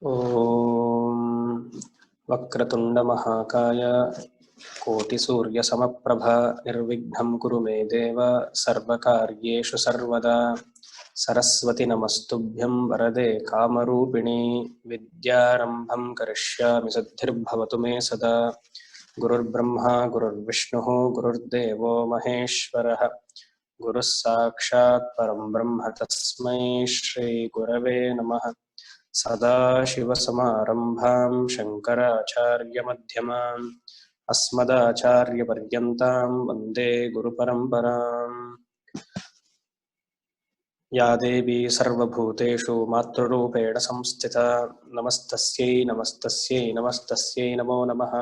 ಓಂ ವಕ್ರತುಂಡ ಮಹಾಕಾಯ ಕೋಟಿ ಸೂರ್ಯ ಸಮಪ್ರಭ ನಿರ್ವಿಘ್ನಂ ಕುರು ಮೇ ದೇವ ಸರ್ವಕಾರ್ಯೇಷು ಸರ್ವದಾ ಸರಸ್ವತಿ ನಮಸ್ತುಭ್ಯಂ ವರದೆ ಕಾಮರೂಪಿಣಿ ವಿದ್ಯಾರಂಭಂ ಕರಿಷ್ಯಾಮಿ ಸಿದ್ಧಿರ್ಭವತು ಮೇ ಸದಾ ಗುರುರ್ಬ್ರಹ್ಮ ಗುರುರ್ವಿಷ್ಣುಃ ಗುರುರ್ದೇವೋ ಮಹೇಶ್ವರಃ ಗುರುಃ ಸಾಕ್ಷಾತ್ ಪರಂ ಬ್ರಹ್ಮ ತಸ್ಮೈ ಶ್ರೀ ಗುರವೇ ನಮಃ ಸದಾಶಿವಸಮಾರಂಭಾಂ ಶಂಕರಾಚಾರ್ಯಮಧ್ಯಮಾಂ ಅಸ್ಮದಾಚಾರ್ಯಪರ್ಯಂತಾಂ ವಂದೇ ಗುರುಪರಂಪರಾಂ ಯಾ ದೇವಿ ಸರ್ವಭೂತೇಷು ಮಾತೃರೂಪೇಣ ಸಂಸ್ಥಿತಾ ನಮಸ್ತಸ್ಯೈ ನಮಸ್ತಸ್ಯೈ ನಮಸ್ತಸ್ಯೈ ನಮೋ ನಮಃ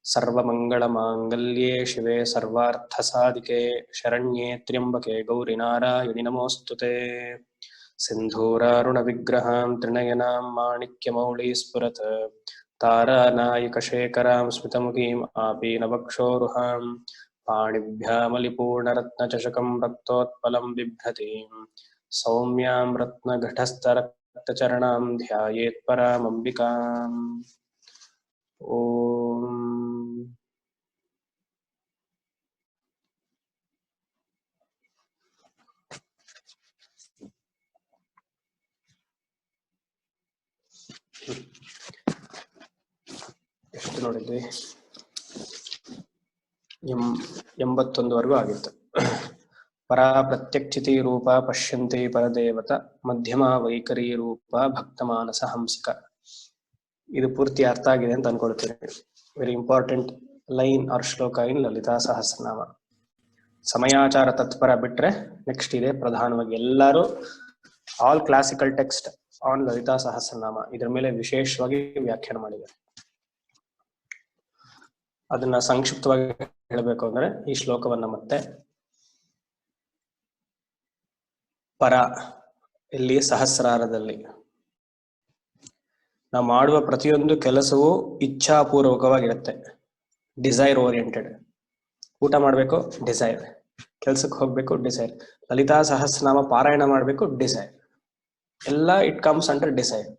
ಸರ್ವಮಂಗಳಮಾಂಗಲ್ಯೆ ಶಿವೆ ಸರ್ವಾರ್ಥಸಾಧಿಕೆ ಶರಣ್ಯೆ ತ್ರ್ಯಂಬಕೆ ಗೌರಿ ನಾರಾಯಣಿ ನಮೋಸ್ತುತೆ ಸಿಂಧೂರಾರುಣವಿಗ್ರಹಾಂ ತ್ರಿನಯನಾಂ ಮಾಣಿಕ್ಯಮೌಳೀಸ್ಫುರತ್ ತಾರಾನಾಯಕಶೇಖರಾಂ ಸ್ಮಿತಮುಖೀಂ ಆಪೀನವಕ್ಷೋರುಹಾಂ ಪಾಣಿಭ್ಯಾಮಲಿಪೂರ್ಣರತ್ನಚಷಕಂ ರಕ್ತೋತ್ಪಲಂ ಬಿಭ್ರತೀಂ ಸೌಮ್ಯಾಂ ರತ್ನಘಟಸ್ಥರಕ್ತಚರಣಾಂ ಧ್ಯಾಯೇತ್ ಪರಾಮಂಬಿಕಾಂ. ಓಂ ಎಷ್ಟು ನೋಡಿದ್ವಿ? 81ವರೆಗೂ ಆಗಿತ್ತು. ಪರಾ ಪ್ರತ್ಯಕ್ಷಿತಿ ರೂಪ ಪಶ್ಯಂತಿ ಪರದೇವತ ಮಧ್ಯಮ ವೈಖರಿ ರೂಪ ಭಕ್ತಮಾನಸ ಹಂಸಿಕ. ಇದು ಪೂರ್ತಿ ಅರ್ಥ ಆಗಿದೆ ಅಂತ ಅನ್ಕೊಳ್ತೀನಿ. ವೆರಿ ಇಂಪಾರ್ಟೆಂಟ್ ಲೈನ್ ಆರ್ ಶ್ಲೋಕ ಇನ್ ಲಲಿತಾ ಸಹಸ್ರನಾಮ. ಸಮಯಾಚಾರ ತತ್ಪರ ಬಿಟ್ರೆ ನೆಕ್ಸ್ಟ್ ಇದೆ ಪ್ರಧಾನವಾಗಿ ಎಲ್ಲರೂ all classical text on Lalita Sahasranama ಇದರ ಮೇಲೆ ವಿಶೇಷವಾಗಿ ವ್ಯಾಖ್ಯಾನ ಮಾಡಿದ್ದಾರೆ. ಅದನ್ನ ಸಂಕ್ಷಿಪ್ತವಾಗಿ ಹೇಳಬೇಕು ಅಂದ್ರೆ ಈ ಶ್ಲೋಕವನ್ನ ಮತ್ತೆ ಪರ ಇಲ್ಲಿ ಸಹಸ್ರಾರದಲ್ಲಿ ನಾವು ಮಾಡುವ ಪ್ರತಿಯೊಂದು ಕೆಲಸವೂ ಇಚ್ಛಾಪೂರ್ವಕವಾಗಿರುತ್ತೆ. Desire oriented. ಊಟ ಮಾಡಬೇಕು ಡಿಸೈರ್, ಕೆಲ್ಸಕ್ಕೆ ಹೋಗ್ಬೇಕು ಡಿಸೈರ್, ಲಲಿತಾ ಸಹಸ್ರನಾಮ ಪಾರಾಯಣ ಮಾಡಬೇಕು ಡಿಸೈರ್, ಎಲ್ಲ ಇಟ್ ಕಮ್ಸ್ ಅಂಡರ್ ಡಿಸೈರ್.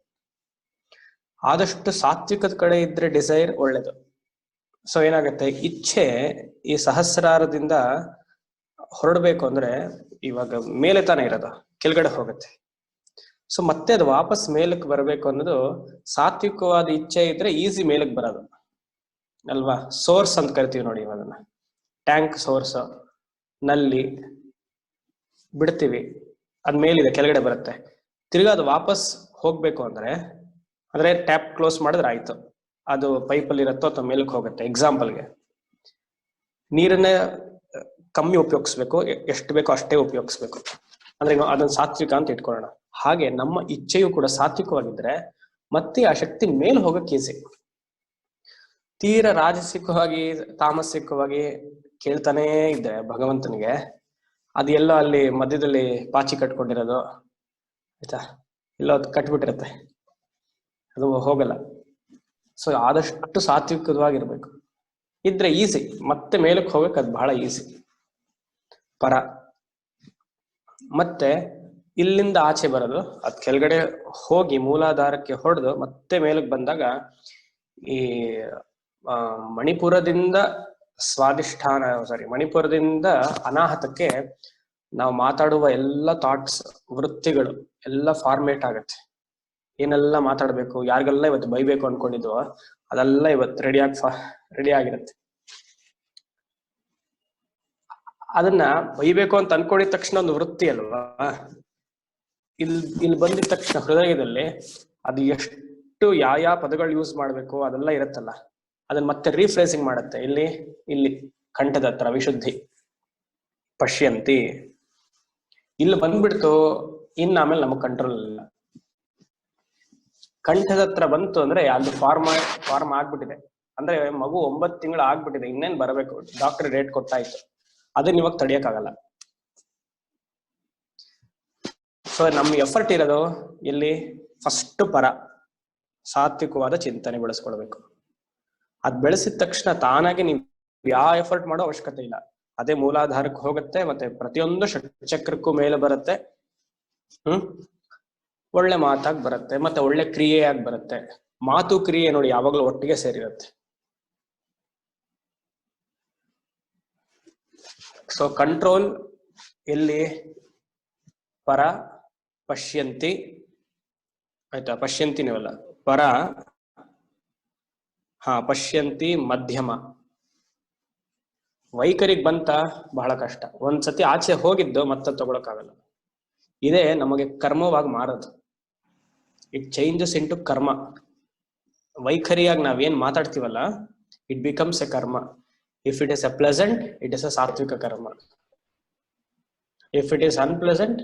ಆದಷ್ಟು ಸಾತ್ವಿಕದ ಕಡೆ ಇದ್ರೆ ಡಿಸೈರ್ ಒಳ್ಳೇದು. ಸೊ ಏನಾಗುತ್ತೆ, ಇಚ್ಛೆ ಈ ಸಹಸ್ರಾರದಿಂದ ಹೊರಡ್ಬೇಕು ಅಂದ್ರೆ ಇವಾಗ ಮೇಲೆ ತಾನೇ ಇರೋದು, ಕೆಳಗಡೆ ಹೋಗುತ್ತೆ. ಸೊ ಮತ್ತೆ ಅದು ವಾಪಸ್ ಮೇಲಕ್ಕೆ ಬರಬೇಕು ಅನ್ನೋದು ಸಾತ್ವಿಕವಾದ ಇಚ್ಛೆ ಇದ್ರೆ ಈಸಿ ಮೇಲಕ್ಕೆ ಬರೋದು ಅಲ್ವಾ. ಸೋರ್ಸ್ ಅಂತ ಕರಿತೀವಿ ನೋಡಿ ಇವಾಗನ್ನ. ಟ್ಯಾಂಕ್ ಸೋರ್ಸ್, ನಲ್ಲಿ ಬಿಡ್ತೀವಿ, ಅದ್ ಮೇಲಿದೆ ಕೆಳಗಡೆ ಬರುತ್ತೆ. ತಿರ್ಗಾ ಅದು ವಾಪಸ್ ಹೋಗ್ಬೇಕು ಅಂದ್ರೆ ಟ್ಯಾಪ್ ಕ್ಲೋಸ್ ಮಾಡಿದ್ರೆ ಆಯ್ತು, ಅದು ಪೈಪಲ್ಲಿ ಇರುತ್ತೋ ಅಥವಾ ಮೇಲಕ್ಕೆ ಹೋಗುತ್ತೆ. ಎಕ್ಸಾಂಪಲ್ಗೆ ನೀರನ್ನ ಕಮ್ಮಿ ಉಪಯೋಗಿಸ್ಬೇಕು, ಎಷ್ಟು ಬೇಕೋ ಅಷ್ಟೇ ಉಪಯೋಗಿಸ್ಬೇಕು ಅಂದ್ರೆ ಅದನ್ನ ಸಾತ್ವಿಕ ಅಂತ ಇಟ್ಕೊಳ್ಳೋಣ. ಹಾಗೆ ನಮ್ಮ ಇಚ್ಛೆಯು ಕೂಡ ಸಾತ್ವಿಕವಾಗಿದ್ರೆ ಮತ್ತೆ ಆ ಶಕ್ತಿ ಮೇಲ್ ಹೋಗಕ್ಕೆ ಈಸಿ. ತೀರ ರಾಜಸಿಕವಾಗಿ ತಾಮಸಿಕವಾಗಿ ಕೇಳ್ತಾನೇ ಇದ್ರೆ ಭಗವಂತನಿಗೆ ಅದು ಎಲ್ಲೋ ಅಲ್ಲಿ ಮಧ್ಯದಲ್ಲಿ ಪಾಚಿ ಕಟ್ಕೊಂಡಿರೋದು ಆಯ್ತಾ, ಎಲ್ಲೋ ಕಟ್ಬಿಟ್ಟಿರತ್ತೆ, ಅದು ಹೋಗಲ್ಲ. ಸೊ ಆದಷ್ಟು ಸಾತ್ವಿಕವಾಗಿರ್ಬೇಕು ಇದ್ರೆ ಈಸಿ, ಮತ್ತೆ ಮೇಲಕ್ಕೆ ಹೋಗಕ್ಕೆ ಅದು ಬಹಳ ಈಸಿ. ಪರ ಮತ್ತೆ ಇಲ್ಲಿಂದ ಆಚೆ ಬರೋದು, ಅದ್ ಕೆಳಗಡೆ ಹೋಗಿ ಮೂಲಾಧಾರಕ್ಕೆ ಹೊಡೆದು ಮತ್ತೆ ಮೇಲಕ್ಕೆ ಬಂದಾಗ ಈ ಮಣಿಪುರದಿಂದ ಮಣಿಪುರದಿಂದ ಅನಾಹತಕ್ಕೆ ನಾವು ಮಾತಾಡುವ ಎಲ್ಲ ಥಾಟ್ಸ್, ವೃತ್ತಿಗಳು ಎಲ್ಲ ಫಾರ್ಮೇಟ್ ಆಗತ್ತೆ. ಏನೆಲ್ಲ ಮಾತಾಡ್ಬೇಕು, ಯಾರಿಗೆಲ್ಲ ಇವತ್ತು ಬೈಬೇಕು ಅನ್ಕೊಂಡಿದ್ವೋ ಅದೆಲ್ಲ ಇವತ್ತು ರೆಡಿ ಆಗಿರುತ್ತೆ. ಅದನ್ನ ಬೈಬೇಕು ಅಂತ ಅನ್ಕೊಂಡಿದ ತಕ್ಷಣ ಒಂದು ವೃತ್ತಿ ಅಲ್ವಾ, ಇಲ್ಲಿ ಬಂದಿದ ತಕ್ಷಣ ಹೃದಯದಲ್ಲಿ ಅದು ಎಷ್ಟು ಯಾವ ಪದಗಳು ಯೂಸ್ ಮಾಡ್ಬೇಕು ಅದೆಲ್ಲ ಇರುತ್ತಲ್ಲ, ಅದನ್ನ ಮತ್ತೆ ರೀಫ್ರೇಸಿಂಗ್ ಮಾಡುತ್ತೆ. ಇಲ್ಲಿ ಕಂಠದ ಹತ್ರ ವಿಶುದ್ಧಿ ಪಶ್ಯಂತಿ ಇಲ್ಲಿ ಬಂದ್ಬಿಡ್ತು, ಇನ್ನು ಆಮೇಲೆ ನಮಗ್ ಕಂಟ್ರೋಲ್ ಇಲ್ಲ. ಕಂಠದ ಹತ್ರ ಬಂತು ಅಂದ್ರೆ ಅದು ಫಾರ್ಮ್ ಆಗ್ಬಿಟ್ಟಿದೆ, ಅಂದ್ರೆ ಮಗು 9 ತಿಂಗಳು ಆಗ್ಬಿಟ್ಟಿದೆ, ಇನ್ನೇನ್ ಬರಬೇಕು, ಡಾಕ್ಟರ್ ಡೇಟ್ ಕೊಟ್ಟಾಯ್ತು, ಅದನ್ನ ಇವಾಗ ತಡಿಯಕ್ಕಾಗಲ್ಲ. ಸೊ ನಮ್ಗೆ ಎಫರ್ಟ್ ಇರೋದು ಇಲ್ಲಿ ಫಸ್ಟ್ ಪರ ಸಾತ್ವಿಕವಾದ ಚಿಂತನೆ ಬೆಳೆಸ್ಕೊಳ್ಬೇಕು. ಅದ್ ಬೆಳೆಸಿದ ತಕ್ಷಣ ತಾನಾಗಿ ನೀವು ಯಾವ ಎಫರ್ಟ್ ಮಾಡೋ ಅವಶ್ಯಕತೆ ಇಲ್ಲ, ಅದೇ ಮೂಲಾಧಾರಕ್ಕೆ ಹೋಗುತ್ತೆ, ಮತ್ತೆ ಪ್ರತಿಯೊಂದು ಚಕ್ರಕ್ಕೂ ಮೇಲೆ ಬರುತ್ತೆ. ಒಳ್ಳೆ ಮಾತಾಗಿ ಬರುತ್ತೆ, ಮತ್ತೆ ಒಳ್ಳೆ ಕ್ರಿಯೆಯಾಗಿ ಬರುತ್ತೆ. ಮಾತು ಕ್ರಿಯೆ ನೋಡಿ ಯಾವಾಗ್ಲೂ ಒಟ್ಟಿಗೆ ಸೇರಿರುತ್ತೆ. ಸೊ ಕಂಟ್ರೋಲ್ ಎಲ್ಲಿ? ಪರ, ಪಶ್ಯಂತಿ, ಆಯ್ತಾ? ಪಶ್ಯಂತಿ ನೀವಲ್ಲ, ಪರ, ಪಶ್ಯಂತಿ, ಮಧ್ಯಮ. ವೈಖರಿಗೆ ಬಂತ ಬಹಳ ಕಷ್ಟ. ಒಂದ್ಸತಿ ಆಚೆ ಹೋಗಿದ್ದು ಮತ್ತೆ ತಗೊಳಕ್ಕಾಗಲ್ಲ. ಇದೇ ನಮಗೆ ಕರ್ಮವಾಗಿ ಮಾರೋದು. It changes into karma. ವೈಖರಿಯಾಗಿ ನಾವೇನ್ ಮಾತಾಡ್ತೀವಲ್ಲ, it becomes a karma. If it is a pleasant, it is a sattvika karma. If it is unpleasant,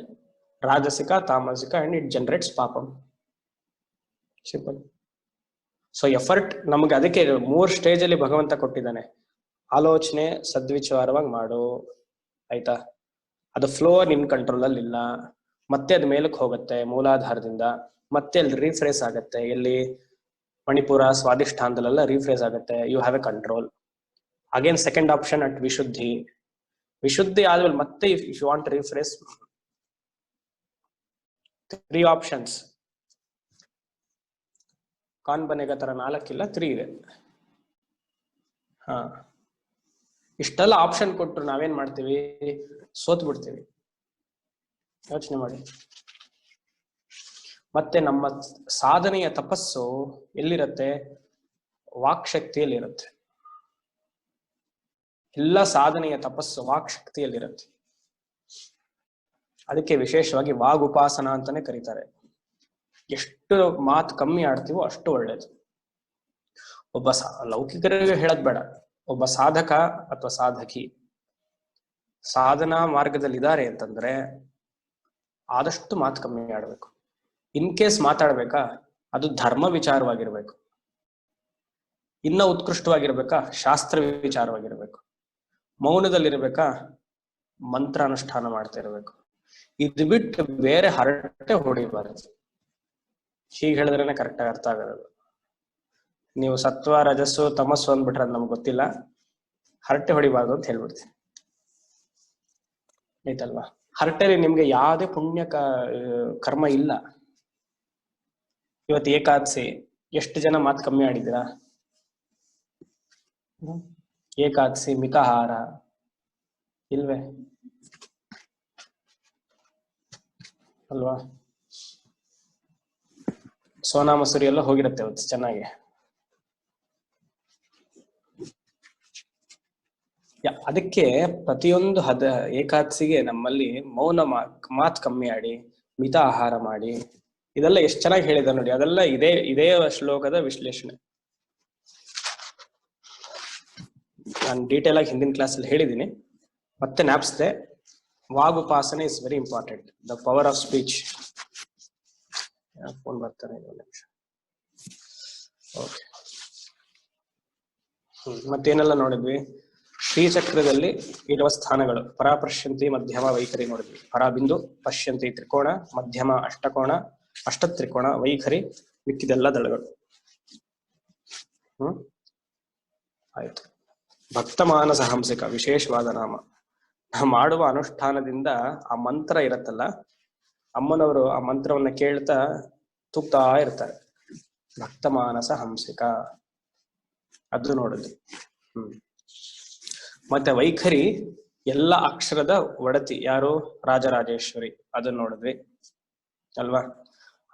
rajasika, tamasika, and it generates papam. Simple. So effort ನಮ್ಗೆ ಅದಕ್ಕೆ 3 ಸ್ಟೇಜ್ ಅಲ್ಲಿ ಭಗವಂತ ಕೊಟ್ಟಿದ್ದಾನೆ. ಆಲೋಚನೆ ಸದ್ವಿಚಾರವಾಗಿ ಮಾಡು, ಆಯ್ತಾ? ಅದು ಫ್ಲೋ ನಿನ್ ಕಂಟ್ರೋಲ್ ಅಲ್ಲಿ ಇಲ್ಲ. ಮತ್ತೆ ಅದು ಮೇಲಕ್ಕೆ ಹೋಗುತ್ತೆ ಮೂಲಾಧಾರದಿಂದ, ಮತ್ತೆ ಅಲ್ಲಿ ರೀಫ್ರೇಸ್ ಆಗುತ್ತೆ. ಎಲ್ಲಿ? ಮಣಿಪುರ, ಸ್ವಾದಿಷ್ಠಾನದಲ್ಲೆಲ್ಲ ರೀಫ್ರೇಸ್ ಆಗುತ್ತೆ. You have a control. Again second option at Vishuddhi. Vishuddhi ಆದ್ಮೇಲೆ ಮತ್ತೆ if you want rephrase, 3 options. ಕಾನ್ ಬನೆಗ ತರ 4 ಇಲ್ಲ, 3 ಇದೆ. ಇಷ್ಟೆಲ್ಲ ಆಪ್ಷನ್ ಕೊಟ್ಟರು ನಾವೇನ್ ಮಾಡ್ತೀವಿ? ಸೋತ್ ಬಿಡ್ತೀವಿ. ಯೋಚನೆ ಮಾಡಿ. ಮತ್ತೆ ನಮ್ಮ ಸಾಧನೆಯ ತಪಸ್ಸು ಎಲ್ಲಿರತ್ತೆ? ವಾಕ್ ಶಕ್ತಿಯಲ್ಲಿರುತ್ತೆ. ಎಲ್ಲ ಸಾಧನೆಯ ತಪಸ್ಸು ವಾಕ್ ಶಕ್ತಿಯಲ್ಲಿರುತ್ತೆ. ಅದಕ್ಕೆ ವಿಶೇಷವಾಗಿ ವಾಗ್ ಉಪಾಸನ ಅಂತಾನೆ ಕರೀತಾರೆ. ಎಷ್ಟು ಮಾತು ಕಮ್ಮಿ ಆಡ್ತೀವೋ ಅಷ್ಟು ಒಳ್ಳೇದು. ಒಬ್ಬ ಲೌಕಿಕರಿಗೆ ಹೇಳದ್ ಬೇಡ, ಒಬ್ಬ ಸಾಧಕ ಅಥವಾ ಸಾಧಕಿ ಸಾಧನಾ ಮಾರ್ಗದಲ್ಲಿ ಇದ್ದಾರೆ ಅಂತಂದ್ರೆ ಆದಷ್ಟು ಮಾತು ಕಮ್ಮಿ ಆಡ್ಬೇಕು. ಇನ್ ಕೇಸ್ ಮಾತಾಡ್ಬೇಕಾ, ಅದು ಧರ್ಮ ವಿಚಾರವಾಗಿರ್ಬೇಕು. ಇನ್ನ ಉತ್ಕೃಷ್ಟವಾಗಿರ್ಬೇಕಾ, ಶಾಸ್ತ್ರ ವಿಚಾರವಾಗಿರ್ಬೇಕು. ಮೌನದಲ್ಲಿರ್ಬೇಕಾ, ಮಂತ್ರ ಅನುಷ್ಠಾನ ಮಾಡ್ತಾ ಇರ್ಬೇಕು. ಇದು ಬಿಟ್ಟು ಬೇರೆ ಹರಟೆ ಹೊಡಿಬಾರದು. ಹೀಗೆ ಹೇಳಿದ್ರೇನೆ ಕರೆಕ್ಟ್ ಆಗಿ ಅರ್ಥ ಆಗೋದು. ನೀವು ಸತ್ವ, ರಜಸ್ಸು, ತಮಸ್ಸು ಅಂದ್ಬಿಟ್ರೆ ಅದು ನಮ್ಗೆ ಗೊತ್ತಿಲ್ಲ. ಹರಟೆ ಹೊಡಿಬಾರ್ದು ಅಂತ ಹೇಳ್ಬಿಡ್ತೀನಿ, ಆಯ್ತಲ್ವಾ? ಹರಟೆಲಿ ನಿಮ್ಗೆ ಯಾವುದೇ ಪುಣ್ಯ ಕರ್ಮ ಇಲ್ಲ. ಇವತ್ತು ಏಕಾದಶಿ, ಎಷ್ಟು ಜನ ಮಾತು ಕಮ್ಮಿ ಆಡಿದ್ದೀರಾ? ಏಕಾದಶಿ ಮಿತಾಹಾರ ಇಲ್ವೇ? ಅಲ್ವಾ? ಸೋನಾ ಮಸೂರಿ ಎಲ್ಲ ಹೋಗಿರುತ್ತೆ ಇವತ್ತು ಚೆನ್ನಾಗಿ. ಅದಕ್ಕೆ ಪ್ರತಿಯೊಂದು ಏಕಾದಶಿಗೆ ನಮ್ಮಲ್ಲಿ ಮೌನ ಮಾತು ಕಮ್ಮಿ ಆಡಿ, ಮಿತ ಆಹಾರ ಮಾಡಿ, ಇದೆಲ್ಲ ಎಷ್ಟು ಚೆನ್ನಾಗಿ ಹೇಳಿದ ನೋಡಿ. ಅದೆಲ್ಲ ಇದೇ ಶ್ಲೋಕದ ವಿಶ್ಲೇಷಣೆ. ನಾನು ಡೀಟೇಲ್ ಆಗಿ ಹಿಂದಿನ ಕ್ಲಾಸ್ ಅಲ್ಲಿ ಹೇಳಿದ್ದೀನಿ, ಮತ್ತೆ ಜ್ಞಾಪಿಸಿದೆ. ವಾಗುಪಾಸನೆ is very important. The power of speech. Phone ಬರ್ತಾನೆ, ಒಂದು ನಿಮಿಷ. ಓಕೆ, ಮತ್ತೇನೆಲ್ಲ ನೋಡಿದ್ವಿ? ಶ್ರೀಚಕ್ರದಲ್ಲಿ ಇರುವ ಸ್ಥಾನಗಳು ಪರ, ಪಶ್ಯಂತಿ, ಮಧ್ಯಮ, ವೈಖರಿ ನೋಡಿದ್ವಿ. ಪರ ಬಿಂದು, ಪಶ್ಯಂತಿ ತ್ರಿಕೋಣ, ಮಧ್ಯಮ ಅಷ್ಟಕೋಣ, ಅಷ್ಟತ್ರಿಕೋಣ, ವೈಖರಿ ಮಿಕ್ಕಿದೆಲ್ಲ ದಳಗಳು. ಆಯ್ತು. ಭಕ್ತ ಮಾನಸ ಹಂಸಿಕ ವಿಶೇಷವಾದ ನಾಮ. ನಾವು ಮಾಡುವ ಅನುಷ್ಠಾನದಿಂದ ಆ ಮಂತ್ರ ಇರತ್ತಲ್ಲ, ಅಮ್ಮನವರು ಆ ಮಂತ್ರವನ್ನ ಕೇಳ್ತಾ ತೂಗ್ತಾ ಇರ್ತಾರೆ. ಭಕ್ತ ಮಾನಸ ಹಂಸಿಕ ಅದು ನೋಡಿದ್ವಿ. ಮತ್ತೆ ವೈಖರಿ ಎಲ್ಲ ಅಕ್ಷರದ ಒಡತಿ ಯಾರು? ರಾಜರಾಜೇಶ್ವರಿ, ಅದನ್ನ ನೋಡಿದ್ವಿ ಅಲ್ವಾ?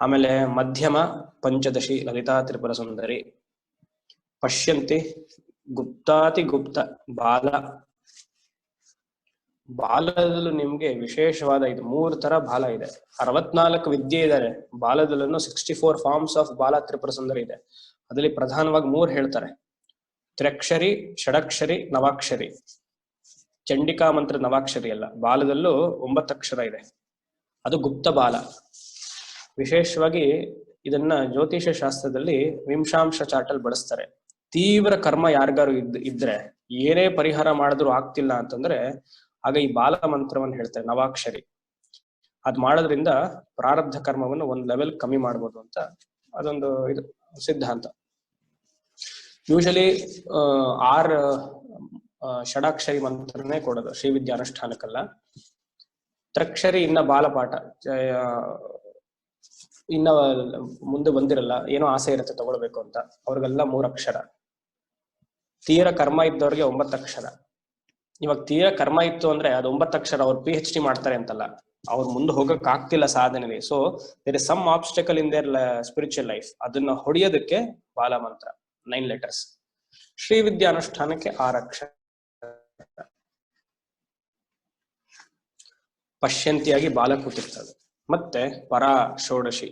ಆಮೇಲೆ ಮಧ್ಯಮ ಪಂಚದಶಿ ಲಲಿತಾ ತ್ರಿಪುರ ಸುಂದರಿ. ಪಶ್ಯಂತಿ ಗುಪ್ತಾತಿ ಗುಪ್ತ ಬಾಲ. ಬಾಲದಲ್ಲೂ ನಿಮ್ಗೆ ವಿಶೇಷವಾದ ಇದು 3 ತರ ಬಾಲ ಇದೆ. 64 ವಿದ್ಯೆ ಇದ್ದಾರೆ ಬಾಲದಲ್ಲೂ. 64 ಫಾರ್ಮ್ಸ್ ಆಫ್ ಬಾಲ ತ್ರಿಪುರ ಸುಂದರಿ ಇದೆ. ಅದರಲ್ಲಿ ಪ್ರಧಾನವಾಗಿ 3 ಹೇಳ್ತಾರೆ: ತ್ರ್ಯಕ್ಷರಿ, ಷಡಕ್ಷರಿ, ನವಾಕ್ಷರಿ. ಚಂಡಿಕಾ ಮಂತ್ರ ನವಾಕ್ಷರಿ ಅಲ್ಲ, ಬಾಲದಲ್ಲೂ 9 ಅಕ್ಷರ ಇದೆ. ಅದು ಗುಪ್ತ ಬಾಲ. ವಿಶೇಷವಾಗಿ ಇದನ್ನ ಜ್ಯೋತಿಷ ಶಾಸ್ತ್ರದಲ್ಲಿ ವಿಂಶಾಂಶ ಚಾಟಲ್ ಬಳಸ್ತಾರೆ. ತೀವ್ರ ಕರ್ಮ ಯಾರಿಗಾರು ಇದ್ರೆ, ಏನೇ ಪರಿಹಾರ ಮಾಡಿದ್ರು ಆಗ್ತಿಲ್ಲ ಅಂತಂದ್ರೆ ಆಗ ಈ ಬಾಲ ಮಂತ್ರವನ್ನು ಹೇಳ್ತಾರೆ, ನವಾಕ್ಷರಿ. ಅದ್ ಮಾಡೋದ್ರಿಂದ ಪ್ರಾರಬ್ಧ ಕರ್ಮವನ್ನು 1 ಲೆವೆಲ್ ಕಮ್ಮಿ ಮಾಡ್ಬೋದು ಅಂತ ಅದೊಂದು ಇದು ಸಿದ್ಧಾಂತ. ಯೂಶಲಿ 6 ಷಡಾಕ್ಷರಿ ಮಂತ್ರನೇ ಕೊಡೋದು ಶ್ರೀವಿದ್ಯಾ ಅನುಷ್ಠಾನಕ್ಕಲ್ಲ. ತ್ರಕ್ಷರಿ ಇನ್ನ ಬಾಲಪಾಠ. ಇನ್ನ ಮುಂದೆ ಬಂದಿರಲ್ಲ, ಏನೋ ಆಸೆ ಇರುತ್ತೆ ತಗೊಳ್ಬೇಕು ಅಂತ, ಅವ್ರಿಗೆಲ್ಲ 3 ಅಕ್ಷರ. ತೀರ ಕರ್ಮ ಇದ್ದವ್ರಿಗೆ 9 ಅಕ್ಷರ. ಇವಾಗ ತೀರ ಕರ್ಮ ಇತ್ತು ಅಂದ್ರೆ ಅದು 9 ಅಕ್ಷರ. ಅವ್ರು PhD ಮಾಡ್ತಾರೆ ಅಂತಲ್ಲ, ಅವ್ರು ಮುಂದೆ ಹೋಗಕ್ ಆಗ್ತಿಲ್ಲ ಸಾಧನೆಗೆ. So there is some obstacle in their spiritual life. ಅದನ್ನ ಹೊಡೆಯೋದಕ್ಕೆ ಬಾಲ ಮಂತ್ರ 9 letters. ಶ್ರೀ ವಿದ್ಯಾ ಅನುಷ್ಠಾನಕ್ಕೆ 6 ಅಕ್ಷರ. ಪಶ್ಯಂತಿಯಾಗಿ ಬಾಲ ಕೂತಿರ್ತದೆ. ಮತ್ತೆ ಪರಾ ಷೋಡಶಿ,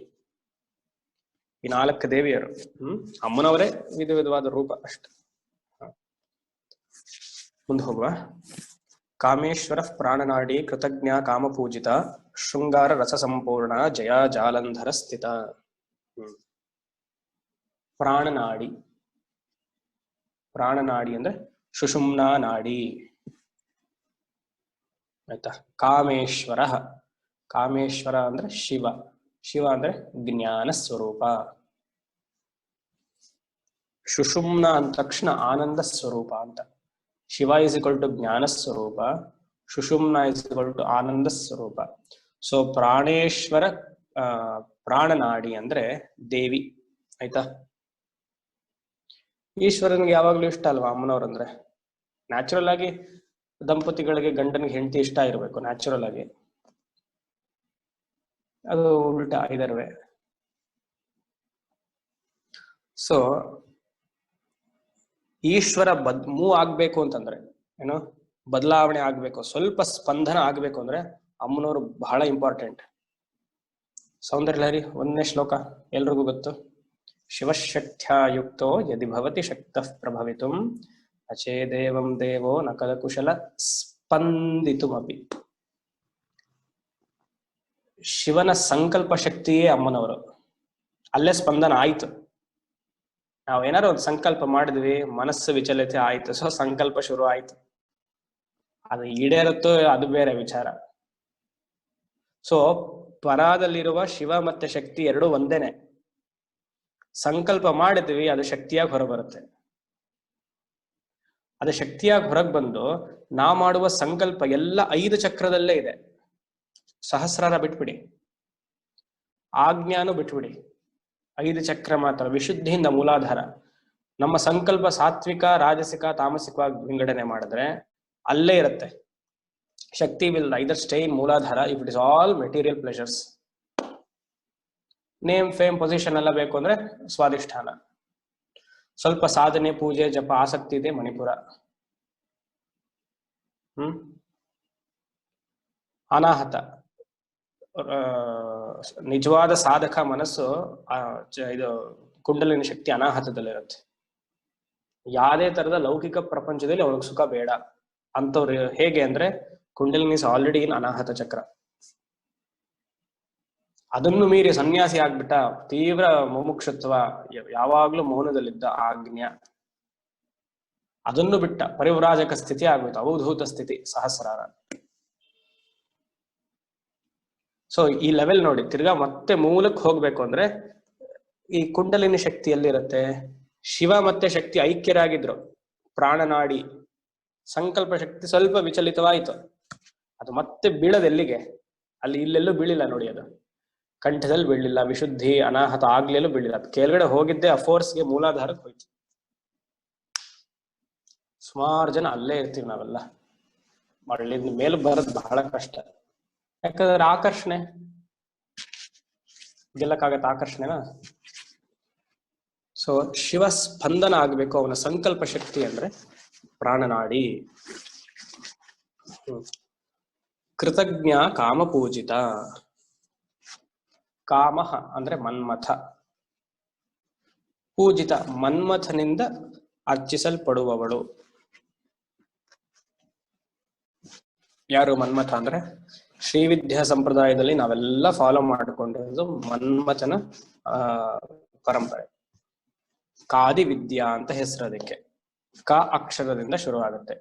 ಈ 4 ದೇವಿಯರು. ಅಮ್ಮನವರೇ ವಿಧ ವಿಧವಾದ ರೂಪ ಅಷ್ಟೆ. ಮುಂದೆ ಹೋಗುವ. ಕಾಮೇಶ್ವರ ಪ್ರಾಣನಾಡಿ ಕೃತಜ್ಞ ಕಾಮಪೂಜಿತ ಶೃಂಗಾರ ರಸ ಸಂಪೂರ್ಣ ಜಯ ಜಾಲಂಧರ ಸ್ಥಿತ. ಪ್ರಾಣನಾಡಿ, ಪ್ರಾಣನಾಡಿ ಅಂದ್ರೆ ಸುಷುಮ್ನಾ ನಾಡಿ ಆಯ್ತಾ. ಕಾಮೇಶ್ವರ, ಕಾಮೇಶ್ವರ ಅಂದ್ರೆ ಶಿವ, ಶಿವ ಅಂದ್ರೆ ಜ್ಞಾನ ಸ್ವರೂಪ. ಸುಷುಮ್ನ ಅಂದ ತಕ್ಷಣ ಆನಂದ ಸ್ವರೂಪ ಅಂತ. ಶಿವ ಇಸ್ ಈಕ್ವಲ್ ಟು ಜ್ಞಾನ ಸ್ವರೂಪ, ಸುಷುಮ್ನ ಇಸ್ ಈಕ್ವಲ್ ಟು ಆನಂದ ಸ್ವರೂಪ. ಸೊ ಪ್ರಾಣೇಶ್ವರ ಪ್ರಾಣನಾಡಿ ಅಂದ್ರೆ ದೇವಿ ಆಯ್ತಾ. ಈಶ್ವರನಿಗೆ ಯಾವಾಗ್ಲೂ ಇಷ್ಟ ಅಲ್ವಾ ಅಮ್ಮನವ್ರಂದ್ರೆ. ನ್ಯಾಚುರಲ್ ಆಗಿ ದಂಪತಿಗಳಿಗೆ ಗಂಡನಿಗೆ ಹೆಂಡತಿ ಇಷ್ಟ ಇರಬೇಕು ನ್ಯಾಚುರಲ್ ಆಗಿ. ಅದು ಉಲ್ಟಾ ಇದರ್ವೆ. ಸೊ ಈಶ್ವರ ಮೂವ್ ಆಗ್ಬೇಕು ಅಂತಂದ್ರೆ ಏನು, ಬದಲಾವಣೆ ಆಗ್ಬೇಕು, ಸ್ವಲ್ಪ ಸ್ಪಂದನ ಆಗ್ಬೇಕು ಅಂದ್ರೆ ಅಮ್ಮನವರು ಬಹಳ ಇಂಪಾರ್ಟೆಂಟ್. ಸೌಂದರ್ಯಲಹರಿ 1ನೇ ಶ್ಲೋಕ ಎಲ್ರಿಗೂ ಗೊತ್ತು. ಶಿವಶಕ್ತ್ಯಾಯುಕ್ತೋ ಯದಿ ಭವತಿ ಶಕ್ತಃ ಪ್ರಭವಿತುಂ ಅಚೇದೇವಂ ದೇವೋ ನ ಕಲಕುಶಲ ಸ್ಪಂದಿತುಮಪಿ. ಶಿವನ ಸಂಕಲ್ಪ ಶಕ್ತಿಯೇ ಅಮ್ಮನವರು. ಅಲ್ಲೇ ಸ್ಪಂದನ ಆಯ್ತು. ನಾವೇನಾರು ಒಂದು ಸಂಕಲ್ಪ ಮಾಡಿದ್ವಿ, ಮನಸ್ಸು ವಿಚಲಿತ ಆಯ್ತು, ಸೊ ಸಂಕಲ್ಪ ಶುರು ಆಯ್ತು. ಅದು ಈಡೇರುತ್ತೋ ಅದು ಬೇರೆ ವಿಚಾರ. ಸೊ ಪರಾದಲ್ಲಿರುವ ಶಿವ ಮತ್ತೆ ಶಕ್ತಿ ಎರಡು ಒಂದೇನೆ. ಸಂಕಲ್ಪ ಮಾಡಿದ್ವಿ, ಅದು ಶಕ್ತಿಯಾಗಿ ಹೊರಬರುತ್ತೆ. ಅದು ಶಕ್ತಿಯಾಗಿ ಹೊರಗೆ ಬಂದು ನಾ ಮಾಡುವ ಸಂಕಲ್ಪ ಎಲ್ಲ 5 ಚಕ್ರದಲ್ಲೇ ಇದೆ. ಸಹಸ್ರಾರ ಬಿಟ್ಬಿಡಿ, ಆಜ್ಞಾನು ಬಿಟ್ಬಿಡಿ, 5 ಚಕ್ರ ಮಾತ್ರ ವಿಶುದ್ಧಿಯಿಂದ ಮೂಲಾಧಾರ. ನಮ್ಮ ಸಂಕಲ್ಪ ಸಾತ್ವಿಕ ರಾಜಸಿಕ ತಾಮಸಿಕವಾಗಿ ವಿಂಗಡಣೆ ಮಾಡಿದ್ರೆ ಅಲ್ಲೇ ಇರುತ್ತೆ. Shakti will either stay in Muladhara if it is all material pleasures. Name fame position ಎಲ್ಲ ಬೇಕು ಅಂದ್ರೆ ಸ್ವಾಧಿಷ್ಠಾನ. ಸ್ವಲ್ಪ ಸಾಧನೆ ಪೂಜೆ ಜಪ ಆಸಕ್ತಿ ಇದೆ ಮಣಿಪುರ. ಅನಾಹತ, ನಿಜವಾದ ಸಾಧಕ ಮನಸ್ಸು ಇದು ಕುಂಡಲಿನಿ ಶಕ್ತಿ ಅನಾಹತದಲ್ಲಿರುತ್ತೆ. ಯಾವುದೇ ತರದ ಲೌಕಿಕ ಪ್ರಪಂಚದಲ್ಲಿ ಅವ್ರಿಗೆ ಸುಖ ಬೇಡ ಅಂತವ್ರು. ಹೇಗೆ ಅಂದ್ರೆ ಕುಂಡಲಿನಿ ಇಸ್ ಆಲ್ರೆಡಿ ಇನ್ ಅನಾಹತ ಚಕ್ರ. ಅದನ್ನು ಮೀರಿ ಸನ್ಯಾಸಿ ಆಗ್ಬಿಟ್ಟ, ತೀವ್ರ ಮುಮುಕ್ಷತ್ವ, ಯಾವಾಗ್ಲೂ ಮೌನದಲ್ಲಿದ್ದ ಆಜ್ಞಾ, ಅದನ್ನು ಬಿಟ್ಟ ಪರಿವ್ರಾಜಕ ಸ್ಥಿತಿ ಆಗ್ಬಿಟ್ಟು ಅವಧೂತ ಸ್ಥಿತಿ ಸಹಸ್ರಾರ. ಸೊ ಈ ಲೆವೆಲ್ ನೋಡಿ. ತಿರ್ಗಾ ಮತ್ತೆ ಮೂಲಕ್ಕೆ ಹೋಗ್ಬೇಕು ಅಂದ್ರೆ ಈ ಕುಂಡಲಿನಿ ಶಕ್ತಿ ಎಲ್ಲಿರುತ್ತೆ? ಶಿವ ಮತ್ತೆ ಶಕ್ತಿ ಐಕ್ಯರಾಗಿದ್ರು. ಪ್ರಾಣನಾಡಿ ಸಂಕಲ್ಪ ಶಕ್ತಿ ಸ್ವಲ್ಪ ವಿಚಲಿತವಾಯಿತು, ಅದು ಮತ್ತೆ ಬೀಳದ ಎಲ್ಲಿಗೆ? ಅಲ್ಲಿ ಇಲ್ಲೆಲ್ಲೂ ಬೀಳಿಲ್ಲ ನೋಡಿ. ಅದು ಕಂಠದಲ್ಲಿ ಬೀಳಿಲ್ಲ, ವಿಶುದ್ಧಿ ಅನಾಹತ ಆಗ್ಲೆಲ್ಲೂ ಬೀಳಿಲ್ಲ. ಅದು ಕೆಳಗಡೆ ಹೋಗಿದ್ದೆ ಅಫೋರ್ಸ್ಗೆ ಮೂಲಾಧಾರಕ್ಕೆ ಹೋಯ್ತು. ಸುಮಾರು ಜನ ಅಲ್ಲೇ ಇರ್ತೀವಿ ನಾವೆಲ್ಲ. ಮರಳಿದ ಮೇಲೆ ಬರೋದು ಬಹಳ ಕಷ್ಟ. ಯಾಕಂದ್ರೆ ಆಕರ್ಷಣೆ ಗೆಲ್ಲಕ್ಕಾಗತ್ತೆ ಆಕರ್ಷಣೆನಾ? ಸೊ ಶಿವ ಸ್ಪಂದನ ಆಗ್ಬೇಕು, ಅವನ ಸಂಕಲ್ಪ ಶಕ್ತಿ ಅಂದ್ರೆ ಪ್ರಾಣನಾಡಿ. ಕೃತಜ್ಞ ಕಾಮಪೂಜಿತ. ಕಾಮಃ ಅಂದ್ರೆ ಮನ್ಮಥ, ಪೂಜಿತ ಮನ್ಮಥನಿಂದ ಅರ್ಚಿಸಲ್ಪಡುವವಳು. ಯಾರು ಮನ್ಮಥ ಅಂದ್ರೆ ಶ್ರೀವಿದ್ಯಾ ಸಂಪ್ರದಾಯದಲ್ಲಿ ನಾವೆಲ್ಲ ಫಾಲೋ ಮಾಡಿಕೊಂಡಿರೋದು ಮನ್ಮಥನ ಪರಂಪರೆ. ಕಾದಿ ವಿದ್ಯಾ ಅಂತ ಹೆಸರು ಅದಕ್ಕೆ. ಕ ಅಕ್ಷರದಿಂದ ಶುರುವಾಗುತ್ತೆ.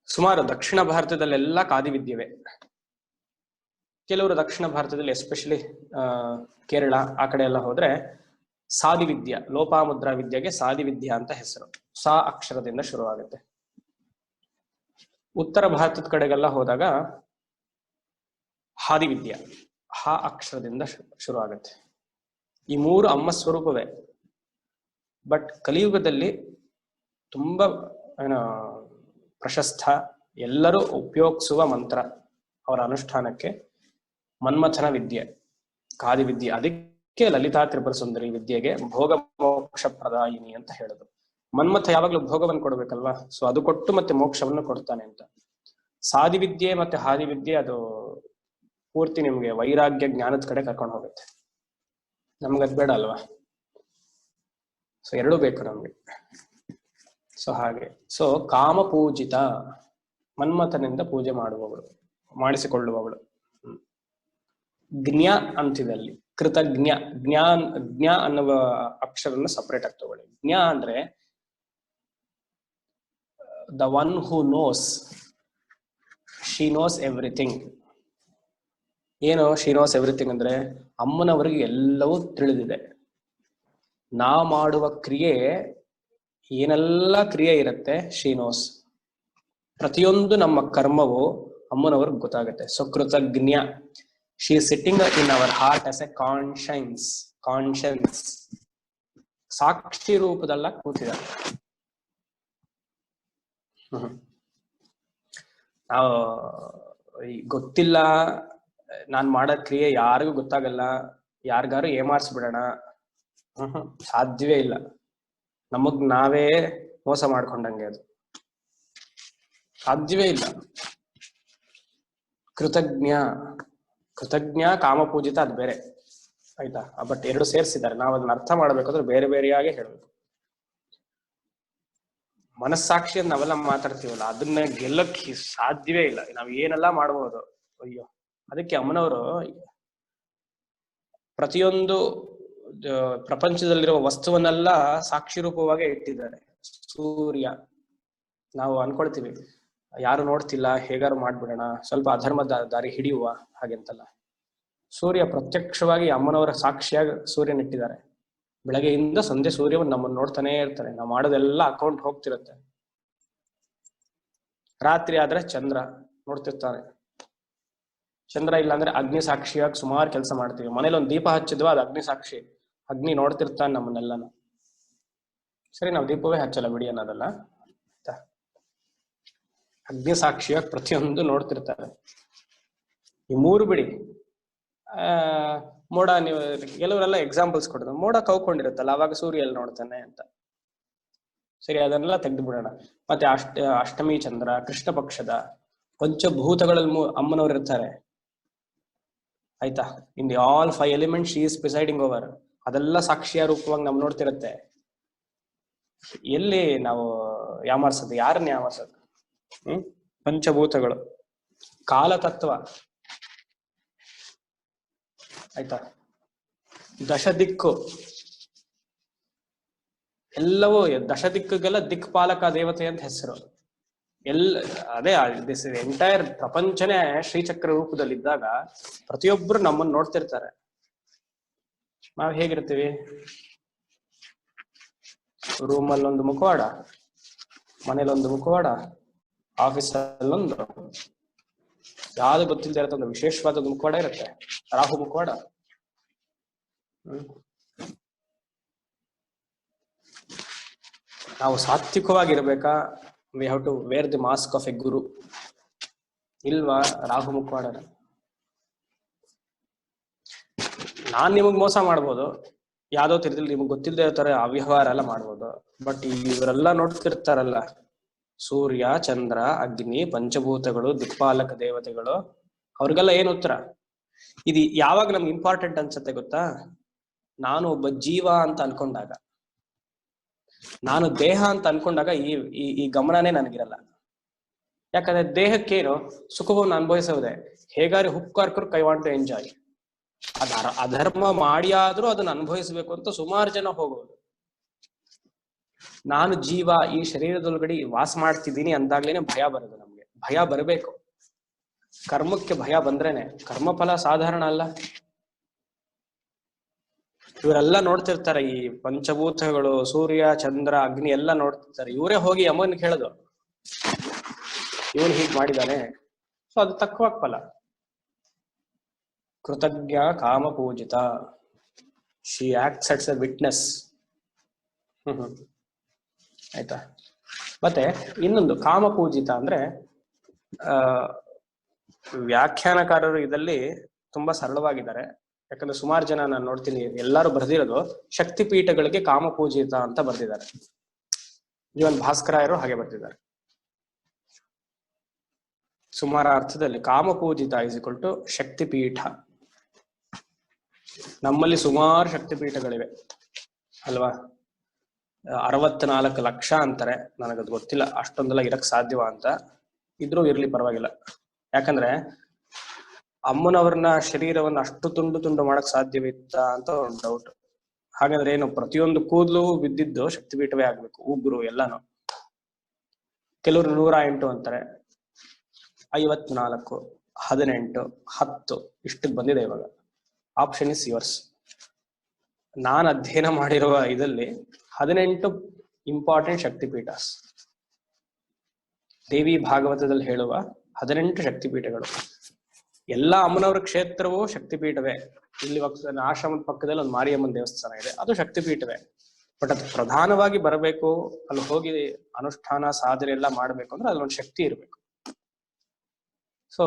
ಸುಮಾರು ದಕ್ಷಿಣ ಭಾರತದಲ್ಲೆಲ್ಲ ಕಾದಿ ವಿದ್ಯವೇ. ಕೆಲವರು ದಕ್ಷಿಣ ಭಾರತದಲ್ಲಿ ಎಸ್ಪೆಷಲಿ ಕೇರಳ ಆ ಕಡೆ ಎಲ್ಲ ಹೋದ್ರೆ ಸಾದಿ ವಿದ್ಯಾ, ಲೋಪಾಮುದ್ರಾ ವಿದ್ಯೆಗೆ ಸಾದಿ ವಿದ್ಯಾ ಅಂತ ಹೆಸರು. ಸಾ ಅಕ್ಷರದಿಂದ ಶುರುವಾಗುತ್ತೆ. ಉತ್ತರ ಭಾರತದ ಕಡೆಗೆಲ್ಲ ಹೋದಾಗ ಹಾದಿ ವಿದ್ಯಾ, ಹ ಅಕ್ಷರದಿಂದ ಶುರು ಆಗುತ್ತೆ. ಈ ಮೂರು ಅಮ್ಮ ಸ್ವರೂಪವೇ. ಬಟ್ ಕಲಿಯುಗದಲ್ಲಿ ತುಂಬಾ ಪ್ರಶಸ್ತ, ಎಲ್ಲರೂ ಉಪಯೋಗಿಸುವ ಮಂತ್ರ ಅವರ ಅನುಷ್ಠಾನಕ್ಕೆ ಮನ್ಮಥನ ವಿದ್ಯೆ, ಕಾದಿ ವಿದ್ಯೆ. ಅದಕ್ಕೆ ಲಲಿತಾ ತ್ರಿಪುರ ಸುಂದರಿ ವಿದ್ಯೆಗೆ ಭೋಗ ಮೋಕ್ಷ ಪ್ರದಾಯಿನಿ ಅಂತ ಹೇಳುದು. ಮನ್ಮಥ ಯಾವಾಗ್ಲೂ ಭೋಗವನ್ನು ಕೊಡ್ಬೇಕಲ್ವಾ, ಸೊ ಅದು ಕೊಟ್ಟು ಮತ್ತೆ ಮೋಕ್ಷವನ್ನು ಕೊಡ್ತಾನೆ ಅಂತ. ಸಾದಿ ವಿದ್ಯೆ ಮತ್ತೆ ಹಾದಿ ವಿದ್ಯೆ ಅದು ಪೂರ್ತಿ ನಿಮ್ಗೆ ವೈರಾಗ್ಯ ಜ್ಞಾನದ ಕಡೆ ಕರ್ಕೊಂಡು ಹೋಗುತ್ತೆ. ನಮ್ಗದ್ ಬೇಡ ಅಲ್ವಾ, ಸೊ ಎರಡೂ ಬೇಕು ನಮ್ಗೆ. ಸೊ ಹಾಗೆ, ಸೊ ಕಾಮ ಪೂಜಿತ, ಮನ್ಮಥನಿಂದ ಪೂಜೆ ಮಾಡುವವಳು, ಮಾಡಿಸಿಕೊಳ್ಳುವವಳು. ಜ್ಞ ಅಂತಿದೆ ಅಲ್ಲಿ, ಕೃತಜ್ಞ. ಜ್ಞ ಅನ್ನುವ ಅಕ್ಷರನ ಸಪರೇಟ್ ಆಗಿ ತಗೊಳ್ಳಿ. ಜ್ಞ ಅಂದ್ರೆ the one who knows, she knows everything. ಏನು ಶಿ ನೋಸ್ ಎವ್ರಿಥಿಂಗ್ ಅಂದ್ರೆ, ಅಮ್ಮನವರಿಗೆ ಎಲ್ಲವೂ ತಿಳಿದಿದೆ. ನಾ ಮಾಡುವ ಕ್ರಿಯೆ, ಏನೆಲ್ಲ ಕ್ರಿಯೆ ಇರುತ್ತೆ, ಶಿ ನೋಸ್. ಪ್ರತಿಯೊಂದು ನಮ್ಮ ಕರ್ಮವು ಅಮ್ಮನವ್ರಿಗೆ ಗೊತ್ತಾಗುತ್ತೆ. So Kritajna, she is sitting in our heart as a conscience, ಸಾಕ್ಷಿ ರೂಪದಲ್ಲ ಕೂತಿದ್ದಾರೆ. ನಾವು ಗೊತ್ತಿಲ್ಲ, ನಾನ್ ಮಾಡೋ ಕ್ರಿಯೆ ಯಾರಿಗೂ ಗೊತ್ತಾಗಲ್ಲ, ಯಾರಿಗಾರು ಏಮಾರಿಸ್ಬಿಡೋಣ, ಸಾಧ್ಯವೇ ಇಲ್ಲ. ನಮಗ್ ನಾವೇ ಮೋಸ ಮಾಡ್ಕೊಂಡಂಗೆ, ಅದು ಸಾಧ್ಯವೇ ಇಲ್ಲ. ಕೃತಜ್ಞ ಕಾಮಪೂಜಿತ ಅದು ಬೇರೆ, ಆಯ್ತಾ? ಬಟ್ ಎರಡು ಸೇರಿಸಿದ್ದಾರೆ. ನಾವು ಅದನ್ನ ಅರ್ಥ ಮಾಡ್ಬೇಕಾದ್ರೆ ಬೇರೆ ಬೇರೆಯಾಗೆ ಹೇಳ್ಬೇಕು. ಮನಸ್ಸಾಕ್ಷಿಯನ್ನು ನಾವೆಲ್ಲ ಮಾತಾಡ್ತೀವಲ್ಲ, ಅದನ್ನ ಗೆಲ್ಲಕ್ಕೆ ಸಾಧ್ಯವೇ ಇಲ್ಲ. ನಾವ್ ಏನೆಲ್ಲ ಮಾಡ್ಬೋದು, ಅಯ್ಯೋ. ಅದಕ್ಕೆ ಅಮ್ಮನವರು ಪ್ರತಿಯೊಂದು ಪ್ರಪಂಚದಲ್ಲಿರುವ ವಸ್ತುವನ್ನೆಲ್ಲ ಸಾಕ್ಷಿ ರೂಪವಾಗಿ ಇಟ್ಟಿದ್ದಾರೆ. ಸೂರ್ಯ, ನಾವು ಅನ್ಕೊಳ್ತೀವಿ ಯಾರು ನೋಡ್ತಿಲ್ಲ, ಹೇಗಾರು ಮಾಡ್ಬಿಡೋಣ, ಸ್ವಲ್ಪ ಅಧರ್ಮದ ದಾರಿ ಹಿಡಿಯುವ, ಹಾಗೆಂತಲ್ಲ. ಸೂರ್ಯ ಪ್ರತ್ಯಕ್ಷವಾಗಿ ಅಮ್ಮನವರ ಸಾಕ್ಷಿಯಾಗಿ ಸೂರ್ಯನಿಟ್ಟಿದ್ದಾರೆ. ಬೆಳಗ್ಗೆಯಿಂದ ಸಂಧ್ಯೆ ಸೂರ್ಯವನ್ನು ನಮ್ಮನ್ನು ನೋಡ್ತಾನೆ ಇರ್ತಾನೆ. ನಾವು ಮಾಡೋದೆಲ್ಲ ಅಕೌಂಟ್ ಹೋಗ್ತಿರುತ್ತೆ. ರಾತ್ರಿ ಆದ್ರೆ ಚಂದ್ರ ನೋಡ್ತಿರ್ತಾನೆ. ಚಂದ್ರ ಇಲ್ಲ ಅಂದ್ರೆ ಅಗ್ನಿ ಸಾಕ್ಷಿಯಾಗಿ ಸುಮಾರು ಕೆಲಸ ಮಾಡ್ತೀವಿ. ಮನೇಲಿ ಒಂದು ದೀಪ ಹಚ್ಚಿದ್ವಾ, ಅದು ಅಗ್ನಿ ಸಾಕ್ಷಿ, ಅಗ್ನಿ ನೋಡ್ತಿರ್ತಾನೆ ನಮ್ಮನ್ನೆಲ್ಲನ. ಸರಿ, ನಾವು ದೀಪವೇ ಹಚ್ಚಲ್ಲ ಬಿಡಿ ಅನ್ನೋದಲ್ಲ, ಆಯ್ತಾ? ಅಗ್ನಿ ಸಾಕ್ಷಿಯಾಗಿ ಪ್ರತಿಯೊಂದು ನೋಡ್ತಿರ್ತಾರೆ. ಈ ಮೂರು ಬಿಡಿ. ಮೋಡ, ನೀವು ಕೆಲವರೆಲ್ಲ ಎಕ್ಸಾಂಪಲ್ಸ್ ಕೊಡೋದು, ಮೋಡ ಕೌಕೊಂಡಿರುತ್ತಲ್ಲ, ಅವಾಗ ಸೂರ್ಯ ಎಲ್ಲಿ ನೋಡ್ತಾನೆ ಅಂತ. ಸರಿ, ಅದನ್ನೆಲ್ಲ ತೆಗೆದು ಬಿಡೋಣ. ಮತ್ತೆ ಅಷ್ಟಮಿ ಚಂದ್ರ, ಕೃಷ್ಣ ಪಕ್ಷದ ಪಂಚಭೂತಗಳಲ್ಲಿ ಅಮ್ಮನವ್ರು ಇರ್ತಾರೆ, ಆಯ್ತಾ? In the all 5 elements she is presiding over. ಅದೆಲ್ಲ ಸಾಕ್ಷಿಯ ರೂಪವಾಗಿ ನಾವು ನೋಡ್ತಿರತ್ತೆ. ಎಲ್ಲಿ ನಾವು ಯಾಮಾರ್ಸೋದು, ಯಾರನ್ನ ಯಾಮಾರ್ಸೋದು? ಪಂಚಭೂತಗಳು, ಕಾಲತತ್ವ, ಆಯ್ತಾ? ದಶದಿಕ್ಕು, ಎಲ್ಲವೂ ದಶದಿಕ್ಕುಗೆಲ್ಲ ದಿಕ್ಪಾಲಕ ದೇವತೆ ಅಂತ ಹೆಸರು. ಅದೇ ದಿಸ್ ಎಂಟೈರ್ ಪ್ರಪಂಚನೇ ಶ್ರೀಚಕ್ರ ರೂಪದಲ್ಲಿದ್ದಾಗ ಪ್ರತಿಯೊಬ್ರು ನಮ್ಮನ್ನು ನೋಡ್ತಿರ್ತಾರೆ. ನಾವ್ ಹೇಗಿರ್ತೀವಿ? ರೂಮಲ್ಲೊಂದು ಮುಖವಾಡ, ಮನೇಲೊಂದು ಮುಖವಾಡ, ಆಫೀಸಲ್ಲೊಂದು, ಯಾವ್ದು ಗೊತ್ತಿಲ್ಲದೆ ಇರತ್ತ ಒಂದು ವಿಶೇಷವಾದ ಮುಖವಾಡ ಇರುತ್ತೆ, ರಾಹು ಮುಖವಾಡ. ನಾವು ಸಾತ್ವಿಕವಾಗಿರ್ಬೇಕಾ? We have to wear the mask of a guru. ಇಲ್ವಾ, ರಾಹು ಮುಖವಾಡ. ನಾನ್ ನಿಮಗ್ ಮೋಸ ಮಾಡ್ಬೋದು, ಯಾವ್ದೋ ತಿರ್ದಲ್ಲಿ ನಿಮ್ಗೆ ಗೊತ್ತಿಲ್ಲದೆ ಇರ್ತಾರೆ, ಅವ್ಯವಹಾರ ಎಲ್ಲ ಮಾಡ್ಬೋದು. ಬಟ್ ಇವರೆಲ್ಲ ನೋಡ್ತಿರ್ತಾರಲ್ಲ, ಸೂರ್ಯ, ಚಂದ್ರ, ಅಗ್ನಿ, ಪಂಚಭೂತಗಳು, ದಿಕ್ಪಾಲಕ ದೇವತೆಗಳು, ಅವ್ರಿಗೆಲ್ಲ ಏನು ಉತ್ತರ? ಇದು ಯಾವಾಗ ನಮ್ಗೆ ಇಂಪಾರ್ಟೆಂಟ್ ಅನ್ಸುತ್ತೆ ಗೊತ್ತಾ? ನಾನು ಒಬ್ಬ ಜೀವ ಅಂತ ಅನ್ಕೊಂಡಾಗ, ನಾನು ದೇಹ ಅಂತ ಅನ್ಕೊಂಡಾಗ ಈ ಗಮನನೇ ನನಗಿರಲ್ಲ. ಯಾಕಂದ್ರೆ ದೇಹಕ್ಕೇನು ಸುಖವನ್ನು ಅನುಭವಿಸೋದೆ, ಹೇಗಾರಿ ಹುಕ್ಕಾರ್ಕರು ಕೈ ವಾಂಟ್ ಟು ಎಂಜಾಯ್. ಅಧರ್ಮ ಮಾಡಿಯಾದ್ರೂ ಅದನ್ನ ಅನುಭವಿಸ್ಬೇಕು ಅಂತ ಸುಮಾರು ಜನ ಹೋಗೋದು. ನಾನು ಜೀವ, ಈ ಶರೀರದೊಳಗಡೆ ವಾಸ ಮಾಡ್ತಿದ್ದೀನಿ ಅಂದಾಗ್ಲೇನೆ ಭಯ ಬರೋದು. ನಮ್ಗೆ ಭಯ ಬರಬೇಕು. ಕರ್ಮಕ್ಕೆ ಭಯ ಬಂದ್ರೇನೆ. ಕರ್ಮಫಲ ಸಾಧಾರಣ ಅಲ್ಲ. ಇವರೆಲ್ಲ ನೋಡ್ತಿರ್ತಾರೆ, ಈ ಪಂಚಭೂತಗಳು, ಸೂರ್ಯ, ಚಂದ್ರ, ಅಗ್ನಿ ಎಲ್ಲ ನೋಡ್ತಿರ್ತಾರೆ. ಇವರೇ ಹೋಗಿ ಯಮನ್ ಕೇಳೋದು, ಇವನು ಹೀಗ್ ಮಾಡಿದಾನೆ. ಸೊ ಅದು ತಕ್ಕವಾಗ ಫಲ. Kritajna Kamapujita. She acts as a witness. ಆಯ್ತಾ. ಮತ್ತೆ ಇನ್ನೊಂದು ಕಾಮ ಪೂಜಿತ ಅಂದ್ರೆ ವ್ಯಾಖ್ಯಾನಕಾರರು ಇದರಲ್ಲಿ ತುಂಬಾ ಸರಳವಾಗಿದ್ದಾರೆ. ಯಾಕಂದ್ರೆ ಸುಮಾರು ಜನ ನಾನು ನೋಡ್ತೀನಿ ಎಲ್ಲರೂ ಬರೆದಿರೋದು ಶಕ್ತಿ ಪೀಠಗಳಿಗೆ ಕಾಮ ಪೂಜಿತ ಅಂತ ಬರೆದಿದ್ದಾರೆ. ಇವನ್ ಭಾಸ್ಕರಾಯರು ಹಾಗೆ ಬರ್ತಿದ್ದಾರೆ. ಸುಮಾರು ಅರ್ಥದಲ್ಲಿ ಕಾಮ ಪೂಜಿತ ಇಸ್ ಈಕ್ವಲ್ ಟು ಶಕ್ತಿ ಪೀಠ. ನಮ್ಮಲ್ಲಿ ಸುಮಾರು ಶಕ್ತಿ ಪೀಠಗಳಿವೆ ಅಲ್ವಾ. 64 ಲಕ್ಷ ಅಂತಾರೆ. ನನಗದು ಗೊತ್ತಿಲ್ಲ ಅಷ್ಟೊಂದೆಲ್ಲ ಇರಕ್ ಸಾಧ್ಯವ ಅಂತ. ಇದ್ರೂ ಇರ್ಲಿ ಪರವಾಗಿಲ್ಲ. ಯಾಕಂದ್ರೆ ಅಮ್ಮನವ್ರನ್ನ ಶರೀರವನ್ನು ಅಷ್ಟು ತುಂಡು ತುಂಡು ಮಾಡಕ್ ಸಾಧ್ಯವಿತ್ತ ಅಂತ ಒಂದು ಡೌಟ್. ಹಾಗಾದ್ರೆ ಏನು ಪ್ರತಿಯೊಂದು ಕೂದಲು ಬಿದ್ದಿದ್ದು ಶಕ್ತಿಪೀಠವೇ ಆಗ್ಬೇಕು, ಉಗುರು ಎಲ್ಲಾನು. ಕೆಲವರು 108 ಅಂತಾರೆ, 54, 18, 10 ಇಷ್ಟಕ್ಕೆ ಬಂದಿದೆ ಇವಾಗ. Option is yours. ನಾನು ಅಧ್ಯಯನ ಮಾಡಿರುವ ಇದರಲ್ಲಿ 18 ಇಂಪಾರ್ಟೆಂಟ್ ಶಕ್ತಿಪೀಠಸ್. ದೇವಿ ಭಾಗವತದಲ್ಲಿ ಹೇಳುವ 18 ಶಕ್ತಿಪೀಠಗಳು. ಎಲ್ಲ ಅಮ್ಮನವರ ಕ್ಷೇತ್ರವೂ ಶಕ್ತಿಪೀಠವೇ. ಇಲ್ಲಿ ಆಶ್ರಮದ ಪಕ್ಕದಲ್ಲಿ ಒಂದು ಮಾರಿಯಮ್ಮನ ದೇವಸ್ಥಾನ ಇದೆ, ಅದು ಶಕ್ತಿಪೀಠವೇ. ಬಟ್ ಅದು ಪ್ರಧಾನವಾಗಿ ಬರಬೇಕು, ಅಲ್ಲಿ ಹೋಗಿ ಅನುಷ್ಠಾನ ಸಾಧನೆ ಎಲ್ಲ ಮಾಡ್ಬೇಕು ಅಂದ್ರೆ ಅದೊಂದು ಶಕ್ತಿ ಇರಬೇಕು. ಸೊ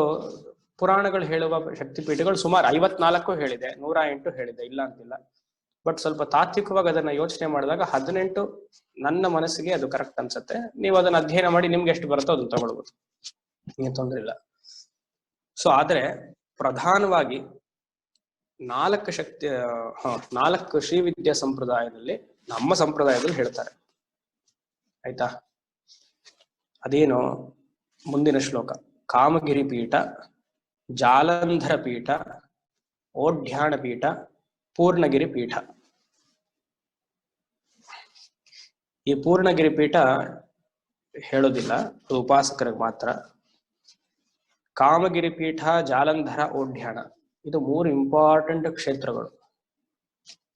ಪುರಾಣಗಳು ಹೇಳುವ ಶಕ್ತಿಪೀಠಗಳು ಸುಮಾರು 54 ಹೇಳಿದೆ, 108 ಹೇಳಿದೆ, ಇಲ್ಲ ಅಂತಿಲ್ಲ. ಬಟ್ ಸ್ವಲ್ಪ ತಾತ್ವಿಕವಾಗಿ ಅದನ್ನ ಯೋಚನೆ ಮಾಡಿದಾಗ 18 ನನ್ನ ಮನಸ್ಸಿಗೆ ಅದು ಕರೆಕ್ಟ್ ಅನ್ಸುತ್ತೆ. ನೀವು ಅದನ್ನ ಅಧ್ಯಯನ ಮಾಡಿ ನಿಮ್ಗೆ ಎಷ್ಟು ಬರುತ್ತೋ ಅದನ್ನ ತಗೊಳ್ಬೋದು, ಏನು ತೊಂದರೆ ಇಲ್ಲ. ಸೊ ಆದ್ರೆ ಪ್ರಧಾನವಾಗಿ 4 ಶ್ರೀವಿದ್ಯಾ ಸಂಪ್ರದಾಯದಲ್ಲಿ, ನಮ್ಮ ಸಂಪ್ರದಾಯದಲ್ಲಿ ಹೇಳ್ತಾರೆ. ಆಯ್ತಾ. ಅದೇನು ಮುಂದಿನ ಶ್ಲೋಕ. ಕಾಮಗಿರಿ ಪೀಠ, ಜಾಲಂಧರ ಪೀಠ, ಓಢ್ಯಾಣ ಪೀಠ, ಪೂರ್ಣಗಿರಿ ಪೀಠ. ಈ ಪೂರ್ಣಗಿರಿ ಪೀಠ ಹೇಳೋದಿಲ್ಲ, ಅದು ಉಪಾಸಕರಿಗೆ ಮಾತ್ರ. ಕಾಮಗಿರಿ ಪೀಠ, ಜಾಲಂಧರ, ಓಢ್ಯಾಣ ಇದು 3 ಇಂಪಾರ್ಟೆಂಟ್ ಕ್ಷೇತ್ರಗಳು.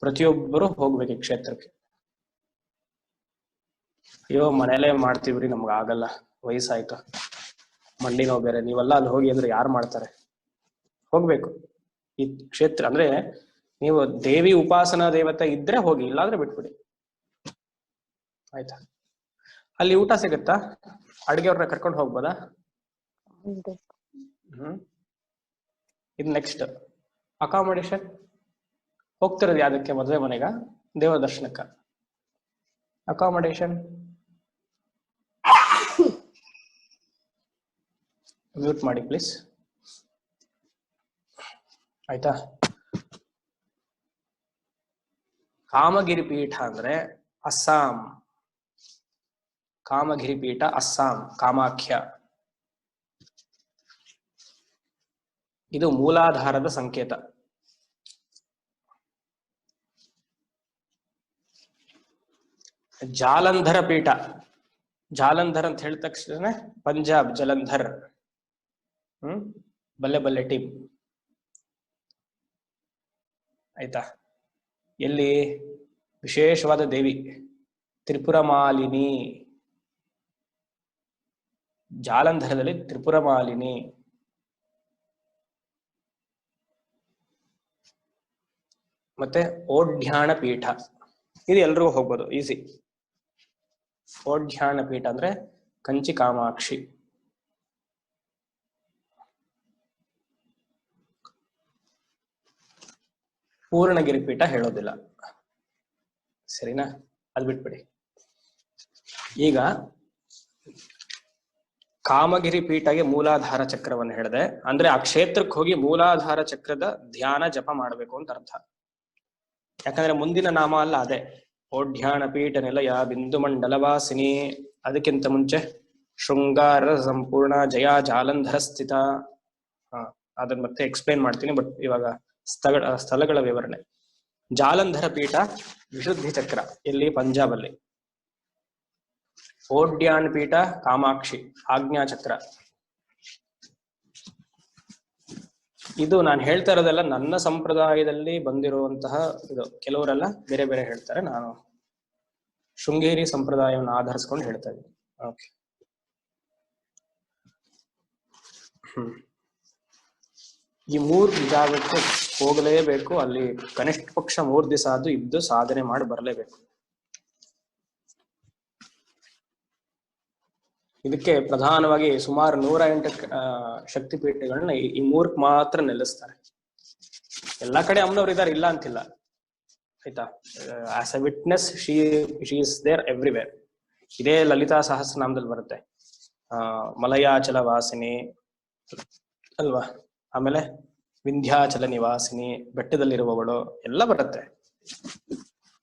ಪ್ರತಿಯೊಬ್ಬರು ಹೋಗ್ಬೇಕು ಈ ಕ್ಷೇತ್ರಕ್ಕೆ. ಅಯ್ಯೋ ಮನೇಲೇ ಮಾಡ್ತೀವ್ರಿ, ನಮ್ಗೆ ಆಗಲ್ಲ, ವಯಸ್ಸಾಯ್ತು, ಮಂಡಿ ನೋವು ಬೇರೆ, ನೀವೆಲ್ಲ ಅಲ್ಲಿ ಹೋಗಿ ಅಂದ್ರೆ ಯಾರು ಮಾಡ್ತಾರೆ? ಹೋಗ್ಬೇಕು ಈ ಕ್ಷೇತ್ರ. ಅಂದ್ರೆ ನೀವು ದೇವಿ ಉಪಾಸನಾ ದೇವತೆ ಇದ್ರೆ ಹೋಗಿ, ಇಲ್ಲಾಂದ್ರೆ ಬಿಟ್ಬಿಡಿ. ಆಯ್ತಾ. ಅಲ್ಲಿ ಊಟ ಸಿಗುತ್ತಾ? ಅಡ್ಗೆಯವ್ರನ್ನ ಕರ್ಕೊಂಡು ಹೋಗ್ಬೋದಾ? ಇದು ನೆಕ್ಸ್ಟ್. ಅಕಾಮಡೇಶನ್ ಹೋಗ್ತಿರೋದು ಯಾವ್ದಕ್ಕೆ? ಮದುವೆ ಮನೆಗ, ದೇವ ದರ್ಶನಕ್ಕ? ಅಕಾಮಡೇಶನ್ ಮ್ಯೂಟ್ ಮಾಡಿ ಪ್ಲೀಸ್. ಆಯ್ತಾ. ಕಾಮಗಿರಿ ಪೀಠ ಅಂದ್ರೆ ಅಸ್ಸಾಂ. ಕಾಮಗಿರಿ ಪೀಠ ಅಸ್ಸಾಂ, ಕಾಮಾಖ್ಯ. ಇದು ಮೂಲಾಧಾರದ ಸಂಕೇತ. ಜಾಲಂಧರ ಪೀಠ, ಜಾಲಂಧರ್ ಅಂತ ಹೇಳಿದ ತಕ್ಷಣ ಪಂಜಾಬ್, ಜಲಂಧರ್. ಬಲ್ಲೆ ಬಲ್ಲೆ ಟೀಮ್. ಆಯ್ತಾ. ಎಲ್ಲಿ ವಿಶೇಷವಾದ ದೇವಿ ತ್ರಿಪುರ ಮಾಲಿನಿ. ಜಾಲಂಧರದಲ್ಲಿ ತ್ರಿಪುರ ಮಾಲಿನಿ. ಮತ್ತೆ ಓಢ್ಯಾಣ ಪೀಠ, ಇದು ಎಲ್ರಿಗೂ ಹೋಗ್ಬೋದು, ಈಸಿ. ಓಢ್ಯಾಣ ಪೀಠ ಅಂದ್ರೆ ಕಂಚಿ ಕಾಮಾಕ್ಷಿ. ಪೂರ್ಣಗಿರಿ ಪೀಠ ಹೇಳೋದಿಲ್ಲ, ಸರಿನಾ? ಅದು ಬಿಟ್ಬಿಡಿ. ಈಗ ಕಾಮಗಿರಿ ಪೀಠಗೆ ಮೂಲಾಧಾರ ಚಕ್ರವನ್ನು ಹೇಳಿದೆ ಅಂದ್ರೆ ಆ ಕ್ಷೇತ್ರಕ್ಕೆ ಹೋಗಿ ಮೂಲಾಧಾರ ಚಕ್ರದ ಧ್ಯಾನ ಜಪ ಮಾಡಬೇಕು ಅಂತ ಅರ್ಥ. ಯಾಕಂದ್ರೆ ಮುಂದಿನ ನಾಮ ಅಲ್ಲ ಅದೇ, ಓಢ್ಯಾಣ ಪೀಠ ನಿಲಯ ಬಿಂದು ಮಂಡಲವಾಸಿನಿ. ಅದಕ್ಕಿಂತ ಮುಂಚೆ ಶೃಂಗಾರ ಸಂಪೂರ್ಣ ಜಯ ಜಾಲಂಧರ ಸ್ಥಿತ. ಅದನ್ನ ಮತ್ತೆ ಎಕ್ಸ್ಪ್ಲೇನ್ ಮಾಡ್ತೀನಿ, ಬಟ್ ಇವಾಗ ಸ್ಥಳಗಳ ವಿವರಣೆ. ಜಾಲಂಧರ ಪೀಠ ವಿಶುದ್ಧಿ ಚಕ್ರ, ಎಲ್ಲಿ? ಪಂಜಾಬ್ ಅಲ್ಲಿ. ಓಢ್ಯಾನ್ ಪೀಠ ಕಾಮಾಕ್ಷಿ, ಆಜ್ಞಾ ಚಕ್ರ. ಇದು ನಾನು ಹೇಳ್ತಾ ಇರೋದೆಲ್ಲ ನನ್ನ ಸಂಪ್ರದಾಯದಲ್ಲಿ ಬಂದಿರುವಂತಹ ಇದು. ಕೆಲವರೆಲ್ಲ ಬೇರೆ ಬೇರೆ ಹೇಳ್ತಾರೆ, ನಾನು ಶೃಂಗೇರಿ ಸಂಪ್ರದಾಯವನ್ನು ಆಧರಿಸ್ಕೊಂಡು ಹೇಳ್ತಾ ಇದ್ದೀನಿ. ಓಕೆ. ಈ 3 ಜಾಗಕ್ಕೆ ಹೋಗಲೇಬೇಕು. ಅಲ್ಲಿ ಕನಿಷ್ಠ ಪಕ್ಷ 3 ದಿವಸ ಆದ್ರೂ ಇದ್ದು ಸಾಧನೆ ಮಾಡಿ ಬರಲೇಬೇಕು. ಇದಕ್ಕೆ ಪ್ರಧಾನವಾಗಿ ಸುಮಾರು 108 ಶಕ್ತಿಪೀಠಗಳನ್ನ ಈ 3ಕ್ಕೆ ಮಾತ್ರ ನಿಲ್ಲಿಸ್ತಾರೆ. ಎಲ್ಲಾ ಕಡೆ ಅಮ್ಮನವ್ರು ಇದಾರೆ, ಇಲ್ಲ ಅಂತಿಲ್ಲ ಆಯ್ತಾ. As a witness she is there everywhere. ಇದೇ ಲಲಿತಾ ಸಹಸ್ರನಾಮದಲ್ಲಿ ಬರುತ್ತೆ. ಮಲಯಾಚಲ ವಾಸಿನಿ ಅಲ್ವಾ, ಆಮೇಲೆ ವಿಂಧ್ಯಾಚಲ ನಿವಾಸಿನಿ, ಬೆಟ್ಟದಲ್ಲಿರುವವಳು ಎಲ್ಲ ಬರುತ್ತೆ.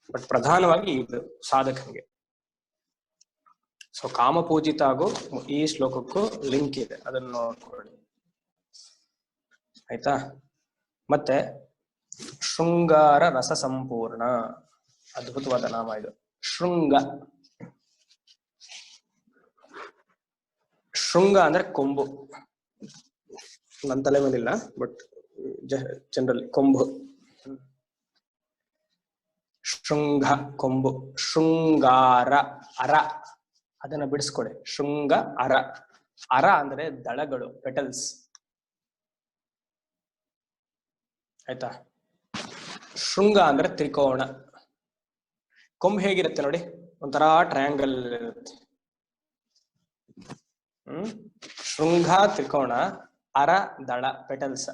ಬಟ್ ಪ್ರಧಾನವಾಗಿ ಇದು ಸಾಧಕನಿಗೆ. ಸೊ ಕಾಮಪೂಜಿತ ಹಾಗೂ ಈ ಶ್ಲೋಕಕ್ಕೂ ಲಿಂಕ್ ಇದೆ, ಅದನ್ನು ನೋಡ್ಕೊಳ್ಳಿ ಆಯ್ತಾ. ಮತ್ತೆ ಶೃಂಗಾರ ರಸ ಸಂಪೂರ್ಣ, ಅದ್ಭುತವಾದ ನಾಮ ಇದು. ಶೃಂಗ, ಶೃಂಗ ಅಂದ್ರೆ ಕೊಂಬು. ನನ್ನ ತಲೆ ಮೇಲಿಲ್ಲ, ಬಟ್ ಜನರಲಿ ಕೊಂಬು. ಶೃಂಗ ಕೊಂಬು, ಶೃಂಗಾರ ಅರ, ಅದನ್ನ ಬಿಡಿಸ್ಕೊಡಿ. ಶೃಂಗ ಅರ, ಅರ ಅಂದ್ರೆ ದಳಗಳು, ಪೆಟಲ್ಸ್ ಆಯ್ತಾ. ಶೃಂಗ ಅಂದ್ರೆ ತ್ರಿಕೋಣ. ಕೊಂಬು ಹೇಗಿರುತ್ತೆ ನೋಡಿ, ಒಂಥರ ಟ್ರಯಾಂಗಲ್ ಇರುತ್ತೆ. ಶೃಂಗ ತ್ರಿಕೋಣ, ಅರ ದಳ ಪೆಟಲ್ಸ್.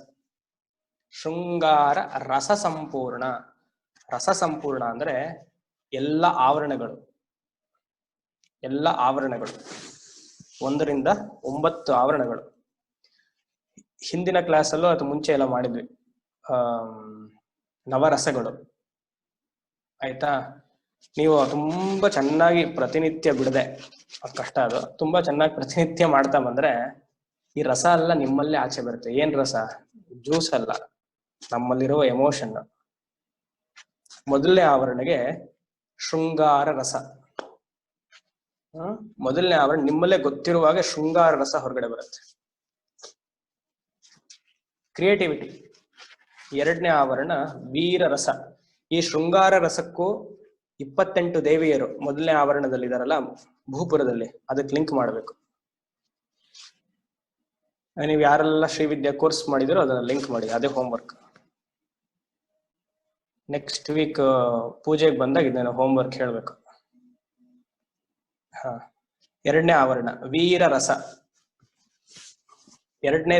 ಶೃಂಗಾರ ರಸ ಸಂಪೂರ್ಣ, ರಸ ಸಂಪೂರ್ಣ ಅಂದ್ರೆ ಎಲ್ಲ ಆವರಣಗಳು, ಎಲ್ಲ ಆವರಣಗಳು 1 ರಿಂದ 9 ಆವರಣಗಳು. ಹಿಂದಿನ ಕ್ಲಾಸಲ್ಲೂ ಅದು ಮುಂಚೆ ಎಲ್ಲ ಮಾಡಿದ್ವಿ, ನವರಸಗಳು ಆಯ್ತಾ. ನೀವು ತುಂಬಾ ಚೆನ್ನಾಗಿ ಪ್ರತಿನಿತ್ಯ ಬಿಡದೆ, ಅದು ಕಷ್ಟ, ಅದು ತುಂಬಾ ಚೆನ್ನಾಗಿ ಪ್ರತಿನಿತ್ಯ ಮಾಡ್ತಾ ಬಂದ್ರೆ ಈ ರಸ ಎಲ್ಲ ನಿಮ್ಮಲ್ಲೇ ಆಚೆ ಬರುತ್ತೆ. ಏನ್ ರಸ? ಜ್ಯೂಸ್ ಅಲ್ಲ, ನಮ್ಮಲ್ಲಿರುವ ಎಮೋಷನ್. ಮೊದಲನೇ ಆವರಣೆಗೆ ಶೃಂಗಾರ ರಸ, ಮೊದಲನೇ ಆವರಣ ನಿಮ್ಮಲ್ಲೇ ಗೊತ್ತಿರುವಾಗ ಶೃಂಗಾರ ರಸ ಹೊರಗಡೆ ಬರುತ್ತೆ, ಕ್ರಿಯೇಟಿವಿಟಿ. ಎರಡನೇ ಆವರಣ ವೀರ ರಸ. ಈ ಶೃಂಗಾರ ರಸಕ್ಕೂ 28 ದೇವಿಯರು ಮೊದಲನೇ ಆವರಣದಲ್ಲಿ ಇದಾರಲ್ಲ ಭೂಪುರದಲ್ಲಿ, ಅದಕ್ಕೆ ಲಿಂಕ್ ಮಾಡಬೇಕು. ನೀವು ಯಾರೆಲ್ಲ ಶ್ರೀವಿದ್ಯಾ ಕೋರ್ಸ್ ಮಾಡಿದಿರೋ ಅದನ್ನ ಲಿಂಕ್ ಮಾಡಿ, ಅದೇ ಹೋಮ್ವರ್ಕ್. ನೆಕ್ಸ್ಟ್ ವೀಕ್ ಪೂಜೆಗೆ ಬಂದಾಗ ಇದನ್ನ ಹೋಮ್ವರ್ಕ್ ಹೇಳ್ಬೇಕು. ಎರಡನೇ ಆವರಣ ವೀರ ರಸ. ಎರಡನೇ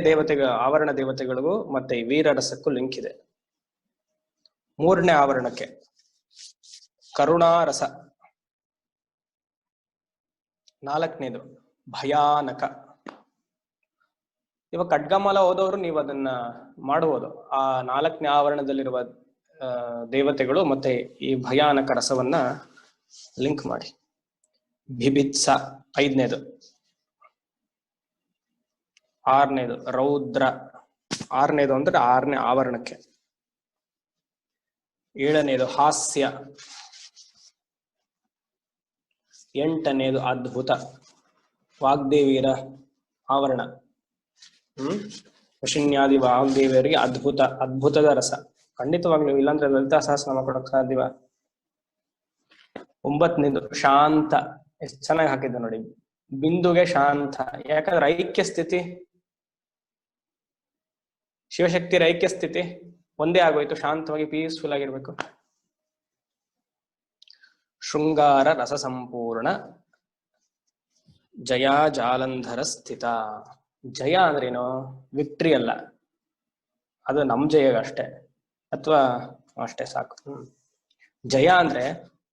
ಆವರಣ ದೇವತೆಗಳಿಗೂ ಮತ್ತೆ ಈ ವೀರ ರಸಕ್ಕೂ ಲಿಂಕ್ ಇದೆ. ಮೂರನೇ ಆವರಣಕ್ಕೆ ಕರುಣಾರಸ. ನಾಲ್ಕನೇದು ಭಯಾನಕ. ಇವಾಗ ಖಡ್ಗಮಾಲ ಓದೋರು ನೀವು ಅದನ್ನ ಮಾಡಬಹುದು. ಆ 4ನೇ ಆವರಣದಲ್ಲಿರುವ ದೇವತೆಗಳು ಮತ್ತೆ ಈ ಭಯಾನಕ ರಸವನ್ನ ಲಿಂಕ್ ಮಾಡಿ. ಬಿಭಿತ್ಸ 5ನೇದು. 6ನೇದು ರೌದ್ರ. 6ನೇದು ಅಂದ್ರೆ 6ನೇ ಆವರಣಕ್ಕೆ. 7ನೇದು ಹಾಸ್ಯ. 8ನೇದು ಅದ್ಭುತ, ವಾಗ್ದೇವಿಯರ ಆವರಣ. ವಶಿನ್ಯಾದಿ ವಾಗ್ದೇವಿಯರಿಗೆ ಅದ್ಭುತದ ರಸ. ಖಂಡಿತವಾಗ್ಲೂ, ಇಲ್ಲಾಂದ್ರೆ ಲಲಿತಾ ಸಹಸ್ರನಾಮ ಕೊಡಕ್ ಸಾಧ್ಯವ? 9ನೇದು ಶಾಂತ. ಎಷ್ಟು ಚೆನ್ನಾಗಿ ಹಾಕಿದ್ದೆ ನೋಡಿ, ಬಿಂದುಗೆ ಶಾಂತ. ಯಾಕಂದ್ರೆ ಐಕ್ಯ ಸ್ಥಿತಿ, ಶಿವಶಕ್ತಿಯ ಐಕ್ಯ ಸ್ಥಿತಿ ಒಂದೇ ಆಗೋಯ್ತು, ಶಾಂತವಾಗಿ ಪೀಸ್ಫುಲ್ ಆಗಿರ್ಬೇಕು. ಶೃಂಗಾರ ರಸ ಸಂಪೂರ್ಣ ಜಯ ಜಾಲಂಧರ ಸ್ಥಿತ. ಜಯ ಅಂದ್ರೇನು? ವಿಕ್ಟ್ರಿ ಅಲ್ಲ, ಅದು ನಮ್ ಜಯ ಅಷ್ಟೇ, ಅಥವಾ ಅಷ್ಟೇ ಸಾಕು. ಜಯ ಅಂದ್ರೆ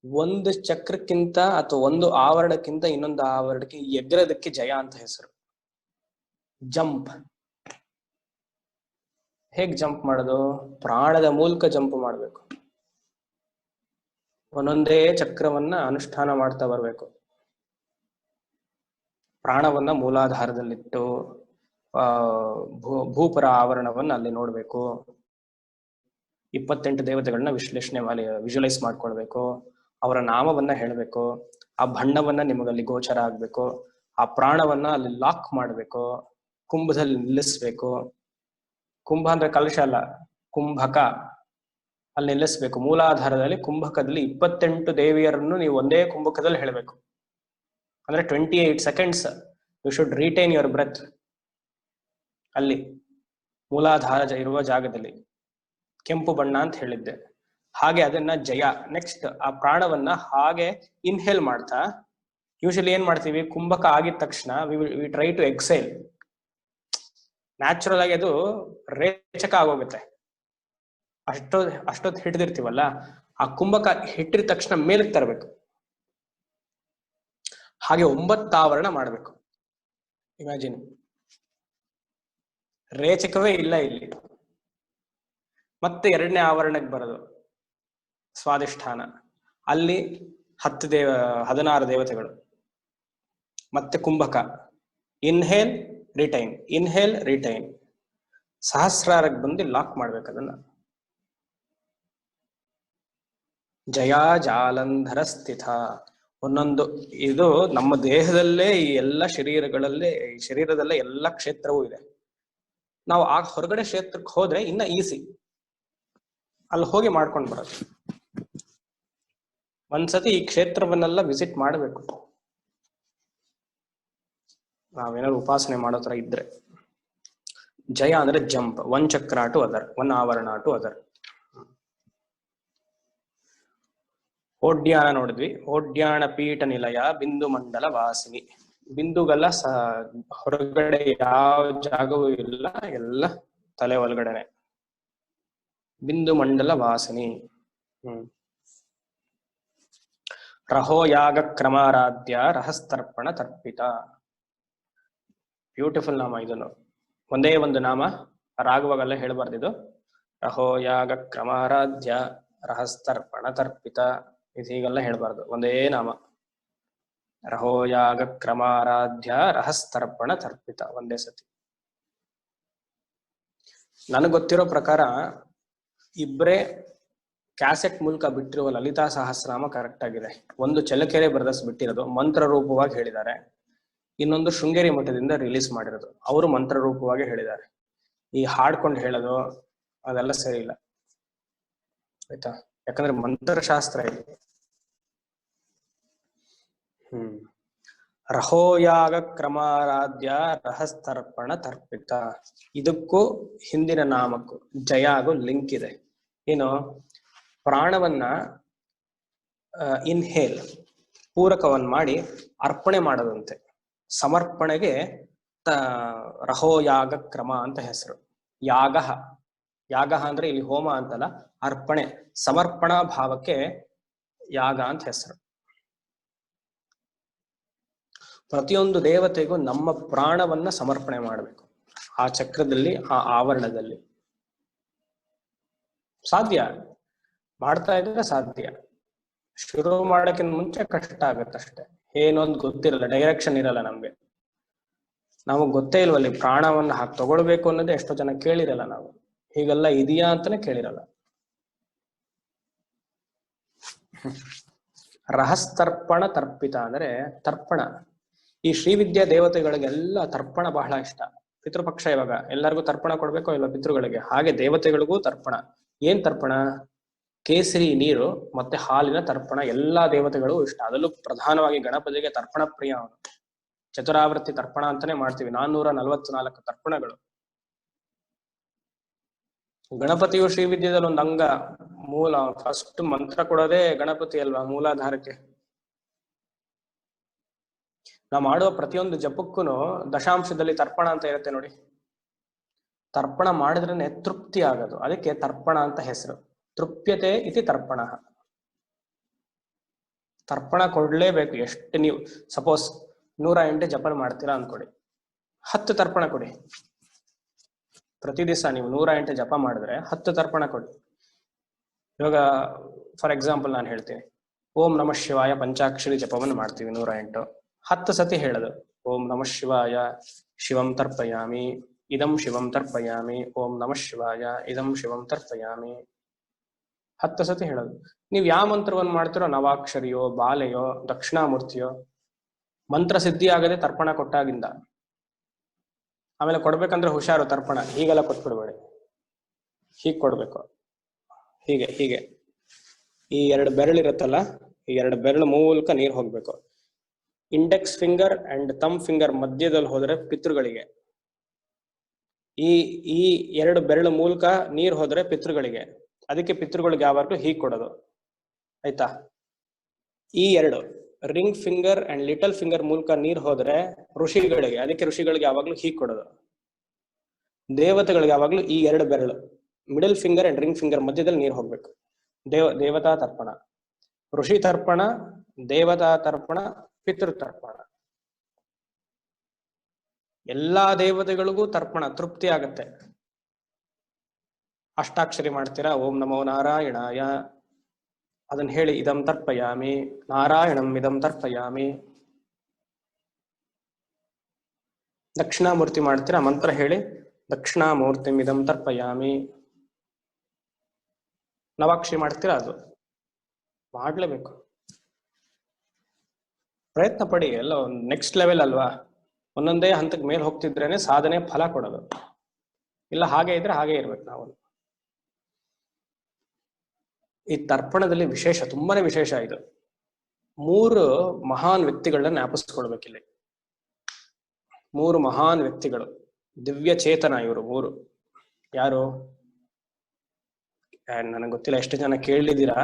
ಒಂದು ಚಕ್ರಕ್ಕಿಂತ ಅಥವಾ ಒಂದು ಆವರಣಕ್ಕಿಂತ ಇನ್ನೊಂದು ಆವರಣಕ್ಕೆ ಎಗ್ರದಕ್ಕೆ ಜಯ ಅಂತ ಹೆಸರು. ಜಂಪ್. ಹೇಗ್ ಜಂಪ್ ಮಾಡೋದು? ಪ್ರಾಣದ ಮೂಲಕ ಜಂಪ್ ಮಾಡ್ಬೇಕು. ಒಂದೊಂದೇ ಚಕ್ರವನ್ನ ಅನುಷ್ಠಾನ ಮಾಡ್ತಾ ಬರ್ಬೇಕು. ಪ್ರಾಣವನ್ನ ಮೂಲಾಧಾರದಲ್ಲಿಟ್ಟು ಭೂಪರ ಆವರಣವನ್ನ ಅಲ್ಲಿ ನೋಡ್ಬೇಕು. 28 ದೇವತೆಗಳನ್ನ ವಿಜುವಲೈಸ್ ಮಾಡ್ಕೊಳ್ಬೇಕು. ಅವರ ನಾಮವನ್ನ ಹೇಳಬೇಕು. ಆ ಬಣ್ಣವನ್ನ ನಿಮಗಲ್ಲಿ ಗೋಚರ ಆಗ್ಬೇಕು. ಆ ಪ್ರಾಣವನ್ನ ಅಲ್ಲಿ ಲಾಕ್ ಮಾಡ್ಬೇಕು. ಕುಂಭದಲ್ಲಿ ನಿಲ್ಲಿಸ್ಬೇಕು. ಕುಂಭ ಅಂದ್ರೆ ಕಲಶ ಅಲ್ಲ, ಕುಂಭಕ. ಅಲ್ಲಿ ನಿಲ್ಲಿಸ್ಬೇಕು. ಮೂಲಾಧಾರದಲ್ಲಿ ಕುಂಭಕದಲ್ಲಿ 28 ದೇವಿಯರನ್ನು ನೀವು ಒಂದೇ ಕುಂಭಕದಲ್ಲಿ ಹೇಳಬೇಕು. ಅಂದ್ರೆ 28 seconds you should retain your breath ಅಲ್ಲಿ. ಮೂಲಾಧಾರ ಇರುವ ಜಾಗದಲ್ಲಿ ಕೆಂಪು ಬಣ್ಣ ಅಂತ ಹೇಳಿದ್ದೆ. ಹಾಗೆ ಅದನ್ನ ಜಯ. ನೆಕ್ಸ್ಟ್ ಆ ಪ್ರಾಣವನ್ನ ಹಾಗೆ ಇನ್ಹೇಲ್ ಮಾಡ್ತಾ, ಯೂಶಲಿ ಏನ್ ಮಾಡ್ತೀವಿ, ಕುಂಭಕ ಆಗಿದ ತಕ್ಷಣ we try to exhale. Natural ಆಗಿ ಅದು ರೇಚಕ ಆಗೋಗುತ್ತೆ. ಅಷ್ಟೊತ್ತು ಹಿಡಿದಿರ್ತೀವಲ್ಲ, ಆ ಕುಂಭಕ ಹಿಟ್ಟಿದ ತಕ್ಷಣ ಮೇಲಕ್ಕೆ ತರಬೇಕು. ಹಾಗೆ 9 ಆವರಣ ಮಾಡ್ಬೇಕು. ಇಮ್ಯಾಜಿನ್, ರೇಚಕವೇ ಇಲ್ಲ ಇಲ್ಲಿ. ಮತ್ತೆ 2ನೇ ಆವರಣಕ್ಕೆ ಬರೋದು ಸ್ವಾಧಿಷ್ಠಾನ. ಅಲ್ಲಿ 16 ದೇವತೆಗಳು. ಮತ್ತೆ ಕುಂಭಕ, ಇನ್ಹೇಲ್ ರಿಟೈನ್, ಇನ್ಹೇಲ್ ರಿಟೈನ್. ಸಹಸ್ರಾರಕ್ಕೆ ಬಂದು ಲಾಕ್ ಮಾಡ್ಬೇಕು ಅದನ್ನ. ಜಯಾ ಜಾಲಂಧರ ಸ್ಥಿತ. ಒಂದೊಂದು ಇದು ನಮ್ಮ ದೇಹದಲ್ಲೇ, ಈ ಎಲ್ಲ ಶರೀರದಲ್ಲೇ ಎಲ್ಲ ಕ್ಷೇತ್ರವೂ ಇದೆ. ನಾವು ಆ ಹೊರಗಡೆ ಕ್ಷೇತ್ರಕ್ಕೆ ಹೋದ್ರೆ ಇನ್ನ ಈಸಿ, ಅಲ್ಲಿ ಹೋಗಿ ಮಾಡ್ಕೊಂಡು ಬರೋದು. ಒಂದ್ಸತಿ ಈ ಕ್ಷೇತ್ರವನ್ನೆಲ್ಲ ವಿಸಿಟ್ ಮಾಡಬೇಕು ನಾವೇನಾದ್ರು ಉಪಾಸನೆ ಮಾಡೋ ತರ ಇದ್ರೆ. ಜಯ ಅಂದ್ರೆ ಜಂಪ್, 1 ಚಕ್ರ ಟು ಅದರ್, 1 ಆವರಣ ಟು ಅದರ್. ಓಡ್ಯಾಣ ನೋಡಿದ್ವಿ. ಓಡ್ಯಾಣ ಪೀಠ ನಿಲಯ ಬಿಂದು ಮಂಡಲ ವಾಸಿನಿ. ಬಿಂದುಗಲ್ಲ ಹೊರಗಡೆ ಯಾವ ಜಾಗವೂ ಇಲ್ಲ, ಎಲ್ಲ ತಲೆ ಒಳಗಡೆನೆ. ಬಿಂದು ಮಂಡಲ ವಾಸಿನಿ. ರಹೋ ಯಾಗ ಕ್ರಮಾರಾಧ್ಯ ರಹಸ್ತರ್ಪಣ ತರ್ಪಿತ. ಬ್ಯೂಟಿಫುಲ್ ನಾಮ ಇದನ್ನು. ಒಂದೇ ಒಂದು ನಾಮ, ರಾಗವಾಗೆಲ್ಲ ಹೇಳಬಾರ್ದಿದು. ರಹೋ ಯಾಗ ಕ್ರಮಾರಾಧ್ಯ ರಹಸ್ತರ್ಪಣ ತರ್ಪಿತ. ಇದು ಹೀಗೆಲ್ಲ ಹೇಳ್ಬಾರ್ದು, ಒಂದೇ ನಾಮ. ರಹೋ ಯಾಗ ಕ್ರಮಾರಾಧ್ಯ ರಹಸ್ತರ್ಪಣ ತರ್ಪಿತ, ಒಂದೇ ಸತಿ. ನನಗೆ ಗೊತ್ತಿರೋ ಪ್ರಕಾರ ಇಬ್ಬರೇ ಕ್ಯಾಸೆಟ್ ಮೂಲಕ ಬಿಟ್ಟಿರುವ ಲಲಿತಾ ಸಹಸ್ರನಾಮ ಕರೆಕ್ಟ್ ಆಗಿದೆ. ಒಂದು ಚಳ್ಳಕೆರೆ ಬ್ರದರ್ಸ್ ಬಿಟ್ಟಿರೋದು, ಮಂತ್ರ ರೂಪವಾಗಿ ಹೇಳಿದ್ದಾರೆ. ಇನ್ನೊಂದು ಶೃಂಗೇರಿ ಮಠದಿಂದ ರಿಲೀಸ್ ಮಾಡಿರೋದು, ಅವರು ಮಂತ್ರ ರೂಪವಾಗಿ ಹೇಳಿದ್ದಾರೆ. ಈ ಹಾಡ್ಕೊಂಡು ಹೇಳೋದು ಅದೆಲ್ಲ ಸರಿ ಇಲ್ಲ, ಆಯ್ತಾ? ಯಾಕಂದ್ರೆ ಮಂತ್ರಶಾಸ್ತ್ರ ಇದೆ. ರಹೋಯಾಗ ಕ್ರಮಾರಾಧ್ಯ ರಹಸ್ತರ್ಪಣ ತರ್ಪಿತ. ಇದಕ್ಕೂ ಹಿಂದಿನ ನಾಮಕ್ಕೂ ಜಯಾಗೂ ಲಿಂಕ್ ಇದೆ. ಏನು? ಪ್ರಾಣವನ್ನ ಇನ್ಹೇಲ್ ಪೂರಕವನ್ನ ಮಾಡಿ ಅರ್ಪಣೆ ಮಾಡೋದಂತೆ. ಸಮರ್ಪಣೆಗೆ ರಹೋಯಾಗ ಕ್ರಮ ಅಂತ ಹೆಸರು. ಯಾಗ, ಯಾಗ ಅಂದ್ರೆ ಇಲ್ಲಿ ಹೋಮ ಅಂತಲ್ಲ, ಅರ್ಪಣೆ, ಸಮರ್ಪಣಾ ಭಾವಕ್ಕೆ ಯಾಗ ಅಂತ ಹೆಸರು. ಪ್ರತಿಯೊಂದು ದೇವತೆಗೂ ನಮ್ಮ ಪ್ರಾಣವನ್ನ ಸಮರ್ಪಣೆ ಮಾಡಬೇಕು ಆ ಚಕ್ರದಲ್ಲಿ, ಆ ಆವರಣದಲ್ಲಿ. ಸಾಧ್ಯ, ಮಾಡ್ತಾ ಇದ್ರೆ ಸಾಧ್ಯ. ಶುರು ಮಾಡಕ್ಕಿಂತ ಮುಂಚೆ ಕಷ್ಟ ಆಗತ್ತಷ್ಟೆ. ಏನೊಂದು ಗೊತ್ತಿರಲ್ಲ, ಡೈರೆಕ್ಷನ್ ಇರಲ್ಲ ನಮ್ಗೆ. ನಮಗ್ ಗೊತ್ತೇ ಇಲ್ವಲ್ಲಿ ಪ್ರಾಣವನ್ನ ಹಾಕಿ ತಗೊಳ್ಬೇಕು ಅನ್ನೋದೇ ಎಷ್ಟೋ ಜನ ಕೇಳಿರಲ್ಲ. ನಾವು ಹೀಗೆಲ್ಲ ಇದೆಯಾ ಅಂತಾನೆ ಕೇಳಿರಲ್ಲ. ರಹಸ್ತರ್ಪಣ ತರ್ಪಿತ ಅಂದ್ರೆ ತರ್ಪಣ. ಈ ಶ್ರೀವಿದ್ಯಾ ದೇವತೆಗಳಿಗೆಲ್ಲ ತರ್ಪಣ ಬಹಳ ಇಷ್ಟ. ಪಿತೃಪಕ್ಷ ಇವಾಗ ಎಲ್ಲರಿಗೂ ತರ್ಪಣ ಕೊಡ್ಬೇಕು ಇಲ್ಲ ಪಿತೃಗಳಿಗೆ, ಹಾಗೆ ದೇವತೆಗಳಿಗೂ ತರ್ಪಣ. ಏನ್ ತರ್ಪಣ? ಕೇಸರಿ ನೀರು ಮತ್ತೆ ಹಾಲಿನ ತರ್ಪಣ ಎಲ್ಲಾ ದೇವತೆಗಳು ಇಷ್ಟ. ಅದರಲ್ಲೂ ಪ್ರಧಾನವಾಗಿ ಗಣಪತಿಗೆ ತರ್ಪಣ ಪ್ರಿಯ ಅವನು. ಚತುರಾವೃತ್ತಿ ತರ್ಪಣ ಅಂತಾನೆ ಮಾಡ್ತೀವಿ, 444 ತರ್ಪಣಗಳು. ಗಣಪತಿಯು ಶ್ರೀವಿದ್ಯದಲ್ಲಿ ಒಂದು ಅಂಗ, ಮೂಲ. ಫಸ್ಟ್ ಮಂತ್ರ ಕೊಡೋದೇ ಗಣಪತಿ ಅಲ್ವಾ, ಮೂಲಾಧಾರಕ್ಕೆ. ನಾವು ಮಾಡುವ ಪ್ರತಿಯೊಂದು ಜಪಕ್ಕೂ ದಶಾಂಶದಲ್ಲಿ ತರ್ಪಣ ಅಂತ ಇರುತ್ತೆ ನೋಡಿ. ತರ್ಪಣ ಮಾಡಿದ್ರೇನೆ ತೃಪ್ತಿ ಆಗೋದು, ಅದಕ್ಕೆ ತರ್ಪಣ ಅಂತ ಹೆಸರು. ತೃಪ್ಯತೆ ಇತಿ ತರ್ಪಣ. ತರ್ಪಣ ಕೊಡ್ಲೇಬೇಕು. ಎಷ್ಟು ನೀವು ಸಪೋಸ್ 108 ಜಪ ಮಾಡ್ತೀರಾ ಅನ್ಕೊಡಿ, 10 ತರ್ಪಣ ಕೊಡಿ. ಪ್ರತಿ ದಿವಸ ನೀವು 108 ಜಪ ಮಾಡಿದ್ರೆ 10 ತರ್ಪಣ ಕೊಡಿ. ಇವಾಗ ಫಾರ್ ಎಕ್ಸಾಂಪಲ್ ನಾನು ಹೇಳ್ತೀನಿ, ಓಂ ನಮಃ ಶಿವಾಯ ಪಂಚಾಕ್ಷರಿ ಜಪವನ್ನು ಮಾಡ್ತೀವಿ 108. 10 ಸತಿ ಹೇಳೋದು, ಓಂ ನಮಃ ಶಿವಾಯ ಶಿವಂ ತರ್ಪಯಾಮಿ, ಇದಂ ಶಿವಂ ತರ್ಪಯಾಮಿ, ಓಂ ನಮಃ ಶಿವಾಯ ಇದಂ ಶಿವಂ ತರ್ಪಯಾಮಿ. 10 ಸತಿ ಹೇಳೋದು. ನೀವು ಯಾವ ಮಂತ್ರವನ್ನು ಮಾಡ್ತಿರೋ, ನವಾಕ್ಷರಿಯೋ, ಬಾಲೆಯೋ, ದಕ್ಷಿಣಾಮೂರ್ತಿಯೋ, ಮಂತ್ರ ಸಿದ್ಧಿ ಆಗದೆ ತರ್ಪಣ ಕೊಟ್ಟಾಗಿಂದ. ಆಮೇಲೆ ಕೊಡ್ಬೇಕಂದ್ರೆ ಹುಷಾರು, ತರ್ಪಣ ಹೀಗೆಲ್ಲ ಕೊಟ್ಬಿಡ್ಬೇಡಿ, ಹೀಗೆ ಕೊಡ್ಬೇಕು. ಹೀಗೆ ಹೀಗೆ ಈ 2 ಬೆರಳಿರುತ್ತಲ್ಲ, ಈ 2 ಬೆರಳು ಮೂಲಕ ನೀರು ಹೋಗ್ಬೇಕು. Index finger and thumb finger ಮಧ್ಯದಲ್ಲಿ ಹೋದ್ರೆ ಪಿತೃಗಳಿಗೆ, ಈ ಈ ಎರಡು ಬೆರಳು ಮೂಲಕ ನೀರ್ ಹೋದ್ರೆ ಪಿತೃಗಳಿಗೆ, ಅದಕ್ಕೆ ಪಿತೃಗಳಿಗೆ ಯಾವಾಗ್ಲೂ ಹೀಗ್ ಕೊಡೋದು. ಆಯ್ತಾ? ಈ ಎರಡು ring finger and little finger ಮೂಲಕ ನೀರ್ ಹೋದ್ರೆ ಋಷಿಗಳಿಗೆ, ಅದಕ್ಕೆ ಋಷಿಗಳಿಗೆ ಯಾವಾಗ್ಲೂ ಹೀಗ್ ಕೊಡೋದು. ದೇವತೆಗಳಿಗೆ ಯಾವಾಗ್ಲೂ ಈ ಎರಡು ಬೆರಳು middle finger and ring finger ಮಧ್ಯದಲ್ಲಿ ನೀರು ಹೋಗ್ಬೇಕು. ದೇವತಾ ತರ್ಪಣ, ಋಷಿ ತರ್ಪಣ, ದೇವತಾ ತರ್ಪಣ, ಪಿತೃ ತರ್ಪಣ. ಎಲ್ಲಾ ದೇವತೆಗಳಿಗೂ ತರ್ಪಣ ತೃಪ್ತಿ ಆಗತ್ತೆ. ಅಷ್ಟಾಕ್ಷರಿ ಮಾಡ್ತೀರಾ, ಓಂ ನಮೋ ನಾರಾಯಣಾಯ, ಅದನ್ನ ಹೇಳಿ ಇದಂ ತರ್ಪಯಾಮಿ, ನಾರಾಯಣಂ ಇದಂ ತರ್ಪಯಾಮಿ. ದಕ್ಷಿಣಾಮೂರ್ತಿ ಮಾಡ್ತೀರಾ, ಮಂತ್ರ ಹೇಳಿ ದಕ್ಷಿಣಾಮೂರ್ತಿ ಇದಂ ತರ್ಪಯಾಮಿ. ನವಾಕ್ಷಿ ಮಾಡ್ತೀರಾ, ಅದು ಮಾಡ್ಲೇಬೇಕು. ಪ್ರಯತ್ನ ಪಡಿ, ಎಲ್ಲ ನೆಕ್ಸ್ಟ್ ಲೆವೆಲ್ ಅಲ್ವಾ. ಒಂದೊಂದೇ ಹಂತಕ್ಕೆ ಮೇಲೆ ಹೋಗ್ತಿದ್ರೇನೆ ಸಾಧನೆ ಫಲ ಕೊಡೋದು. ಇಲ್ಲ ಹಾಗೆ ಇದ್ರೆ ಹಾಗೆ ಇರ್ಬೇಕು ನಾವು. ಈ ತರ್ಪಣದಲ್ಲಿ ವಿಶೇಷ, ತುಂಬಾನೇ ವಿಶೇಷ ಇದು. 3 ಮಹಾನ್ ವ್ಯಕ್ತಿಗಳನ್ನ ಜ್ಞಾಪಿಸ್ಕೊಳ್ಬೇಕಿಲ್ಲಿ. 3 ಮಹಾನ್ ವ್ಯಕ್ತಿಗಳು, ದಿವ್ಯ ಚೇತನ ಇವರು 3. ಯಾರು? ನನಗೆ ಗೊತ್ತಿಲ್ಲ ಎಷ್ಟು ಜನ ಕೇಳಿದ್ದೀರಾ.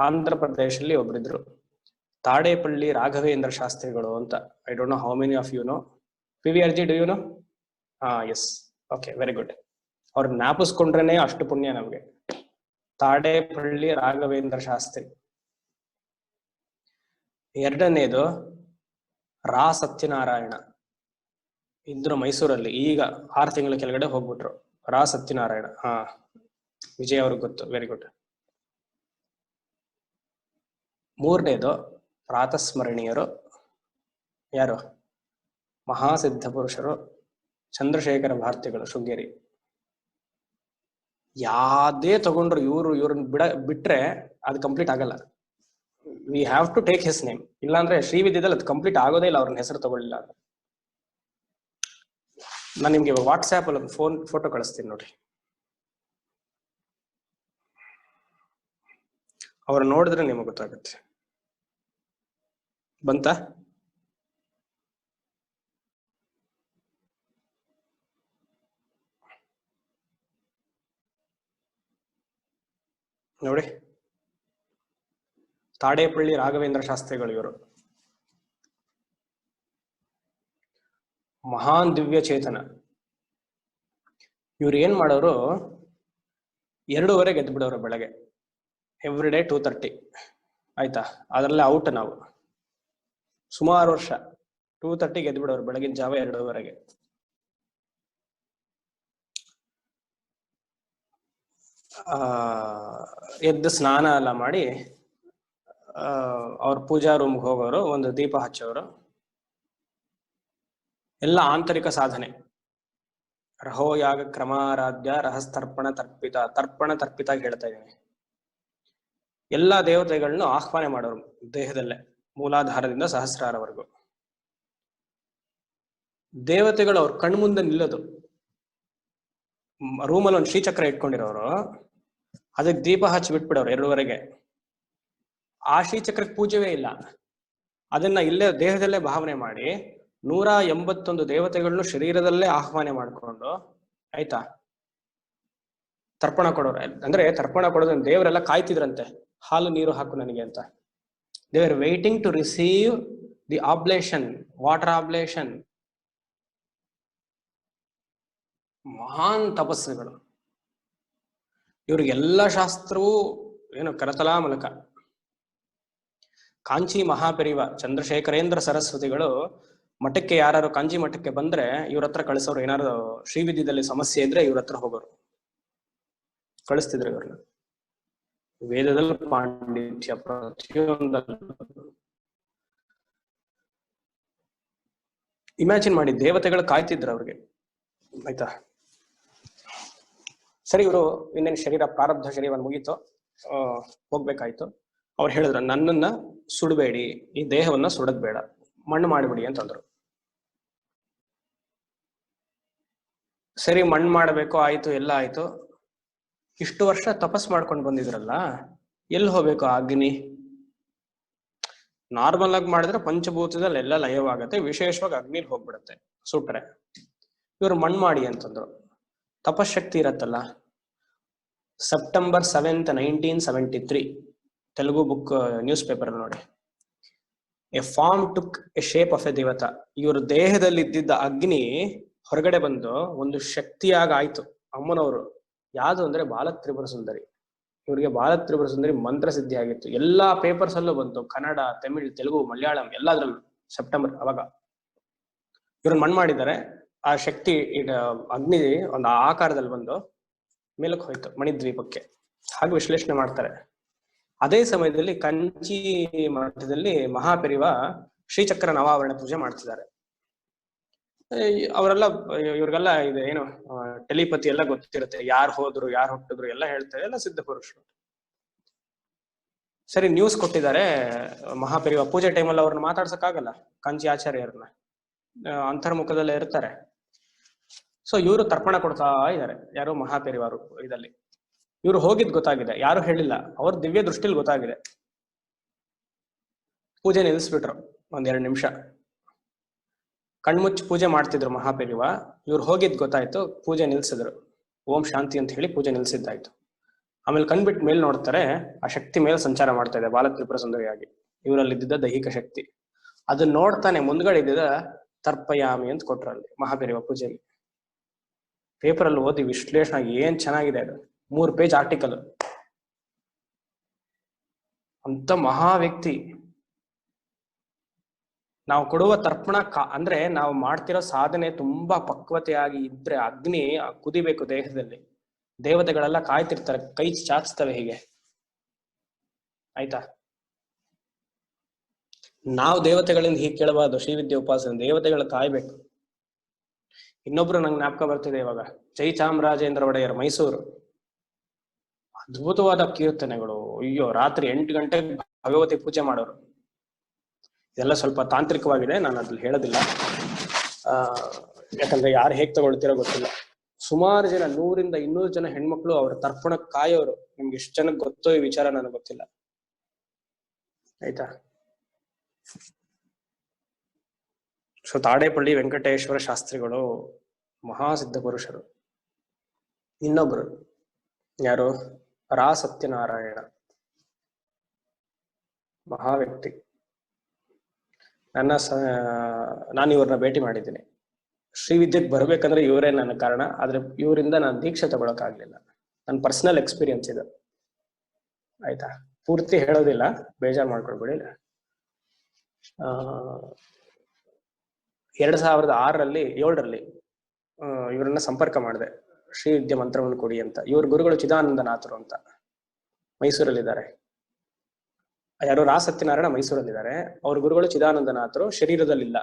ಆಂಧ್ರ ಪ್ರದೇಶದಲ್ಲಿ ಒಬ್ರಿದ್ರು, ತಾಡೇಪಳ್ಳಿ ರಾಘವೇಂದ್ರ ಶಾಸ್ತ್ರಿಗಳು ಅಂತ. I don't know how many of you know. PVRG, do you know? Yes, okay, very good. ಅವ್ರು ಜ್ಞಾಪಿಸ್ಕೊಂಡ್ರೇನೆ ಅಷ್ಟು ಪುಣ್ಯ ನಮ್ಗೆ. ತಾಡೇಪಳ್ಳಿ ರಾಘವೇಂದ್ರ ಶಾಸ್ತ್ರಿ. ಎರಡನೇದು ರಾ ಸತ್ಯನಾರಾಯಣ, ಇದ್ರು ಮೈಸೂರಲ್ಲಿ, ಈಗ 6 ತಿಂಗಳ ಕೆಳಗಡೆ ಹೋಗ್ಬಿಟ್ರು. ರಾ ಸತ್ಯನಾರಾಯಣ. ವಿಜಯ್ ಅವ್ರಿಗೆ ಗೊತ್ತು, ವೆರಿ ಗುಡ್. ಮೂರನೇದು ಪ್ರಾತಸ್ಮರಣೀಯರು. ಯಾರು? ಮಹಾಸಿದ್ಧ ಪುರುಷರು ಚಂದ್ರಶೇಖರ ಭಾರತಿಗಳು, ಶೃಂಗೇರಿ. ಯಾವ್ದೇ ತಗೊಂಡ್ರು ಇವ್ರನ್ನ ಬಿಟ್ರೆ ಅದು ಕಂಪ್ಲೀಟ್ ಆಗಲ್ಲ. We have to take his name. ಇಲ್ಲಾಂದ್ರೆ ಶ್ರೀವಿದ್ಯದಲ್ಲಿ ಅದು ಕಂಪ್ಲೀಟ್ ಆಗೋದೇ ಇಲ್ಲ ಅವ್ರನ್ನ ಹೆಸರು ತಗೊಳ್ಳಿಲ್ಲ ಅಂದ್ರೆ. ನಾನು ನಿಮ್ಗೆ ವಾಟ್ಸ್ಆಪ್ ಅಲ್ಲಿ ಒಂದು ಫೋಟೋ ಕಳಿಸ್ತೀನಿ ನೋಡಿ. ಅವ್ರು ನೋಡಿದ್ರೆ ನಿಮಗೆ ಗೊತ್ತಾಗುತ್ತೆ. ಬಂತ? ನೋಡಿ, ತಾಡೇಪಳ್ಳಿ ರಾಘವೇಂದ್ರ ಶಾಸ್ತ್ರಿಗಳು ಇವರು. ಮಹಾನ್ ದಿವ್ಯ ಚೇತನ. ಇವ್ರು ಏನ್ ಮಾಡೋರು, 2:30 ಎದ್ದು ಬಿಡೋರು ಬೆಳಗ್ಗೆ, ಎವ್ರಿ ಡೇ 2:30. ಆಯ್ತಾ? ಅದರಲ್ಲೇ ಔಟ್ ನಾವು ಸುಮಾರು ವರ್ಷ. 2:30 ಎದ್ದು ಬಿಡೋರು ಬೆಳಗಿನ ಜಾವ 2:30. ಎದ್ದು ಸ್ನಾನ ಎಲ್ಲ ಮಾಡಿ ಅವ್ರ ಪೂಜಾ ರೂಮ್ಗೆ ಹೋಗೋರು, ಒಂದು ದೀಪ ಹಚ್ಚೋರು. ಎಲ್ಲ ಆಂತರಿಕ ಸಾಧನೆ. ರಹೋ ಯಾಗ ಕ್ರಮಾರಾಧ್ಯ ರಹಸ್ತರ್ಪಣ ತರ್ಪಿತ. ತರ್ಪಣ ತರ್ಪಿತ ಹೇಳ್ತಾ ಇದ್ದೀನಿ. ಎಲ್ಲಾ ದೇವತೆಗಳನ್ನು ಆಹ್ವಾನ ಮಾಡೋರು ದೇಹದಲ್ಲೇ, ಮೂಲಾಧಾರದಿಂದ ಸಹಸ್ರಾರವರೆಗೂ. ದೇವತೆಗಳು ಅವ್ರ ಕಣ್ಮುಂದೆ ನಿಲ್ಲೋದು. ರೂಮಲ್ಲಿ ಒಂದು ಶ್ರೀಚಕ್ರ ಇಟ್ಕೊಂಡಿರೋರು, ಅದಕ್ಕೆ ದೀಪ ಹಚ್ಚಿ ಬಿಟ್ಬಿಡೋರು 2:30. ಆ ಶ್ರೀಚಕ್ರಕ್ಕೆ ಪೂಜೆವೇ ಇಲ್ಲ. ಅದನ್ನ ಇಲ್ಲೇ ದೇಹದಲ್ಲೇ ಭಾವನೆ ಮಾಡಿ 181 ದೇವತೆಗಳನ್ನು ಶರೀರದಲ್ಲೇ ಆಹ್ವಾನ ಮಾಡಿಕೊಂಡು, ಆಯ್ತಾ, ತರ್ಪಣ ಕೊಡೋರು. ಅಂದ್ರೆ ತರ್ಪಣ ಕೊಡೋದು, ದೇವರೆಲ್ಲ ಕಾಯ್ತಿದ್ರಂತೆ, ಹಾಲು ನೀರು ಹಾಕು ನನಗೆ ಅಂತ. They are waiting to receive the oblation, water oblation. ಮಹಾನ್ ತಪಸ್ಸುಗಳು ಇವ್ರಿಗೆಲ್ಲ. ಶಾಸ್ತ್ರವು ಏನು ಕರತಲಾ ಮೂಲಕ. ಕಾಂಚಿ ಮಹಾಪರಿವ ಚಂದ್ರಶೇಖರೇಂದ್ರ ಸರಸ್ವತಿಗಳು ಮಠಕ್ಕೆ ಯಾರು ಕಾಂಚಿ ಮಠಕ್ಕೆ ಬಂದ್ರೆ ಇವ್ರ ಹತ್ರ ಕಳಿಸೋರು. ಏನಾದ್ರು ಶ್ರೀವಿದ್ಯದಲ್ಲಿ ಸಮಸ್ಯೆ ಇದ್ರೆ ಇವ್ರ ಹತ್ರ ಹೋಗೋರು, ಕಳಿಸ್ತಿದ್ರು ಇವ್ರನ್ನ. ವೇದದಲ್ಲಿ ಪಾಂಡಿತ್ಯ, ಪ್ರತಿಯೊಂದಲ್ಲೂ. ಇಮ್ಯಾಜಿನ್ ಮಾಡಿ, ದೇವತೆಗಳು ಕಾಯ್ತಿದ್ರು ಅವ್ರಿಗೆ. ಆಯ್ತಾ? ಸರಿ, ಇವರು ಇನ್ನೇನು ಶರೀರ, ಪ್ರಾರಬ್ಧ ಶರೀರ ಮುಗೀತು, ಹೋಗ್ಬೇಕಾಯ್ತು. ಅವ್ರು ಹೇಳಿದ್ರು, ನನ್ನನ್ನ ಸುಡಬೇಡಿ, ಈ ದೇಹವನ್ನ ಸುಡದ್ ಬೇಡ, ಮಣ್ಣು ಮಾಡಿಬಿಡಿ ಅಂತಂದ್ರು. ಸರಿ, ಮಣ್ಣು ಮಾಡಬೇಕು, ಆಯ್ತು, ಎಲ್ಲ ಆಯ್ತು. ಇಷ್ಟು ವರ್ಷ ತಪಸ್ ಮಾಡ್ಕೊಂಡು ಬಂದಿದ್ರಲ್ಲ, ಎಲ್ಲಿ ಹೋಗ್ಬೇಕು ಅಗ್ನಿ? ನಾರ್ಮಲ್ ಆಗಿ ಮಾಡಿದ್ರೆ ಪಂಚಭೂತದಲ್ಲಿ ಎಲ್ಲ ಲಯವಾಗತ್ತೆ, ವಿಶೇಷವಾಗಿ ಅಗ್ನಿಲಿ ಹೋಗ್ಬಿಡತ್ತೆ ಸುಟ್ರೆ. ಇವ್ರು ಮಣ್ಣು ಮಾಡಿ ಅಂತಂದ್ರು. ತಪಶಕ್ತಿ ಇರತ್ತಲ್ಲ, September 7th 1973 Telugu book newspaper ನೋಡಿ. A form took a shape of a devata. ಇವ್ರ ದೇಹದಲ್ಲಿ ಇದ್ದಿದ್ದ ಅಗ್ನಿ ಹೊರಗಡೆ ಬಂದು ಒಂದು ಶಕ್ತಿಯಾಗ ಆಯ್ತು. ಅಮ್ಮನವರು ಯಾವುದು ಅಂದ್ರೆ ಬಾಲತ್ರಿಪುರ ಸುಂದರಿ. ಇವರಿಗೆ ಬಾಲತ್ರಿಪುರ ಸುಂದರಿ ಮಂತ್ರ ಸಿದ್ಧಿ ಆಗಿತ್ತು. ಎಲ್ಲಾ ಪೇಪರ್ಸ್ ಅಲ್ಲೂ ಬಂತು, ಕನ್ನಡ, ತಮಿಳ್, ತೆಲುಗು, ಮಲಯಾಳಂ ಎಲ್ಲಾದ್ರಲ್ಲೂ. ಸೆಪ್ಟೆಂಬರ್ ಅವಾಗ ಇವ್ರನ್ನ ಮಣ್ಣು ಮಾಡಿದ್ದಾರೆ. ಆ ಶಕ್ತಿ ಅಗ್ನಿ ಒಂದು ಆಕಾರದಲ್ಲಿ ಬಂದು ಮೇಲಕ್ಕೆ ಹೋಯ್ತು ಮಣಿದ್ವೀಪಕ್ಕೆ. ಹಾಗೆ ವಿಶ್ಲೇಷಣೆ ಮಾಡ್ತಾರೆ. ಅದೇ ಸಮಯದಲ್ಲಿ ಕಂಚಿ ಮಠದಲ್ಲಿ ಮಹಾಪೆರಿವ ಶ್ರೀಚಕ್ರ ನವಾವರಣ ಪೂಜೆ ಮಾಡ್ತಿದ್ದಾರೆ. ಅವರೆಲ್ಲ ಇವ್ರಿಗೆಲ್ಲ ಇದೆ ಏನು ಟೆಲಿಪತಿ ಎಲ್ಲ ಗೊತ್ತಿರುತ್ತೆ, ಯಾರು ಹೋದ್ರು ಯಾರು ಹುಟ್ಟಿದ್ರು ಎಲ್ಲ ಹೇಳ್ತಾರೆ, ಎಲ್ಲ ಸಿದ್ಧ ಪುರುಷರು. ಸರಿ, ನ್ಯೂಸ್ ಕೊಟ್ಟಿದ್ದಾರೆ ಮಹಾಪೆರಿವ ಪೂಜೆ ಟೈಮಲ್ಲಿ ಅವ್ರನ್ನ ಮಾತಾಡ್ಸಕ್ಕಾಗಲ್ಲ, ಕಂಚಿ ಆಚಾರ್ಯರನ್ನ ಅಂತರ್ಮುಖದಲ್ಲೇ ಇರ್ತಾರೆ. ಸೊ ಇವರು ತರ್ಪಣ ಕೊಡ್ತಾ ಇದ್ದಾರೆ, ಯಾರು ಮಹಾಪೆರಿವಾರು ಇದಲ್ಲಿ. ಇವ್ರು ಹೋಗಿದ್ ಗೊತ್ತಾಗಿದೆ, ಯಾರು ಹೇಳಿಲ್ಲ, ಅವ್ರ ದಿವ್ಯ ದೃಷ್ಟಿಲಿ ಗೊತ್ತಾಗಿದೆ. ಪೂಜೆ ನಿಲ್ಲಿಸ್ಬಿಟ್ರು ಒಂದ್ 2 ನಿಮಿಷ, ಕಣ್ಮುಚ್ಚಿ ಪೂಜೆ ಮಾಡ್ತಿದ್ರು ಮಹಾಪೆರಿವ. ಇವ್ರು ಹೋಗಿದ್ ಗೊತ್ತಾಯ್ತು, ಪೂಜೆ ನಿಲ್ಸಿದ್ರು. ಓಂ ಶಾಂತಿ ಅಂತ ಹೇಳಿ ಪೂಜೆ ನಿಲ್ಸಿದ್ದಾಯ್ತು. ಆಮೇಲೆ ಕಣ್ಬಿಟ್ಟು ಮೇಲ್ ನೋಡ್ತಾರೆ, ಆ ಶಕ್ತಿ ಮೇಲೆ ಸಂಚಾರ ಮಾಡ್ತಾ ಇದೆ ಬಾಲತ್ರಿಪುರ ಸುಂದರಿಯಾಗಿ, ಇವರಲ್ಲಿದ್ದ ದೈಹಿಕ ಶಕ್ತಿ. ಅದನ್ನ ನೋಡ್ತಾನೆ ಮುಂದ್ಗಡೆ ಇದ್ದಿದ್ದ ತರ್ಪಯಾಮಿ ಅಂತ ಕೊಟ್ರು ಅಲ್ಲಿ ಮಹಾಪೆರಿವ ಪೂಜೆಯಲ್ಲಿ. ಪೇಪರ್ ಅಲ್ಲಿ ಓದಿ ವಿಶ್ಲೇಷಣೆ ಏನ್ ಚೆನ್ನಾಗಿದೆ ಅದು, 3 ಪೇಜ್ ಆರ್ಟಿಕಲ್. ಅಂತ ಮಹಾ ವ್ಯಕ್ತಿ. ನಾವು ಕೊಡುವ ತರ್ಪಣ ಅಂದ್ರೆ ನಾವು ಮಾಡ್ತಿರೋ ಸಾಧನೆ ತುಂಬಾ ಪಕ್ವತೆಯಾಗಿ ಇದ್ರೆ ಅಗ್ನಿ ಕುದಿಬೇಕು ದೇಹದಲ್ಲಿ. ದೇವತೆಗಳೆಲ್ಲ ಕಾಯ್ತಿರ್ತಾರೆ, ಕೈ ಚಾಚ್ತವೆ ಹೀಗೆ, ಆಯ್ತಾ. ನಾವು ದೇವತೆಗಳಿಂದ ಹೀಗೆ ಕೇಳಬಾರ್ದು. ಶ್ರೀವಿದ್ಯೆ ಉಪಾಸನೆ ದೇವತೆಗಳ ಕಾಯ್ಬೇಕು. ಇನ್ನೊಬ್ರು ನಂಗೆ ಜ್ಞಾಪಕ ಬರ್ತಿದೆ ಇವಾಗ, ಜೈ ಚಾಮರಾಜೇಂದ್ರ ಒಡೆಯರ್, ಮೈಸೂರು. ಅದ್ಭುತವಾದ ಕೀರ್ತನೆಗಳು. ಅಯ್ಯೋ, ರಾತ್ರಿ 8 ಗಂಟೆಗೆ ಭಗವತಿ ಪೂಜೆ ಮಾಡೋರು. ಇದೆಲ್ಲ ಸ್ವಲ್ಪ ತಾಂತ್ರಿಕವಾಗಿದೆ, ನಾನು ಅದ್ರಲ್ಲಿ ಹೇಳೋದಿಲ್ಲ, ಯಾಕಂದ್ರೆ ಯಾರು ಹೇಗ್ ತಗೊಳ್ತಿರೋ ಗೊತ್ತಿಲ್ಲ. ಸುಮಾರು ಜನ, 100ರಿಂದ 200 ಜನ ಹೆಣ್ಮಕ್ಳು ಅವ್ರ ತರ್ಪಣ ಕಾಯೋರು. ನಿಮ್ಗೆ ಎಷ್ಟು ಜನಕ್ಕೆ ಗೊತ್ತೋ ಈ ವಿಚಾರ ನನಗೆ ಗೊತ್ತಿಲ್ಲ, ಆಯ್ತಾ. ಸೊ ತಾಡೇಪಳ್ಳಿ ವೆಂಕಟೇಶ್ವರ ಶಾಸ್ತ್ರಿಗಳು ಮಹಾಸಿದ್ಧ ಪುರುಷರು. ಇನ್ನೊಬ್ರು ಯಾರು, ರಾ ಸತ್ಯನಾರಾಯಣ, ಮಹಾ ವ್ಯಕ್ತಿ. ನಾನು ಇವ್ರನ್ನ ಭೇಟಿ ಮಾಡಿದ್ದೀನಿ. ಶ್ರೀವಿದ್ಯೆಗೆ ಬರ್ಬೇಕಂದ್ರೆ ಇವರೇ ನನ್ನ ಕಾರಣ, ಆದ್ರೆ ಇವರಿಂದ ನಾನು ದೀಕ್ಷೆ ತಗೊಳಕ್ಕಾಗ್ಲಿಲ್ಲ. ನನ್ನ ಪರ್ಸನಲ್ ಎಕ್ಸ್ಪೀರಿಯನ್ಸ್ ಇದು, ಆಯ್ತಾ. ಪೂರ್ತಿ ಹೇಳೋದಿಲ್ಲ, ಬೇಜಾರು ಮಾಡ್ಕೊಳ್ಬೇಡಿ. 2006ರಲ್ಲಿ 7ರಲ್ಲಿ ಇವರನ್ನ ಸಂಪರ್ಕ ಮಾಡಿದೆ, ಶ್ರೀವಿದ್ಯೆ ಮಂತ್ರವನ್ನು ಕೊಡಿ ಅಂತ. ಇವ್ರ ಗುರುಗಳು ಚಿದಾನಂದನಾಥರು ಅಂತ ಮೈಸೂರಲ್ಲಿದ್ದಾರೆ. ಯಾರು, ರಾ ಸತ್ಯನಾರಾಯಣ ಮೈಸೂರಲ್ಲಿದ್ದಾರೆ. ಅವ್ರ ಗುರುಗಳು ಚಿದಾನಂದನಾಥರು, ಶರೀರದಲ್ಲಿಲ್ಲ.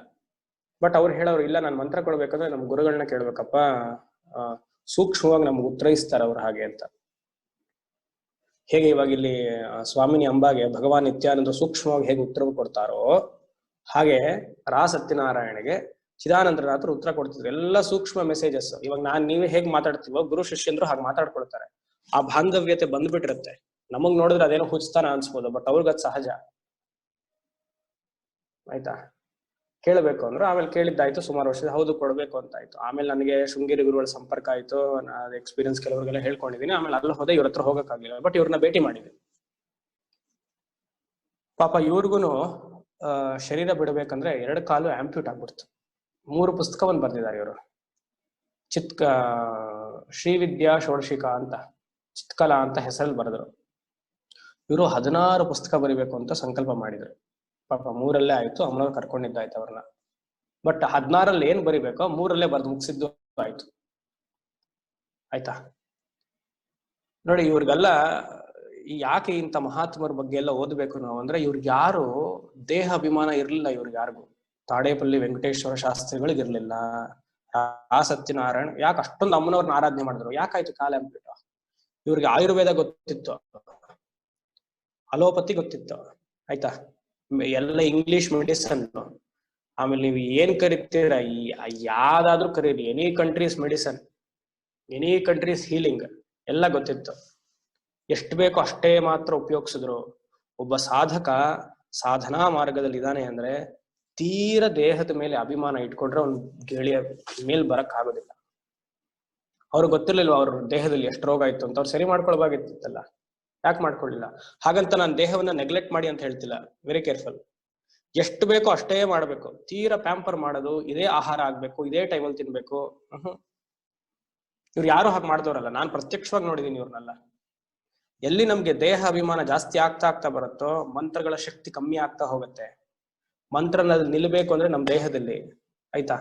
ಬಟ್ ಅವ್ರು ಹೇಳೋರು, ಇಲ್ಲ ನಾನು ಮಂತ್ರ ಕೊಡ್ಬೇಕಂದ್ರೆ ನಮ್ ಗುರುಗಳನ್ನ ಕೇಳ್ಬೇಕಪ್ಪ, ಸೂಕ್ಷ್ಮವಾಗಿ ನಮ್ಗೆ ಉತ್ತರಿಸ್ತಾರೆ ಅವ್ರು ಹಾಗೆ ಅಂತ. ಹೇಗೆ ಇವಾಗ ಇಲ್ಲಿ ಸ್ವಾಮಿನಿ ಅಂಬಾಗೆ ಭಗವಾನ್ ನಿತ್ಯಾನಂದ ಸೂಕ್ಷ್ಮವಾಗಿ ಹೇಗೆ ಉತ್ತರ ಕೊಡ್ತಾರೋ, ಹಾಗೆ ರಾ ಸತ್ಯನಾರಾಯಣಗೆ ಚಿದಾನಂದನಾಥರು ಉತ್ತರ ಕೊಡ್ತಿದ್ರು. ಎಲ್ಲ ಸೂಕ್ಷ್ಮ ಮೆಸೇಜಸ್. ಇವಾಗ ನೀವೇ ಹೇಗ್ ಮಾತಾಡ್ತೀವೋ ಗುರು ಶಿಷ್ಯಂದ್ರು ಹಾಗೆ ಮಾತಾಡ್ಕೊಳ್ತಾರೆ. ಆ ಬಾಂಧವ್ಯತೆ ಬಂದ್ಬಿಟ್ಟಿರುತ್ತೆ. ನಮಗ್ ನೋಡಿದ್ರೆ ಅದೇನೋ ಹುಚ್ತಾನ ಅನ್ಸ್ಬೋದು, ಬಟ್ ಅವ್ರಿಗದ್ ಸಹಜ, ಆಯ್ತಾ. ಕೇಳಬೇಕು ಅಂದ್ರು. ಆಮೇಲೆ ಕೇಳಿದ್ದಾಯ್ತು, ಸುಮಾರು ವರ್ಷದ ಹೌದು ಕೊಡ್ಬೇಕು ಅಂತ ಆಯ್ತು. ಆಮೇಲೆ ನನಗೆ ಶೃಂಗೇರಿ ಗುರುಗಳ ಸಂಪರ್ಕ ಆಯ್ತು, ಎಕ್ಸ್ಪೀರಿಯನ್ಸ್ ಕೆಲವರಿಗೆಲ್ಲ ಹೇಳ್ಕೊಂಡಿದ್ದೀನಿ. ಆಮೇಲೆ ಅಲ್ಲಿ ಹೋದೆ, ಇವ್ರ ಹತ್ರ ಹೋಗಕ್ಕಾಗ್ಲಿಲ್ಲ, ಬಟ್ ಇವ್ರನ್ನ ಭೇಟಿ ಮಾಡಿದ್ದೀನಿ. ಪಾಪ ಇವ್ರಿಗೂನು ಶರೀರ ಬಿಡಬೇಕಂದ್ರೆ 2 ಕಾಲು ಆಂಪ್ಯೂಟ್ ಆಗ್ಬಿಡ್ತು. 3 ಪುಸ್ತಕವನ್ನು ಬರ್ದಿದ್ದಾರೆ ಇವರು. ಶ್ರೀವಿದ್ಯಾ ಷೋಡಶಿಕಾ ಅಂತ, ಚಿತ್ಕಲಾ ಅಂತ ಹೆಸರಲ್ಲಿ ಬರೆದ್ರು. ಇವರು 16 ಪುಸ್ತಕ ಬರಿಬೇಕು ಅಂತ ಸಂಕಲ್ಪ ಮಾಡಿದ್ರು. ಪಾಪ 3ರಲ್ಲೇ ಆಯ್ತು, ಅಮ್ಮನವ್ರು ಕರ್ಕೊಂಡಿದ್ದಾಯ್ತು ಅವ್ರನ್ನ. ಬಟ್ 16ರಲ್ಲಿ ಏನ್ ಬರಿಬೇಕೋ 3ರಲ್ಲೇ ಬರ್ದು ಮುಗಿಸಿದ್ದು ಆಯ್ತು, ಆಯ್ತಾ. ನೋಡಿ, ಇವ್ರಿಗೆಲ್ಲ ಯಾಕೆ ಇಂಥ ಮಹಾತ್ಮರ ಬಗ್ಗೆ ಎಲ್ಲ ಓದ್ಬೇಕು ನಾವು ಅಂದ್ರೆ, ಇವ್ರಿಗೆ ಯಾರು ದೇಹ ಅಭಿಮಾನ ಇರ್ಲಿಲ್ಲ. ಇವ್ರಿಗೆ ಯಾರಿಗೂ ತಾಡೇಪಲ್ಲಿ ವೆಂಕಟೇಶ್ವರ ಶಾಸ್ತ್ರಿಗಳಿಗೆ ಇರ್ಲಿಲ್ಲ. ಆ ಸತ್ಯನಾರಾಯಣ ಯಾಕೆ ಅಷ್ಟೊಂದು ಅಮ್ಮನವ್ರನ್ನ ಆರಾಧನೆ ಮಾಡಿದ್ರು? ಯಾಕಾಯ್ತು ಕಾಲ ಅಂದ್ಬಿಟ್ಟು? ಇವ್ರಿಗೆ ಆಯುರ್ವೇದ ಗೊತ್ತಿತ್ತು, ಅಲೋಪತಿ ಗೊತ್ತಿತ್ತು, ಆಯ್ತಾ. ಎಲ್ಲ ಇಂಗ್ಲಿಷ್ ಮೆಡಿಸನ್. ಆಮೇಲೆ ನೀವು ಏನ್ ಕರಿತೀರ, ಯಾವ್ದಾದ್ರು ಕರೀರಿ, any countries medicine, any countries healing ಎಲ್ಲ ಗೊತ್ತಿತ್ತು. ಎಷ್ಟು ಬೇಕೋ ಅಷ್ಟೇ ಮಾತ್ರ ಉಪಯೋಗಿಸಿದ್ರು. ಒಬ್ಬ ಸಾಧಕ ಸಾಧನಾ ಮಾರ್ಗದಲ್ಲಿ ಇದ್ದಾನೆ ಅಂದ್ರೆ ತೀರ ದೇಹದ ಮೇಲೆ ಅಭಿಮಾನ ಇಟ್ಕೊಂಡ್ರೆ ಅವ್ನು ಗೆಳೆಯ ಮೇಲ್ ಬರಕ್ ಆಗೋದಿಲ್ಲ. ಅವ್ರಿಗೆ ಗೊತ್ತಿರ್ಲಿಲ್ವ ಅವ್ರ ದೇಹದಲ್ಲಿ ಎಷ್ಟು ರೋಗ ಇತ್ತು ಅಂತ. ಅವ್ರು ಸರಿ ಮಾಡ್ಕೊಳ್ಬೇಕಾಗಿತ್ತಲ್ಲ, ಯಾಕೆ ಮಾಡ್ಕೊಳ್ಳಿಲ್ಲ? ಹಾಗಂತ ನಾನು ದೇಹವನ್ನ ನೆಗ್ಲೆಕ್ಟ್ ಮಾಡಿ ಅಂತ ಹೇಳ್ತಿಲ್ಲ, ವೆರಿ ಕೇರ್ಫುಲ್. ಎಷ್ಟು ಬೇಕೋ ಅಷ್ಟೇ ಮಾಡ್ಬೇಕು. ತೀರಾ ಪ್ಯಾಂಪರ್ ಮಾಡೋದು, ಇದೇ ಆಹಾರ ಆಗ್ಬೇಕು, ಇದೇ ಟೈಮಲ್ಲಿ ತಿನ್ಬೇಕು, ಇವ್ರು ಯಾರು ಹಾಗೆ ಮಾಡಿದವರಲ್ಲ. ನಾನು ಪ್ರತ್ಯಕ್ಷವಾಗಿ ನೋಡಿದೀನಿ ಇವ್ರನ್ನೆಲ್ಲ. ಎಲ್ಲಿ ನಮ್ಗೆ ದೇಹ ಅಭಿಮಾನ ಜಾಸ್ತಿ ಆಗ್ತಾ ಆಗ್ತಾ ಬರುತ್ತೋ ಮಂತ್ರಗಳ ಶಕ್ತಿ ಕಮ್ಮಿ ಆಗ್ತಾ ಹೋಗುತ್ತೆ. ಮಂತ್ರನ ನಿಲ್ಬೇಕು ಅಂದ್ರೆ ನಮ್ ದೇಹದಲ್ಲಿ, ಆಯ್ತಾ,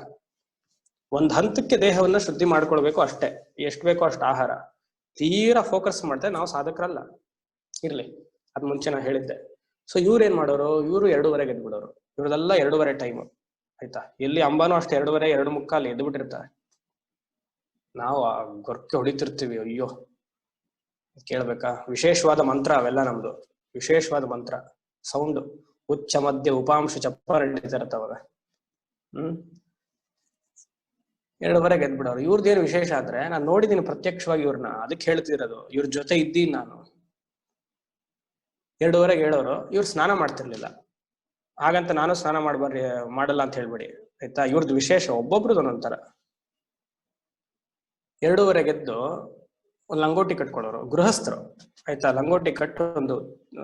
ಒಂದ್ ಹಂತಕ್ಕೆ ದೇಹವನ್ನ ಶುದ್ಧಿ ಮಾಡ್ಕೊಳ್ಬೇಕು ಅಷ್ಟೇ. ಎಷ್ಟು ಬೇಕೋ ಅಷ್ಟು ಆಹಾರ. ತೀರಾ ಫೋಕಸ್ ಮಾಡ್ತಾರೆ, ನಾವು ಸಾಧಕರಲ್ಲ. ಇರ್ಲಿ, ಅದ್ ಮುಂಚೆ ನಾ ಹೇಳಿದ್ದೆ. ಸೊ ಇವ್ರು ಏನ್ ಮಾಡೋರು, ಇವ್ರು 2:30 ಎದ್ದು ಬಿಡೋರು. ಇವ್ರದೆಲ್ಲ 2:30 ಟೈಮ್, ಆಯ್ತಾ. ಎಲ್ಲಿ ಅಂಬಾನು ಅಷ್ಟೇ 2:30, 2:45 ಎದ್ದು ಬಿಟ್ಟಿರ್ತಾರೆ. ನಾವು ಗೊರ್ಕೆ ಹೊಡಿತಿರ್ತೀವಿ, ಅಯ್ಯೋ ಕೇಳ್ಬೇಕಾ? ವಿಶೇಷವಾದ ಮಂತ್ರ ಅವೆಲ್ಲ ನಮ್ದು, ವಿಶೇಷವಾದ ಮಂತ್ರ. ಸೌಂಡ್ ಉಚ್ಚ ಮಧ್ಯ ಉಪಾಂಶ ಚಪ್ಪರ ಹಿಡಿತಿರ್ತಾವಾಗ. 2:30 ಎದ್ದು ಬಿಡೋರು. ಇವ್ರದ್ದೇನು ವಿಶೇಷ ಆದ್ರೆ, ನಾನು ನೋಡಿದೀನಿ ಪ್ರತ್ಯಕ್ಷವಾಗಿ ಇವ್ರನ್ನ, ಅದಕ್ಕೆ ಹೇಳ್ತಿರೋದು. ಇವ್ರ ಜೊತೆ ಇದ್ದೀನಿ ನಾನು. 2:30 ಹೇಳೋರು. ಇವ್ರು ಸ್ನಾನ ಮಾಡ್ತಿರ್ಲಿಲ್ಲ. ಹಾಗಂತ ನಾನು ಸ್ನಾನ ಮಾಡಲ್ಲ ಅಂತ ಹೇಳ್ಬೇಡಿ, ಆಯ್ತಾ. ಇವ್ರದ್ದು ವಿಶೇಷ, ಒಬ್ಬೊಬ್ರದ್ದು ಒಂದೊಂಥರ. 2:30 ಎದ್ದು ಒಂದು ಲಂಗೋಟಿ ಕಟ್ಕೊಳ್ಳೋರು, ಗೃಹಸ್ಥರು, ಆಯ್ತಾ. ಲಂಗೋಟಿ ಕಟ್ಟು ಒಂದು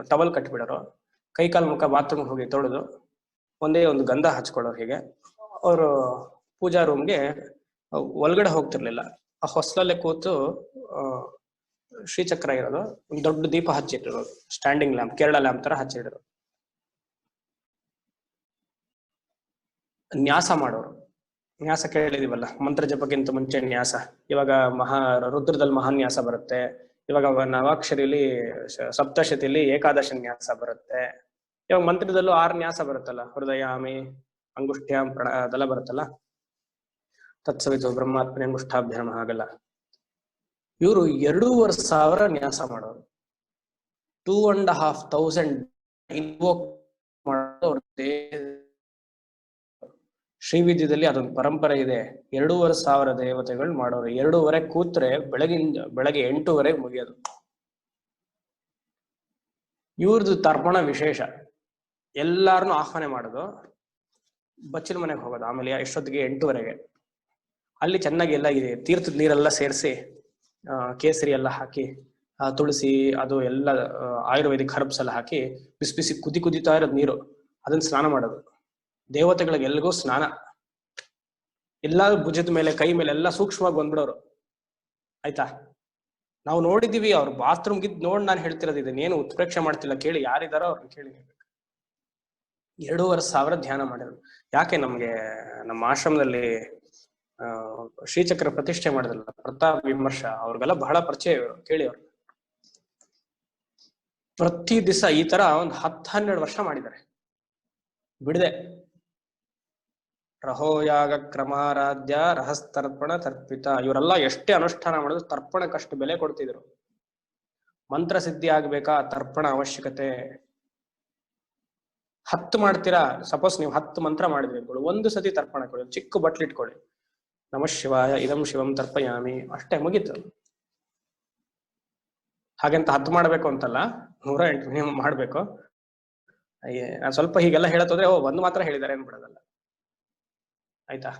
ಟವಲ್ ಕಟ್ಬಿಡೋರು, ಕೈ ಕಾಲು ಮುಖ ಬಾತ್ರೂಮ್ ಹೋಗಿ ತೊಳೆದು ಒಂದೇ ಒಂದು ಗಂಧ ಹಚ್ಕೊಳ್ಳೋರು. ಹೀಗೆ ಅವರು ಪೂಜಾ ರೂಮ್ಗೆ ಒಳಗಡೆ ಹೋಗ್ತಿರ್ಲಿಲ್ಲ. ಆ ಹೊಸ್ಲಲ್ಲೇ ಕೂತು ಶ್ರೀಚಕ್ರ ಇರೋದು, ಒಂದು ದೊಡ್ಡ ದೀಪ ಹಚ್ಚಿಟ್ಟಿರೋದು, ಸ್ಟ್ಯಾಂಡಿಂಗ್ ಲ್ಯಾಂಪ್, ಕೇರಳ ಲ್ಯಾಂಪ್ ತರ ಹಚ್ಚಿಟ್ಟಿರೋದು. ನ್ಯಾಸ ಮಾಡೋರು. ನ್ಯಾಸ ಕೇಳಿದೀವಲ್ಲ, ಮಂತ್ರ ಜಪಕ್ಕಿಂತ ಮುಂಚೆ ನ್ಯಾಸ. ಇವಾಗ ರುದ್ರದಲ್ಲಿ ಮಹಾನ್ಯಾಸ ಬರುತ್ತೆ, ಇವಾಗ ನವಾಕ್ಷರಿಲಿ ಸಪ್ತಶತಿಲಿ ಏಕಾದಶ ನ್ಯಾಸ ಬರುತ್ತೆ, ಇವಾಗ ಮಂತ್ರದಲ್ಲೂ 6 ನ್ಯಾಸ ಬರುತ್ತಲ್ಲ, ಹೃದಯಾಮಿ, ಅಂಗುಷ್ಠ್ಯಾಂ, ಅದೆಲ್ಲ ಬರುತ್ತಲ್ಲ. ತತ್ಸವಿತು ಬ್ರಹ್ಮಾತ್ಮನೆ ಅಂಗುಷ್ಠಾಭ್ಯಾಮ, ಹಾಗಲ್ಲ. ಇವರು 2,500 ನ್ಯಾಸ ಮಾಡೋರು. 2,500 ಇನ್ವೋಕ್ ಮಾಡೋರು. ಶ್ರೀವಿದ್ಯದಲ್ಲಿ ಅದೊಂದು ಪರಂಪರೆ ಇದೆ. 2,500 ದೇವತೆಗಳು ಮಾಡೋರು. 2:30 ಕೂತ್ರೆ ಬೆಳಗ್ಗೆ 8:00 ಮುಗಿಯೋದು. ಇವ್ರದ್ದು ತರ್ಪಣ ವಿಶೇಷ. ಎಲ್ಲಾರನ್ನು ಆಹ್ವಾನ ಮಾಡೋದು, ಬಚ್ಚಲ ಮನೆಗೆ ಹೋಗೋದು. ಆಮೇಲೆ ಎಷ್ಟೊತ್ತಿಗೆ? 8:30. ಅಲ್ಲಿ ಚೆನ್ನಾಗಿ ಎಲ್ಲ ಇದೆ, ತೀರ್ಥದ ನೀರೆಲ್ಲ ಸೇರಿಸಿ, ಕೇಸರಿ ಎಲ್ಲ ಹಾಕಿ, ತುಳಸಿ ಅದು ಎಲ್ಲ ಆಯುರ್ವೇದಿಕ್ ಹರ್ಬ್ಸ್ ಎಲ್ಲ ಹಾಕಿ ಬಿಸಿ ಬಿಸಿ ಕುದಿತಾ ಇರೋದು ನೀರು, ಅದನ್ನ ಸ್ನಾನ ಮಾಡೋದು. ದೇವತೆಗಳಿಗೆ ಎಲ್ರಿಗೂ ಸ್ನಾನ. ಎಲ್ಲ ಭುಜದ ಮೇಲೆ, ಕೈ ಮೇಲೆ ಎಲ್ಲ ಸೂಕ್ಷ್ಮವಾಗಿ ಬಂದ್ಬಿಡೋರು, ಆಯ್ತಾ. ನಾವು ನೋಡಿದೀವಿ. ಅವ್ರು ಬಾತ್ರೂಮ್ ಗಿದ್ ನೋಡ್ ನಾನು ಹೇಳ್ತಿರೋದು. ಇದನ್ನೇನು ಉತ್ಪ್ರೇಕ್ಷೆ ಮಾಡ್ತಿಲ್ಲ, ಕೇಳಿ, ಯಾರಿದಾರೋ ಅವ್ರನ್ನ ಕೇಳಿ. 2,500 ಧ್ಯಾನ ಮಾಡಿದ್ರು. ಯಾಕೆ? ನಮ್ಗೆ ನಮ್ಮ ಆಶ್ರಮದಲ್ಲಿ ಶ್ರೀಚಕ್ರ ಪ್ರತಿಷ್ಠೆ ಮಾಡಿದ್ರಲ್ಲ ಪ್ರತಾಪ್ ವಿಮರ್ಶ, ಅವ್ರಿಗೆಲ್ಲ ಬಹಳ ಪರಿಚಯ. ಕೇಳಿ ಅವ್ರು ಪ್ರತಿ ದಿವಸ ಈ ತರ ಒಂದು 10-12 ವರ್ಷ ಮಾಡಿದ್ದಾರೆ ಬಿಡದೆ. ರಹೋಯಾಗ ಕ್ರಮಾರಾಧ್ಯ ರಹಸ್ತರ್ಪಣ ತರ್ಪಿತ. ಇವರೆಲ್ಲ ಎಷ್ಟೇ ಅನುಷ್ಠಾನ ಮಾಡಿದ್ರು ತರ್ಪಣಕ್ಕಷ್ಟು ಬೆಲೆ ಕೊಡ್ತಿದ್ರು. ಮಂತ್ರ ಸಿದ್ಧಿ ಆಗ್ಬೇಕಾ, ತರ್ಪಣ ಅವಶ್ಯಕತೆ. 10 ಮಾಡ್ತೀರಾ, ಸಪೋಸ್ ನೀವು 10 ಮಂತ್ರ ಮಾಡಿದ್ರಿ, ಒಂದು ಸತಿ ತರ್ಪಣ ಕೊಡಿ, ಚಿಕ್ಕ ಬಟ್ಲಿಟ್ಕೊಳ್ಳಿ, ನಮಃ ಶಿವಾಯ ಇದಂ ಶಿವಂ ತರ್ಪಯಾಮಿ, ಅಷ್ಟೇ, ಮುಗೀತು. ಹಾಗೆಂತ 10 ಮಾಡ್ಬೇಕು ಅಂತಲ್ಲ, 108 ಮಿನಿಮಮ್ ಮಾಡ್ಬೇಕು. ನಾನು ಸ್ವಲ್ಪ ಹೀಗೆಲ್ಲ ಹೇಳತ್ತೋದ್ರೆ ಒಂದು ಮಾತ್ರ ಹೇಳಿದ್ದಾರೆ ಅನ್ಬಿಡೋದಲ್ಲ, ಆಯ್ತಾ.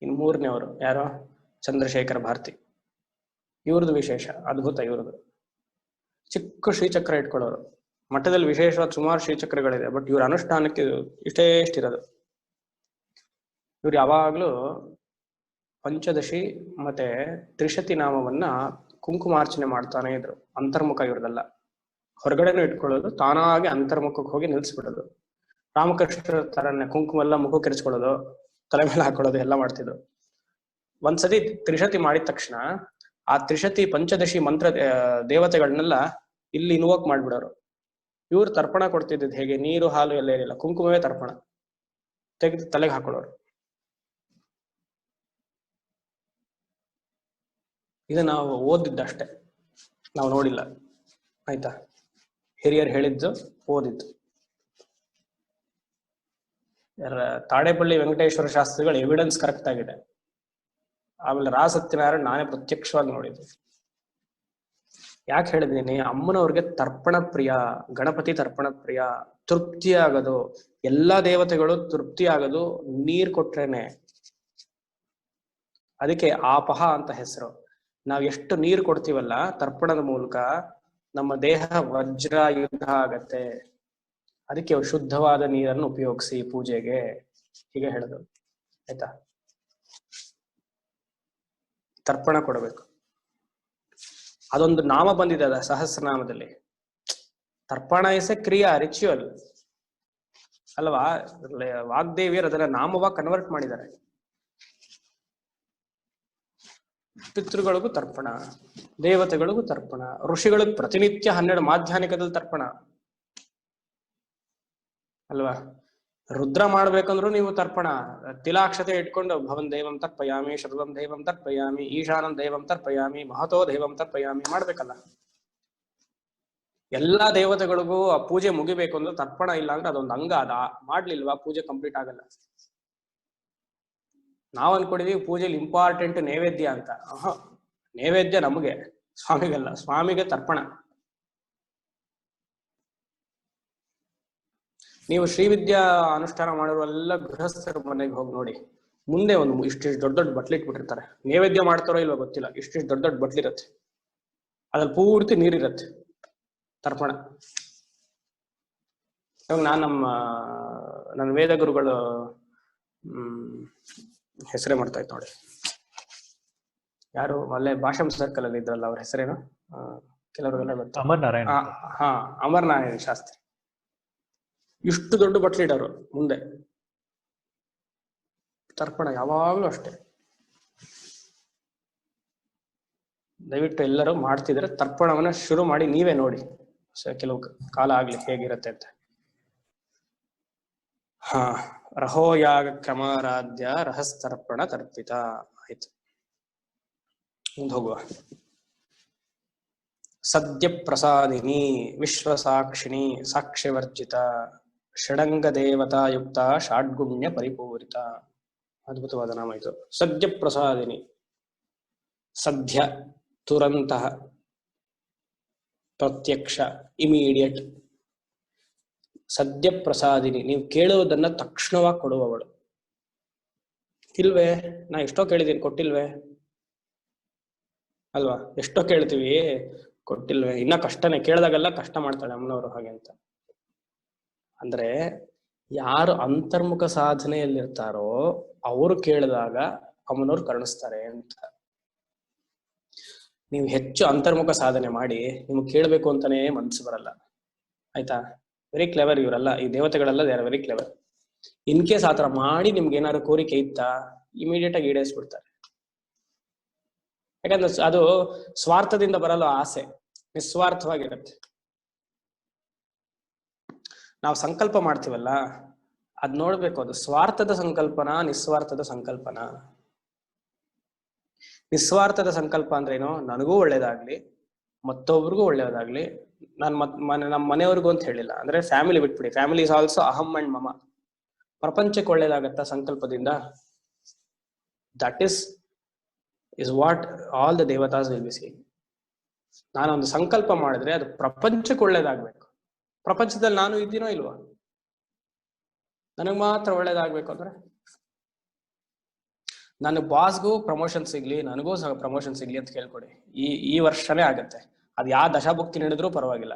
ಇನ್ 3ನೇವರು ಯಾರು? ಚಂದ್ರಶೇಖರ ಭಾರತಿ. ಇವ್ರದ್ದು ವಿಶೇಷ ಅದ್ಭುತ. ಇವ್ರದ್ದು ಚಿಕ್ಕ ಶ್ರೀಚಕ್ರ ಇಟ್ಕೊಳ್ಳೋರು. ಮಠದಲ್ಲಿ ವಿಶೇಷವಾದ ಸುಮಾರು ಶ್ರೀಚಕ್ರಗಳಿದೆ, ಬಟ್ ಇವ್ರ ಅನುಷ್ಠಾನಕ್ಕೆ ಇಷ್ಟಿರೋದು. ಇವ್ರು ಯಾವಾಗ್ಲೂ ಪಂಚದಶಿ ಮತ್ತೆ ತ್ರಿಶತಿ ನಾಮವನ್ನ ಕುಂಕುಮಾರ್ಚನೆ ಮಾಡ್ತಾನೆ ಇದ್ರು. ಅಂತರ್ಮುಖ ಇವ್ರದೆಲ್ಲ, ಹೊರಗಡೆನೂ ಇಟ್ಕೊಳ್ಳೋದು, ತಾನಾಗೆ ಅಂತರ್ಮುಖಕ್ಕೆ ಹೋಗಿ ನಿಲ್ಸ್ಬಿಡೋದು. ರಾಮಕೃಷ್ಣರ ತರನೇ ಕುಂಕುಮ ಎಲ್ಲ ಮುಖ ಕೆರೆಸ್ಕೊಳ್ಳೋದು, ತಲೆ ಮೇಲೆ ಹಾಕೊಳ್ಳೋದು ಎಲ್ಲ ಮಾಡ್ತಿದ್ರು. ಒಂದ್ಸತಿ ತ್ರಿಶತಿ ಮಾಡಿದ ತಕ್ಷಣ ಆ ತ್ರಿಶತಿ ಪಂಚದಶಿ ಮಂತ್ರ ದೇವತೆಗಳನ್ನೆಲ್ಲ ಇಲ್ಲಿ ಇನ್ವೋಕ್ ಮಾಡ್ಬಿಡೋರು. ಇವ್ರು ತರ್ಪಣ ಕೊಡ್ತಿದ್ದು ಹೇಗೆ? ನೀರು ಹಾಲು ಎಲ್ಲ ಏನಿಲ್ಲ, ಕುಂಕುಮವೇ ತರ್ಪಣ ತೆಗೆದು ತಲೆಗೆ ಹಾಕೊಳ್ಳೋರು. ಇದು ನಾವು ಓದಿದ್ದಷ್ಟೇ, ನಾವು ನೋಡಿಲ್ಲ, ಆಯ್ತಾ. ಹಿರಿಯರು ಹೇಳಿದ್ದು, ಓದಿದ್ದು. ತಾಡೇಪಳ್ಳಿ ವೆಂಕಟೇಶ್ವರ ಶಾಸ್ತ್ರಿಗಳ ಎವಿಡೆನ್ಸ್ ಕರೆಕ್ಟ್ ಆಗಿದೆ. ಆಮೇಲೆ ರಾ ಸತ್ಯನಾರಾಯಣ ನಾನೇ ಪ್ರತ್ಯಕ್ಷವಾಗಿ ನೋಡಿದ್ದೆ. ಯಾಕೆ ಹೇಳಿದೀನಿ? ಅಮ್ಮನವ್ರಿಗೆ ತರ್ಪಣ ಪ್ರಿಯ, ಗಣಪತಿ ತರ್ಪಣ ಪ್ರಿಯ. ತೃಪ್ತಿ ಆಗೋದು, ಎಲ್ಲಾ ದೇವತೆಗಳು ತೃಪ್ತಿ ಆಗೋದು ನೀರ್ ಕೊಟ್ರೇನೆ. ಅದಕ್ಕೆ ಆಪಹ ಅಂತ ಹೆಸರು. ನಾವು ಎಷ್ಟು ನೀರು ಕೊಡ್ತೀವಲ್ಲ ತರ್ಪಣದ ಮೂಲಕ ನಮ್ಮ ದೇಹ ವಜ್ರಾಯುಧ ಆಗತ್ತೆ. ಅದಕ್ಕೆ ಶುದ್ಧವಾದ ನೀರನ್ನು ಉಪಯೋಗಿಸಿ ಪೂಜೆಗೆ, ಹೀಗೆ ಹೇಳುದು. ಆಯ್ತಾ? ತರ್ಪಣ ಕೊಡಬೇಕು. ಅದೊಂದು ನಾಮ ಬಂದಿದೆ ಅದ ಸಹಸ್ರನಾಮದಲ್ಲಿ. ತರ್ಪಣ ಇಸ್ ಎ ಕ್ರಿಯಾ, ರಿಚುವಲ್ ಅಲ್ವಾ? ವಾಗ್ದೇವಿಯರು ಅದನ್ನ ನಾಮವಾಗಿ ಕನ್ವರ್ಟ್ ಮಾಡಿದ್ದಾರೆ. ಪಿತೃಗಳಿಗೂ ತರ್ಪಣ, ದೇವತೆಗಳಿಗೂ ತರ್ಪಣ, ಋಷಿಗಳಿಗೂ ಪ್ರತಿನಿತ್ಯ 12 ಮಾಧ್ಯಾಹ್ನಿಕದಲ್ಲಿ ತರ್ಪಣ ಅಲ್ವಾ? ರುದ್ರ ಮಾಡ್ಬೇಕಂದ್ರೂ ನೀವು ತರ್ಪಣ, ತಿಲಾಕ್ಷತೆ ಇಟ್ಕೊಂಡು ಭವನ್ ದೇವಂ ತರ್ಪಯಾಮಿ, ಶರ್ವಂ ದೇವಂ ತರ್ಪಯಾಮಿ, ಈಶಾನಂ ದೇವಂ ತರ್ಪಯಾಮಿ, ಮಹತೋ ದೇವಂ ತರ್ಪಯಾಮಿ ಮಾಡ್ಬೇಕಲ್ಲ. ಎಲ್ಲಾ ದೇವತೆಗಳಿಗೂ ಆ ಪೂಜೆ ಮುಗಿಬೇಕು ಅಂದ್ರೆ ತರ್ಪಣ ಇಲ್ಲ ಅಂದ್ರೆ ಅದೊಂದು ಅಂಗ. ಅದ ಮಾಡ್ಲಿಲ್ವಾ ಪೂಜೆ ಕಂಪ್ಲೀಟ್ ಆಗಲ್ಲ. ನಾವ್ ಅನ್ಕೊಂಡಿದೀವಿ ಪೂಜೆಲಿ ಇಂಪಾರ್ಟೆಂಟ್ ನೈವೇದ್ಯ ಅಂತ. ನೈವೇದ್ಯ ನಮಗೆ, ಸ್ವಾಮಿಗಲ್ಲ. ಸ್ವಾಮಿಗೆ ತರ್ಪಣ. ನೀವು ಶ್ರೀವಿದ್ಯಾ ಅನುಷ್ಠಾನ ಮಾಡಿರುವೆಲ್ಲ ಗೃಹಸ್ಥರ ಮನೆಗೆ ಹೋಗಿ ನೋಡಿ, ಮುಂದೆ ಒಂದು ಇಷ್ಟಿಷ್ಟು ದೊಡ್ಡ ದೊಡ್ಡ ಬಟ್ಲಿ ಇಟ್ಬಿಟ್ಟಿರ್ತಾರೆ. ನೈವೇದ್ಯ ಮಾಡ್ತಾರೋ ಇಲ್ವೋ ಗೊತ್ತಿಲ್ಲ, ಇಷ್ಟಿಷ್ಟು ದೊಡ್ಡ ದೊಡ್ಡ ಬಟ್ಲಿರತ್ತೆ, ಅದ್ರಲ್ಲಿ ಪೂರ್ತಿ ನೀರಿರತ್ತೆ, ತರ್ಪಣ. ಇವಾಗ ನನ್ನ ವೇದ ಗುರುಗಳು ಹೆಸರೇ ಮಾಡ್ತಾ ಇತ್ತು ನೋಡಿ, ಯಾರು ಅಲ್ಲೇ ಭಾಷಂ ಸರ್ಕಲ್ ಅಲ್ಲಿ ಇದ್ರಲ್ಲ, ಅವ್ರ ಹೆಸರೇನು? ಕೆಲವರಿಗೆಲ್ಲ ಗೊತ್ತು, ಅಮರನಾರಾಯಣ. ಹಾ, ಅಮರನಾರಾಯಣ ಶಾಸ್ತ್ರಿ. ಇಷ್ಟು ದೊಡ್ಡ ಬಟ್ಲಿಡೋರು ಮುಂದೆ ತರ್ಪಣ ಯಾವಾಗ್ಲೂ ಅಷ್ಟೇ. ದಯವಿಟ್ಟು ಎಲ್ಲರೂ ಮಾಡ್ತಿದ್ರೆ ತರ್ಪಣವನ್ನ ಶುರು ಮಾಡಿ ನೀವೇ ನೋಡಿ, ಕೆಲವು ಕಾಲ ಆಗ್ಲಿ ಹೇಗಿರತ್ತೆ ಅಂತ. ಹಾ, ರಹೋಯಾಗ ಕ್ರಮಾರಾಧ್ಯ ರಹಸ್ತರ್ಪಣ ತರ್ಪಿತ ಆಯ್ತು. ಮುಂದೆ ಹೋಗುವ. ಸದ್ಯ ಪ್ರಸಾದಿನಿ ವಿಶ್ವಸಾಕ್ಷಿಣಿ ಸಾಕ್ಷ್ಯವರ್ಜಿತ ಷಡಂಗ ದೇವತಾಯುಕ್ತ ಷಾಡ್ಗುಣ್ಯ ಪರಿಪೂರಿತ. ಅದ್ಭುತವಾದ ನಾಮ ಇದು. ಸದ್ಯ ಪ್ರಸಾದಿನಿ, ಸದ್ಯ ತುರಂತಹ, ಪ್ರತ್ಯಕ್ಷ ಇಮಿಡಿಯೇಟ್. ಸದ್ಯ ಪ್ರಸಾದಿನಿ, ನೀವು ಕೇಳುವುದನ್ನ ತಕ್ಷಣವಾಗಿ ಕೊಡುವವಳು. ಇಲ್ವೇ? ನಾ ಎಷ್ಟೋ ಕೇಳಿದೀನಿ, ಕೊಟ್ಟಿಲ್ವೇ ಅಲ್ವಾ? ಎಷ್ಟೋ ಕೇಳ್ತೀವಿ, ಕೊಟ್ಟಿಲ್ವೇ? ಇನ್ನ ಕಷ್ಟನೇ, ಕೇಳಿದಾಗೆಲ್ಲ ಕಷ್ಟ ಮಾಡ್ತಾಳೆ ಅಮ್ಮನವರು ಹಾಗೆ ಅಂತ. ಅಂದ್ರೆ ಯಾರು ಅಂತರ್ಮುಖ ಸಾಧನೆಯಲ್ಲಿರ್ತಾರೋ ಅವರು ಕೇಳಿದಾಗ ಅಮ್ಮನವ್ರು ಕರುಣಿಸ್ತಾರೆ ಅಂತ. ನೀವು ಹೆಚ್ಚು ಅಂತರ್ಮುಖ ಸಾಧನೆ ಮಾಡಿ ನಿಮ್ಗೆ ಕೇಳಬೇಕು ಅಂತಾನೆ ಮನ್ಸು ಬರಲ್ಲ. ಆಯ್ತಾ? ವೆರಿ ಕ್ಲೆವರ್ ಇವರೆಲ್ಲ, ಈ ದೇವತೆಗಳೆಲ್ಲ they are very clever. In case ಆತರ ಮಾಡಿ ನಿಮ್ಗೆ ಏನಾದ್ರು ಕೋರಿಕೆ ಇತ್ತಾ, ಇಮಿಡಿಯೇಟ್ ಆಗಿ ಈಡೇರಿಸ್ಬಿಡ್ತಾರೆ. ಯಾಕಂದ್ರೆ ಅದು ಸ್ವಾರ್ಥದಿಂದ ಬರಲ್ಲ ಆಸೆ, ನಿಸ್ವಾರ್ಥವಾಗಿರುತ್ತೆ. ನಾವು ಸಂಕಲ್ಪ ಮಾಡ್ತೀವಲ್ಲ, ಅದ್ ನೋಡ್ಬೇಕು, ಅದು ಸ್ವಾರ್ಥದ ಸಂಕಲ್ಪನಾ ನಿಸ್ವಾರ್ಥದ ಸಂಕಲ್ಪನಾ? ನಿಸ್ವಾರ್ಥದ ಸಂಕಲ್ಪ ಅಂದ್ರೇನು? ನನಗೂ ಒಳ್ಳೇದಾಗ್ಲಿ, ಮತ್ತೊಬ್ರಿಗೂ ಒಳ್ಳೇದಾಗ್ಲಿ, ನಮ್ಮ ಮನೆಯವ್ರಿಗೂ ಅಂತ ಹೇಳಿಲ್ಲ, ಅಂದ್ರೆ ಫ್ಯಾಮಿಲಿ ಬಿಟ್ಬಿಡಿ, ಫ್ಯಾಮಿಲಿ ಇಸ್ ಆಲ್ಸೋ ಅಹಂ ಅಂಡ್ ಮಮ. ಪ್ರಪಂಚಕ್ಕೆ ಒಳ್ಳೇದಾಗತ್ತಾ ಸಂಕಲ್ಪದಿಂದ? That is what all the ದೇವತಾಸ್ will be seeing. ನಾನೊಂದು ಸಂಕಲ್ಪ ಮಾಡಿದ್ರೆ ಅದು ಪ್ರಪಂಚಕ್ಕೆ ಒಳ್ಳೇದಾಗ್ಬೇಕು. ಪ್ರಪಂಚದಲ್ಲಿ ನಾನು ಇದ್ದೀನೋ ಇಲ್ವಾ? ನನಗ್ ಮಾತ್ರ ಒಳ್ಳೇದಾಗ್ಬೇಕು ಅಂದ್ರೆ, ನನ್ನ ಬಾಸ್ಗೂ ಪ್ರಮೋಷನ್ ಸಿಗ್ಲಿ, ನನಗೂ ಸಹ ಪ್ರಮೋಷನ್ ಸಿಗ್ಲಿ ಅಂತ ಕೇಳ್ಕೊಡಿ. ಈ ವರ್ಷನೇ ಆಗತ್ತೆ. ಅದು ಯಾವ ದಶಾಭುಕ್ತಿ ನಡೆದ್ರೂ ಪರವಾಗಿಲ್ಲ,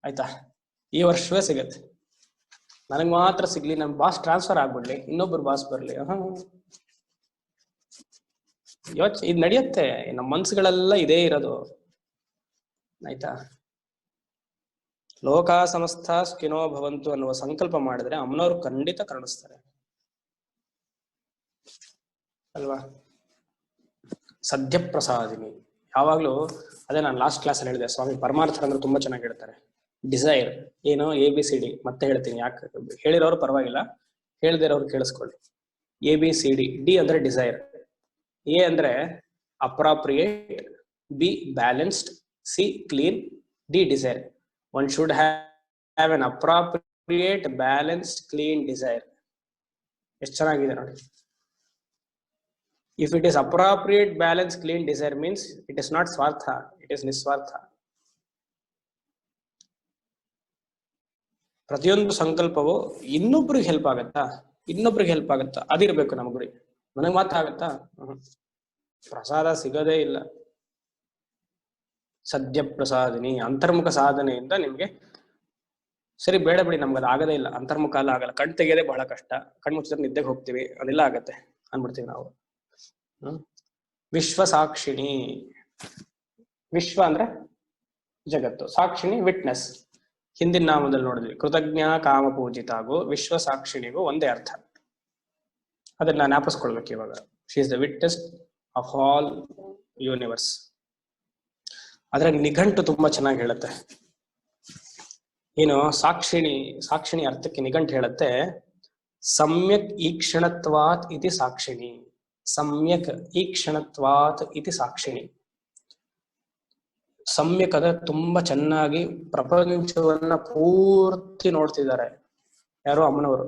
ಆಯ್ತಾ? ಈ ವರ್ಷವೇ ಸಿಗತ್ತೆ. ನನಗ್ ಮಾತ್ರ ಸಿಗ್ಲಿ, ನನ್ ಬಾಸ್ ಟ್ರಾನ್ಸ್ಫರ್ ಆಗ್ಬಿಡ್ಲಿ, ಇನ್ನೊಬ್ರು ಬಾಸ್ ಬರ್ಲಿ, ಇದು ನಡೆಯುತ್ತೆ. ನಮ್ಮ ಮನ್ಸುಗಳೆಲ್ಲ ಇದೇ ಇರೋದು, ಆಯ್ತಾ? ಲೋಕ ಸಮಸ್ತ ಸುಖಿನೋ ಭವಂತು ಅನ್ನುವ ಸಂಕಲ್ಪ ಮಾಡಿದ್ರೆ ಅಮ್ಮನವ್ರು ಖಂಡಿತ ಕರುಣಿಸ್ತಾರೆ ಅಲ್ವಾ? ಸದ್ಯ ಪ್ರಸಾದಿನಿ ಯಾವಾಗ್ಲೂ ಅದೇ ನಾನು ಲಾಸ್ಟ್ ಕ್ಲಾಸ್ ಅಲ್ಲಿ ಹೇಳಿದೆ. ಸ್ವಾಮಿ ಪರಮಾರ್ಥ ಅಂದ್ರೆ ತುಂಬಾ ಚೆನ್ನಾಗಿ ಹೇಳ್ತಾರೆ. ಡಿಸೈರ್ ಏನು, ABCD ಮತ್ತೆ ಹೇಳ್ತೀನಿ, ಯಾಕೆ ಹೇಳಿರೋರು ಪರವಾಗಿಲ್ಲ, ಹೇಳ್ದಿರೋರು ಕೇಳಿಸ್ಕೊಳ್ಳಿ. ABCD. ಡಿ ಅಂದ್ರೆ ಡಿಸೈರ್, ಎ ಅಂದ್ರೆ appropriate, B balanced, C clean, D desire. One should have an appropriate, balanced, clean desire. ಎಷ್ಟು ಚೆನ್ನಾಗಿದೆ ನೋಡಿ. If it is appropriate, balanced, clean desire means it is not swartha, it is niswartha. ಪ್ರತಿಯೊಂದು ಸಂಕಲ್ಪವು ಇನ್ನೊಬ್ರಿಗೆ help ಆಗತ್ತಾ, ಅದಿರ್ಬೇಕು ನಮ್ಮ ಗುರಿ. ನನಗ್ ಮಾತ್ರ ಆಗತ್ತಾ? ಪ್ರಸಾದ ಸಿಗದೇ ಇಲ್ಲ. ಸದ್ಯ ಪ್ರಸಾದಿನಿ ಅಂತರ್ಮುಖ ಸಾಧನೆಯಿಂದ ನಿಮ್ಗೆ ಸರಿ ಬೇಡ ಬಿಡಿ, ನಮ್ಗೆ ಅದು ಆಗದೇ ಇಲ್ಲ, ಅಂತರ್ಮುಖ ಎಲ್ಲ ಆಗಲ್ಲ, ಕಣ್ ತೆಗೆಯೋದೇ ಬಹಳ ಕಷ್ಟ, ಕಣ್ ಮುಚ್ಚಿದ್ರೆ ನಿದ್ದೆಗೆ ಹೋಗ್ತೀವಿ, ಅದೆಲ್ಲ ಆಗತ್ತೆ ಅನ್ಬಿಡ್ತೀವಿ ನಾವು. ವಿಶ್ವ ಸಾಕ್ಷಿಣಿ. ವಿಶ್ವ ಅಂದ್ರೆ ಜಗತ್ತು, ಸಾಕ್ಷಿಣಿ ವಿಟ್ನೆಸ್. ಹಿಂದಿನ ನಾಮದಲ್ಲಿ ನೋಡಿದ್ವಿ, ಕೃತಜ್ಞ ಕಾಮ ಪೂಜಿತ ಹಾಗೂ ವಿಶ್ವ ಸಾಕ್ಷಿಣಿಗೂ ಒಂದೇ ಅರ್ಥ. ಅದನ್ನ ಜ್ಞಾಪಿಸ್ಕೊಳ್ಬೇಕು ಇವಾಗ. She is the witness of all universe. ಆದ್ರೆ ನಿಘಂಟು ತುಂಬಾ ಚೆನ್ನಾಗಿ ಹೇಳುತ್ತೆ. ಏನು ಸಾಕ್ಷಿಣಿ, ಸಾಕ್ಷಿಣಿ ಅರ್ಥಕ್ಕೆ ನಿಘಂಟು ಹೇಳುತ್ತೆ, ಸಮ್ಯಕ್ ಈಕ್ಷಣತ್ವಾತ್ ಇತಿ ಸಾಕ್ಷಿಣಿ. ಸಮ್ಯಕ್ ಈಕ್ಷಣತ್ವಾತ್ ಇತಿ ಸಾಕ್ಷಿಣಿ. ಸಮ್ಯಕ್ ಅಂದ್ರೆ ತುಂಬಾ ಚೆನ್ನಾಗಿ ಪ್ರಪಂಚವನ್ನ ಪೂರ್ತಿ ನೋಡ್ತಿದ್ದಾರೆ ಯಾರೋ ಅಮ್ಮನವರು.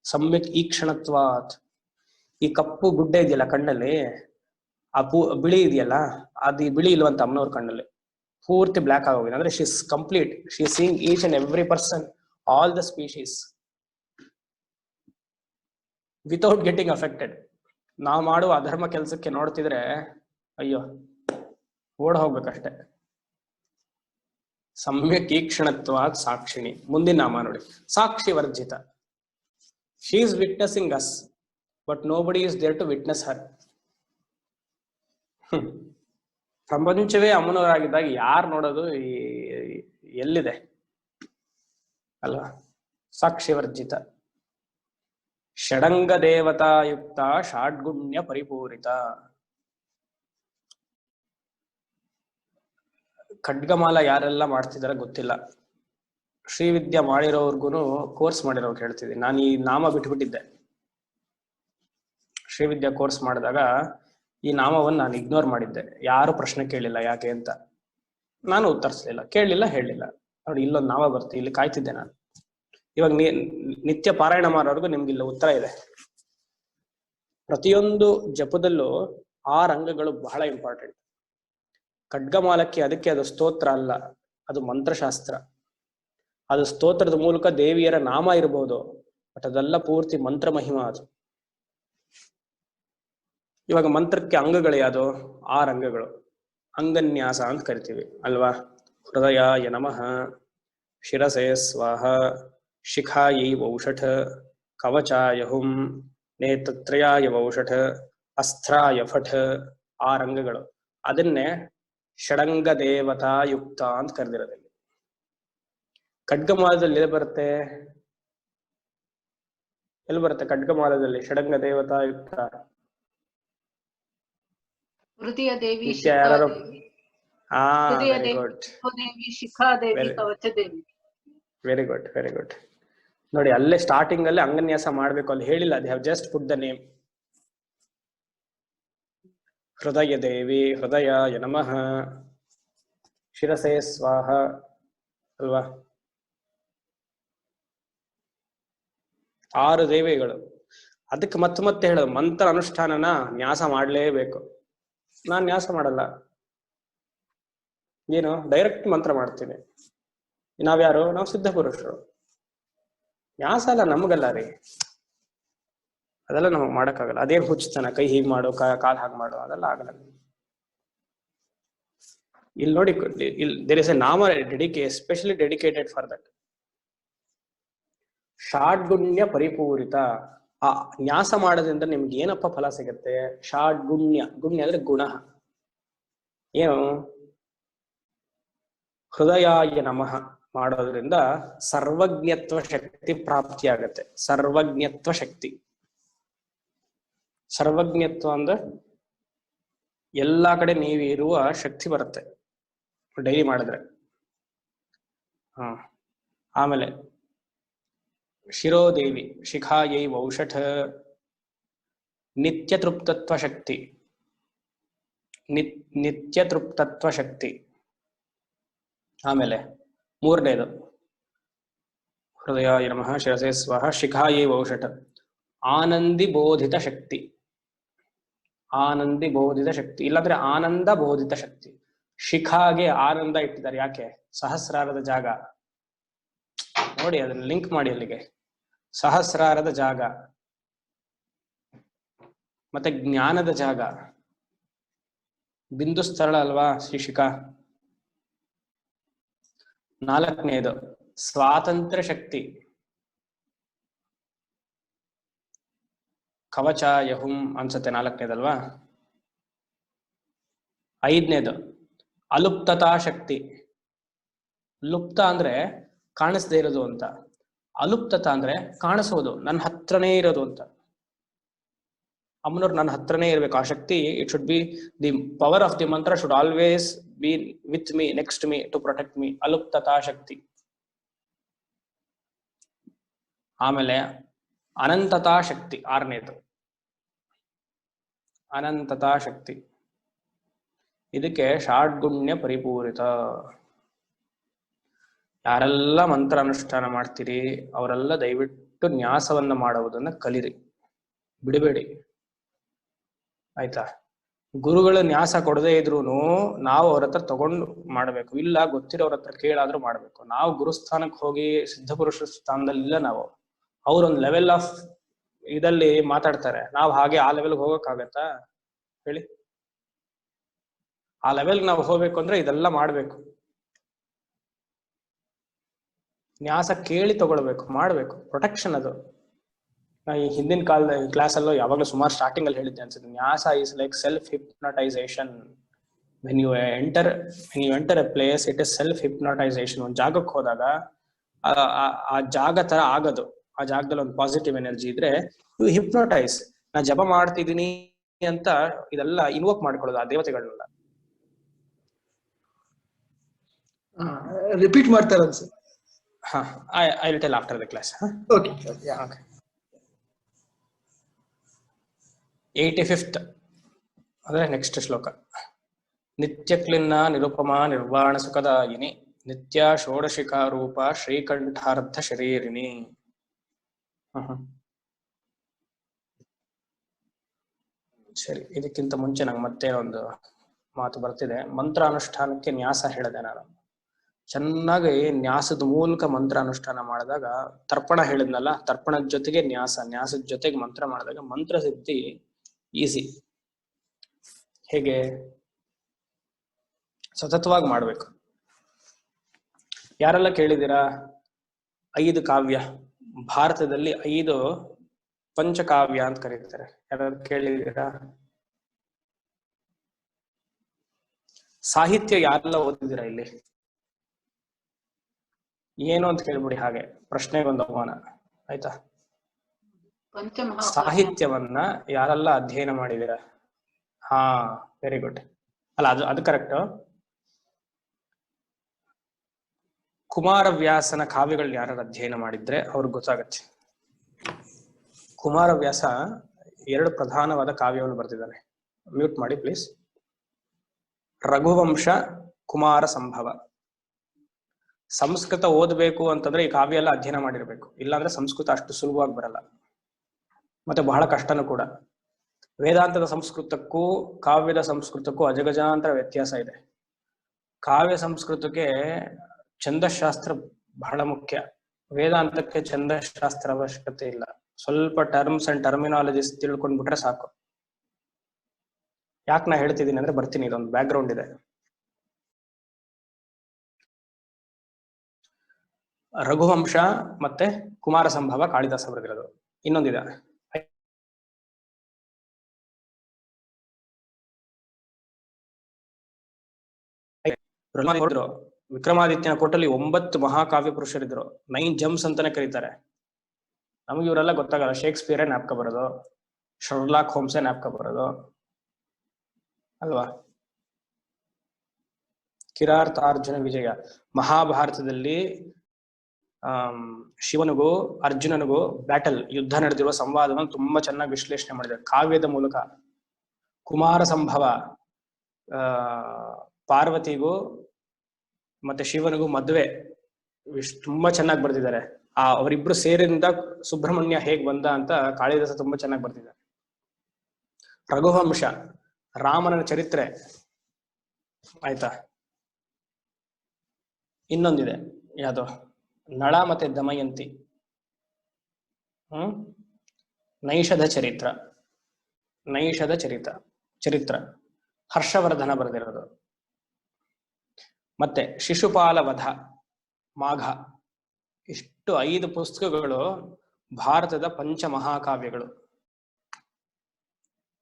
ಸಮ್ಯಕ್ ಈಕ್ಷಣತ್ವಾತ್. ಈ ಕಪ್ಪು ಗುಡ್ಡೆ ಇದೆಯಲ್ಲ ಕಣ್ಣಲ್ಲಿ, ಆ ಬಿಳಿ ಇದೆಯಲ್ಲ, ಅದು ಬಿಳಿ ಇಲ್ವಂತ ಅಮ್ಮನವ್ರ ಕಣ್ಣಲ್ಲಿ, ಪೂರ್ತಿ ಬ್ಲಾಕ್ ಆಗೋಗಿದೆ. ಅಂದ್ರೆ she is complete, she is seeing each and every person, all the species without getting affected. ನಾವು ಮಾಡುವ ಅಧರ್ಮ ಕೆಲಸಕ್ಕೆ ನೋಡ್ತಿದ್ರೆ ಅಯ್ಯೋ ಓಡ್ ಹೋಗ್ಬೇಕಷ್ಟೆ. ಸಮ್ಯಕ್ ಈಕ್ಷಣತ್ವಾತ್ ಸಾಕ್ಷಿಣಿ. ಮುಂದಿನ ನಾಮ ನೋಡಿ, ಸಾಕ್ಷಿ ವರ್ಜಿತ. She is witnessing us but nobody is there to witness her. ಪ್ರಪಂಚವೇ ಅಮ್ಮನವರಾಗಿದ್ದಾಗ ಯಾರು ನೋಡೋದು ಎಲ್ಲಿದೆ ಅಲ್ವಾ? ಸಾಕ್ಷಿ ವರ್ಜಿತ. ಷಡಂಗ ದೇವತಾಯುಕ್ತ ಷಾಡ್ಗುಣ್ಯ ಪರಿಪೂರಿತ. ಖಡ್ಗಮಾಲ ಯಾರೆಲ್ಲ ಮಾಡ್ತಿದಾರೆ ಗೊತ್ತಿಲ್ಲ, ಶ್ರೀವಿದ್ಯಾ ಮಾಡಿರೋರ್ಗುನು ಕೋರ್ಸ್ ಮಾಡಿರೋರ್ಗೆ ಹೇಳ್ತಿದ್ದೀನಿ. ನಾನು ಈ ನಾಮ ಬಿಟ್ಬಿಟ್ಟಿದ್ದೆ. ಶ್ರೀವಿದ್ಯಾ ಕೋರ್ಸ್ ಮಾಡಿದಾಗ ಈ ನಾಮವನ್ನು ನಾನು ಇಗ್ನೋರ್ ಮಾಡಿದ್ದೆ. ಯಾರು ಪ್ರಶ್ನೆ ಕೇಳಿಲ್ಲ ಯಾಕೆ ಅಂತ, ನಾನು ಉತ್ತರಿಸ್ಲಿಲ್ಲ, ಕೇಳಲಿಲ್ಲ, ಹೇಳಲಿಲ್ಲ. ನೋಡಿ ಇಲ್ಲೊಂದು ನಾಮ ಬರ್ತಿ, ಇಲ್ಲಿ ಕಾಯ್ತಿದ್ದೆ ನಾನು. ಇವಾಗ ನಿತ್ಯ ಪಾರಾಯಣ ಮಾಡೋರ್ಗು ನಿಮ್ಗೆ ಇಲ್ಲ ಉತ್ತರ ಇದೆ. ಪ್ರತಿಯೊಂದು ಜಪದಲ್ಲೂ 6 ಅಂಗಗಳು ಬಹಳ ಇಂಪಾರ್ಟೆಂಟ್. ಖಡ್ಗಮಾಲಕ್ಕೆ ಅದಕ್ಕೆ ಅದು ಸ್ತೋತ್ರ ಅಲ್ಲ, ಅದು ಮಂತ್ರಶಾಸ್ತ್ರ. ಅದು ಸ್ತೋತ್ರದ ಮೂಲಕ ದೇವಿಯರ ನಾಮ ಇರಬಹುದು, ಬಟ್ ಅದೆಲ್ಲ ಪೂರ್ತಿ ಮಂತ್ರ ಮಹಿಮಾ. ಅದು ಇವಾಗ ಮಂತ್ರಕ್ಕೆ ಅಂಗಗಳು ಯಾವುದು? 6 ಅಂಗಗಳು. ಅಂಗನ್ಯಾಸ ಅಂತ ಕರಿತೀವಿ ಅಲ್ವಾ? ಹೃದಯಾಯ ನಮಃ, ಶಿರಸೆ ಸ್ವಾಹ, ಶಿಖಾಯೈ ವೌಷಠ, ಕವಚಾಯ ಹುಂ, ನೇತ್ರತ್ರಯಾಯ ವೌಷಠ, ಅಸ್ತ್ರಾಯ ಫಠ. 6 ಅಂಗಗಳು. ಅದನ್ನೇ ಷಡಂಗ ದೇವತಾಯುಕ್ತ ಅಂತ ಕರೆದಿರೋದಿಲ್ಲ. ಖಡ್ಗಮಾಲದಲ್ಲಿ ಎಲ್ಲಿ ಬರುತ್ತೆ? ಎಲ್ಲಿ ಬರುತ್ತೆ ಖಡ್ಗಮಾಲದಲ್ಲಿ ಷಡಂಗ ದೇವತಾಯುಕ್ತ? ಹೃದಯ ದೇವಿ, ಯಾರು? Very good. Shikhadevi, Kavachadevi. Very good, very good. ನೋಡಿ ಅಲ್ಲೇ ಸ್ಟಾರ್ಟಿಂಗ್ ಅಲ್ಲೇ ಅಂಗನ್ಯಾಸ ಮಾಡ್ಬೇಕು, ಅಲ್ಲಿ ಹೇಳಿಲ್ಲ. They have just put the name. Hridaya Devi, ಹೃದಯಾಯ ನಮಃ, ಶಿರಸೆ ಸ್ವಾಹ ಅಲ್ವಾ? 6 ದೇವಿಗಳು. ಅದಕ್ಕೆ ಮತ್ತೆ ಹೇಳೋದು, ಮಂತ್ರ ಅನುಷ್ಠಾನನ ನ್ಯಾಸ ಮಾಡಲೇಬೇಕು. ನಾನು ನ್ಯಾಸ ಮಾಡಲ್ಲ, ಏನು ಡೈರೆಕ್ಟ್ ಮಂತ್ರ ಮಾಡ್ತೀನಿ. ನಾವ್ಯಾರು? ನಾವು ಸಿದ್ಧ ಪುರುಷರು. ನ್ಯಾಸ ಅಲ್ಲ ನಮ್ಗಲ್ಲ ರೀ, ಅದೆಲ್ಲ ನಮಗ್ ಮಾಡಕ್ಕಾಗಲ್ಲ. ಅದೇನ್ ಹುಚ್ಚತನ, ಕೈ ಹೀಗ್ ಮಾಡು, ಕಾಲ್ ಹಾಗೆ ಮಾಡು, ಅದೆಲ್ಲ ಆಗಲ್ಲ. ಇಲ್ಲಿ ನೋಡಿ, ದೇರ್ ಇಸ್ ಎ ನಾಮ ಎಸ್ಪೆಷಲಿ ಡೆಡಿಕೇಟೆಡ್ ಫಾರ್ ದಟ್. ಷಾಡ್ಗುಣ್ಯ ಪರಿಪೂರಿತ. ಆ ನ್ಯಾಸ ಮಾಡೋದ್ರಿಂದ ನಿಮ್ಗೆ ಏನಪ್ಪ ಫಲ ಸಿಗತ್ತೆ? ಷಾಡ್ಗುಣ್ಯ. ಗುಣ್ಯ ಅಂದ್ರೆ ಗುಣ. ಏನು? ಹೃದಯಾಯ ನಮಃ ಮಾಡೋದ್ರಿಂದ ಸರ್ವಜ್ಞತ್ವ ಶಕ್ತಿ ಪ್ರಾಪ್ತಿಯಾಗತ್ತೆ. ಸರ್ವಜ್ಞತ್ವ ಶಕ್ತಿ. ಸರ್ವಜ್ಞತ್ವ ಅಂದ್ರೆ ಎಲ್ಲಾ ಕಡೆ ನೀವಿರುವ ಶಕ್ತಿ ಬರುತ್ತೆ ಡೈಲಿ ಮಾಡಿದ್ರೆ. ಆಮೇಲೆ ಶಿರೋದೇವಿ, ಶಿಖಾಯೈ ವೌಷಠ, ನಿತ್ಯ ತೃಪ್ತತ್ವ ಶಕ್ತಿ. ನಿತ್ಯ ತೃಪ್ತತ್ವ ಶಕ್ತಿ. ಆಮೇಲೆ 3ನೇದು ಹೃದಯಾಯ ನಮಃ, ಶಿರಸೆ ಸ್ವಹ, ಶಿಖಾಯೈ ವೌಷಠ, ಆನಂದಿ ಬೋಧಿತ ಶಕ್ತಿ. ಆನಂದಿ ಬೋಧಿತ ಶಕ್ತಿ, ಇಲ್ಲಾಂದ್ರೆ ಆನಂದ ಬೋಧಿತ ಶಕ್ತಿ. ಶಿಖಾಗೆ ಆನಂದ ಇಟ್ಟಿದ್ದಾರೆ, ಯಾಕೆ? ಸಹಸ್ರಾರದ ಜಾಗ ನೋಡಿ, ಅದನ್ನ ಲಿಂಕ್ ಮಾಡಿ ಅಲ್ಲಿಗೆ. ಸಹಸ್ರಾರದ ಜಾಗ. ಮತ್ತೆ ಜ್ಞಾನದ ಜಾಗ. ಬಿಂದು ಸ್ಥಳ ಅಲ್ವಾ ಶಿಶಿಕಾ. 4ನೇದು ಸ್ವಾತಂತ್ರ್ಯ ಶಕ್ತಿ. ಕವಚ ಯಹುಂ ಅನ್ಸುತ್ತೆ 4ನೇದಲ್ವಾ. 5ನೇದು ಅಲುಪ್ತತಾ ಶಕ್ತಿ. ಲುಪ್ತ ಅಂದ್ರೆ ಕಾಣಿಸದೇ ಇರೋದು ಅಂತ, ಅಲುಪ್ತತ ಅಂದ್ರೆ ಕಾಣಿಸೋದು, ನನ್ನ ಹತ್ರನೇ ಇರೋದು ಅಂತ. ಅಮ್ಮನವ್ರು ನನ್ನ ಹತ್ರನೇ ಇರ್ಬೇಕು ಆ ಶಕ್ತಿ. It should be the power of the mantra should always be with me, next me, to protect me. ಅಲುಪ್ತತಾ ಶಕ್ತಿ. ಆಮೇಲೆ ಅನಂತತಾ ಶಕ್ತಿ 6ನೇದು. ಅನಂತತಾ ಶಕ್ತಿ. ಇದಕ್ಕೆ ಷಾಡ್ಗುಣ್ಯ ಪರಿಪೂರಿತ. ಯಾರೆಲ್ಲ ಮಂತ್ರ ಅನುಷ್ಠಾನ ಮಾಡ್ತೀರಿ ಅವರೆಲ್ಲ ದಯವಿಟ್ಟು ನ್ಯಾಸವನ್ನ ಮಾಡುವುದನ್ನ ಕಲಿರಿ, ಬಿಡಬೇಡಿ ಆಯ್ತಾ. ಗುರುಗಳ ನ್ಯಾಸ ಕೊಡದೇ ಇದ್ರು ನಾವು ಅವ್ರ ಹತ್ರ ತಗೊಂಡು ಮಾಡ್ಬೇಕು, ಇಲ್ಲ ಗೊತ್ತಿರೋರ ಹತ್ರ ಕೇಳಾದ್ರೂ ಮಾಡ್ಬೇಕು. ನಾವು ಗುರುಸ್ಥಾನಕ್ಕೆ ಹೋಗಿ ಸಿದ್ಧಪುರುಷ ಸ್ಥಾನದಲ್ಲಿ ಇಲ್ಲ ನಾವು. ಅವ್ರೊಂದು ಲೆವೆಲ್ ಆಫ್ ಇದಲ್ಲಿ ಮಾತಾಡ್ತಾರೆ, ನಾವು ಹಾಗೆ ಆ ಲೆವೆಲ್ಗೆ ಹೋಗಕ್ಕಾಗತ್ತಾ ಹೇಳಿ? ಆ ಲೆವೆಲ್ ನಾವು ಹೋಗ್ಬೇಕು ಅಂದ್ರೆ ಇದೆಲ್ಲ ಮಾಡ್ಬೇಕು. ನ್ಯಾಸ ಕೇಳಿ ತಗೊಳ್ಬೇಕು, ಮಾಡ್ಬೇಕು. ಪ್ರೊಟೆಕ್ಷನ್ ಅದು. ನಾ ಈ ಹಿಂದಿನ ಕಾಲದ ಕ್ಲಾಸಲ್ಲೂ ಯಾವಾಗಲೂ ಸುಮಾರು ಸ್ಟಾರ್ಟಿಂಗ್ ಅಲ್ಲಿ ಹೇಳಿದ್ದೆ ಅನ್ಸುತ್ತೆ, nyasa is like self hypnotization. When you enter a place it is self hypnotization. ಒಂದು ಜಾಗಕ್ಕೆ ಹೋದಾಗ ಆ ಜಾಗ ತರ ಆಗೋದು. ಆ ಜಾಗದಲ್ಲಿ ಒಂದು ಪಾಸಿಟಿವ್ ಎನರ್ಜಿ ಇದ್ರೆ ಯು ಹಿಪ್ನೋಟೈಸ್. ನಾ ಜಪ ಮಾಡ್ತಿದ್ದೀನಿ ಅಂತ ಇದೆಲ್ಲ ಇನ್ವೋಕ್ ಮಾಡ್ಕೊಳ್ಳೋದು ಆ ದೇವತೆಗಳನ್ನೆಲ್ಲ. ರಿಪೀಟ್ ಮಾಡ್ತಾರೆ ಅನ್ಸುತ್ತೆ. I will tell after the class. Okay. 85th ಅಂದ್ರೆ ನೆಕ್ಸ್ಟ್ ಶ್ಲೋಕ. ನಿತ್ಯ ಕ್ಲಿನ್ನ ನಿರುಪಮಾ ನಿರ್ವಾಣ ಸುಖದಾಯಿನಿ ನಿತ್ಯ ಷೋಡಶಿಖಾ ರೂಪ ಶ್ರೀಕಂಠಾರ್ಧ ಶರೀರಿಣಿ. ಸರಿ, ಇದಕ್ಕಿಂತ ಮುಂಚೆ ನಂಗೆ ಮತ್ತೆ ಒಂದು ಮಾತು ಬರ್ತಿದೆ. ಮಂತ್ರ ಅನುಷ್ಠಾನಕ್ಕೆ ನ್ಯಾಸ ಹೇಳಿದೆ ನಾನು. ಚೆನ್ನಾಗಿ ನ್ಯಾಸದ ಮೂಲಕ ಮಂತ್ರ ಅನುಷ್ಠಾನ ಮಾಡಿದಾಗ, ತರ್ಪಣ ಹೇಳಿದ್ನಲ್ಲ, ತರ್ಪಣದ ಜೊತೆಗೆ ನ್ಯಾಸ, ನ್ಯಾಸದ ಜೊತೆಗೆ ಮಂತ್ರ ಮಾಡಿದಾಗ ಮಂತ್ರ ಸಿದ್ಧಿ ಈಸಿ. ಹೇಗೆ? ಸತತವಾಗಿ ಮಾಡ್ಬೇಕು. ಯಾರೆಲ್ಲ ಕೇಳಿದ್ದೀರಾ 5 ಕಾವ್ಯ? ಭಾರತದಲ್ಲಿ 5 ಪಂಚಕಾವ್ಯ ಅಂತ ಕರೀತಾರೆ. ಯಾರಾದ್ರು ಕೇಳಿದ್ದೀರಾ? ಸಾಹಿತ್ಯ ಯಾರೆಲ್ಲ ಓದಿದ್ದೀರಾ ಇಲ್ಲಿ? ಏನು ಅಂತ ಕೇಳ್ಬಿಡಿ, ಹಾಗೆ ಪ್ರಶ್ನೆಗೊಂದು ಅವಮಾನ ಆಯ್ತಾ. ಸಾಹಿತ್ಯವನ್ನ ಯಾರೆಲ್ಲ ಅಧ್ಯಯನ ಮಾಡಿದ್ದೀರಾ? ಹಾ, ವೆರಿ ಗುಡ್. ಅಲ್ಲ, ಅದು ಕರೆಕ್ಟ್. ಕುಮಾರವ್ಯಾಸನ ಕಾವ್ಯಗಳು ಯಾರು ಅಧ್ಯಯನ ಮಾಡಿದ್ರೆ ಅವ್ರಿಗೆ ಗೊತ್ತಾಗತ್ತೆ. ಕುಮಾರವ್ಯಾಸ 2 ಪ್ರಧಾನವಾದ ಕಾವ್ಯವನ್ನು ಬರೆದಿದ್ದಾನೆ. ಮ್ಯೂಟ್ ಮಾಡಿ ಪ್ಲೀಸ್. ರಘುವಂಶ, ಕುಮಾರ ಸಂಭವ. ಸಂಸ್ಕೃತ ಓದಬೇಕು ಅಂತಂದ್ರೆ ಈ ಕಾವ್ಯ ಎಲ್ಲ ಅಧ್ಯಯನ ಮಾಡಿರ್ಬೇಕು, ಇಲ್ಲಾಂದ್ರೆ ಸಂಸ್ಕೃತ ಅಷ್ಟು ಸುಲಭವಾಗಿ ಬರಲ್ಲ, ಮತ್ತೆ ಬಹಳ ಕಷ್ಟನೂ ಕೂಡ. ವೇದಾಂತದ ಸಂಸ್ಕೃತಕ್ಕೂ ಕಾವ್ಯದ ಸಂಸ್ಕೃತಕ್ಕೂ ಅಜಗಜಾಂತರ ವ್ಯತ್ಯಾಸ ಇದೆ. ಕಾವ್ಯ ಸಂಸ್ಕೃತಕ್ಕೆ ಛಂದಶಾಸ್ತ್ರ ಬಹಳ ಮುಖ್ಯ. ವೇದಾಂತಕ್ಕೆ ಛಂದಶಾಸ್ತ್ರ ಅವಶ್ಯಕತೆ ಇಲ್ಲ. ಸ್ವಲ್ಪ ಟರ್ಮ್ಸ್ ಅಂಡ್ ಟರ್ಮಿನಾಲಜೀಸ್ ತಿಳ್ಕೊಂಡ್ಬಿಟ್ರೆ ಸಾಕು. ಯಾಕೆ ನಾ ಹೇಳ್ತಿದ್ದೀನಿ ಅಂದ್ರೆ, ಬರ್ತೀನಿ, ಇದೊಂದು ಬ್ಯಾಕ್ ಗ್ರೌಂಡ್ ಇದೆ. ರಘುವಂಶ ಮತ್ತೆ ಕುಮಾರ ಸಂಭವ ಕಾಳಿದಾಸ ಬರೆದಿರೋದು. ಇನ್ನೊಂದಿದೆ ವಿಕ್ರಮಾದಿತ್ಯನ ಕೋಟಲ್ಲಿ 9 ಮಹಾಕಾವ್ಯ ಪುರುಷರಿದ್ರು. 9 ಜಮ್ಸ್ ಅಂತಾನೆ ಕರೀತಾರೆ. ನಮ್ಗೆ ಇವರೆಲ್ಲ ಗೊತ್ತಾಗಲ್ಲ. ಶೇಕ್ಸ್ಪಿಯರೇ ಜ್ಞಾಪಕ ಬರೋದು, ಶರ್ಲಾಕ್ ಹೋಮ್ಸೇ ಜ್ಞಾಪಕ ಬರೋದು ಅಲ್ವಾ. ಕಿರಾತಾರ್ಜುನ ವಿಜಯ. ಮಹಾಭಾರತದಲ್ಲಿ ಶಿವನಿಗೂ ಅರ್ಜುನನಿಗೂ ಬ್ಯಾಟಲ್, ಯುದ್ಧ ನಡೆದಿರುವ ಸಂವಾದವನ್ನು ತುಂಬಾ ಚೆನ್ನಾಗಿ ವಿಶ್ಲೇಷಣೆ ಮಾಡಿದ್ದಾರೆ ಕಾವ್ಯದ ಮೂಲಕ. ಕುಮಾರ ಸಂಭವ, ಪಾರ್ವತಿಗೂ ಮತ್ತೆ ಶಿವನಿಗೂ ಮದುವೆ ತುಂಬಾ ಚೆನ್ನಾಗಿ ಬರ್ದಿದ್ದಾರೆ. ಅವರಿಬ್ರು ಸೇರಿಂದ ಸುಬ್ರಹ್ಮಣ್ಯ ಹೇಗ್ ಬಂದ ಅಂತ ಕಾಳಿದಾಸ ತುಂಬಾ ಚೆನ್ನಾಗಿ ಬರ್ದಿದ್ದಾರೆ. ರಘುವಂಶ ರಾಮನ ಚರಿತ್ರೆ ಆಯ್ತಾ. ಇನ್ನೊಂದಿದೆ, ಯಾವುದು, ನಳ ಮತ್ತೆ ದಮಯಂತಿ, ನೈಷಧ ಚರಿತ್ರ. ನೈಷಧ ಚರಿತ್ರ ಹರ್ಷವರ್ಧನ ಬರೆದಿರೋದು. ಮತ್ತೆ ಶಿಶುಪಾಲ ವಧ ಮಾಘ. ಇಷ್ಟು 5 ಪುಸ್ತಕಗಳು ಭಾರತದ ಪಂಚಮಹಾಕಾವ್ಯಗಳು.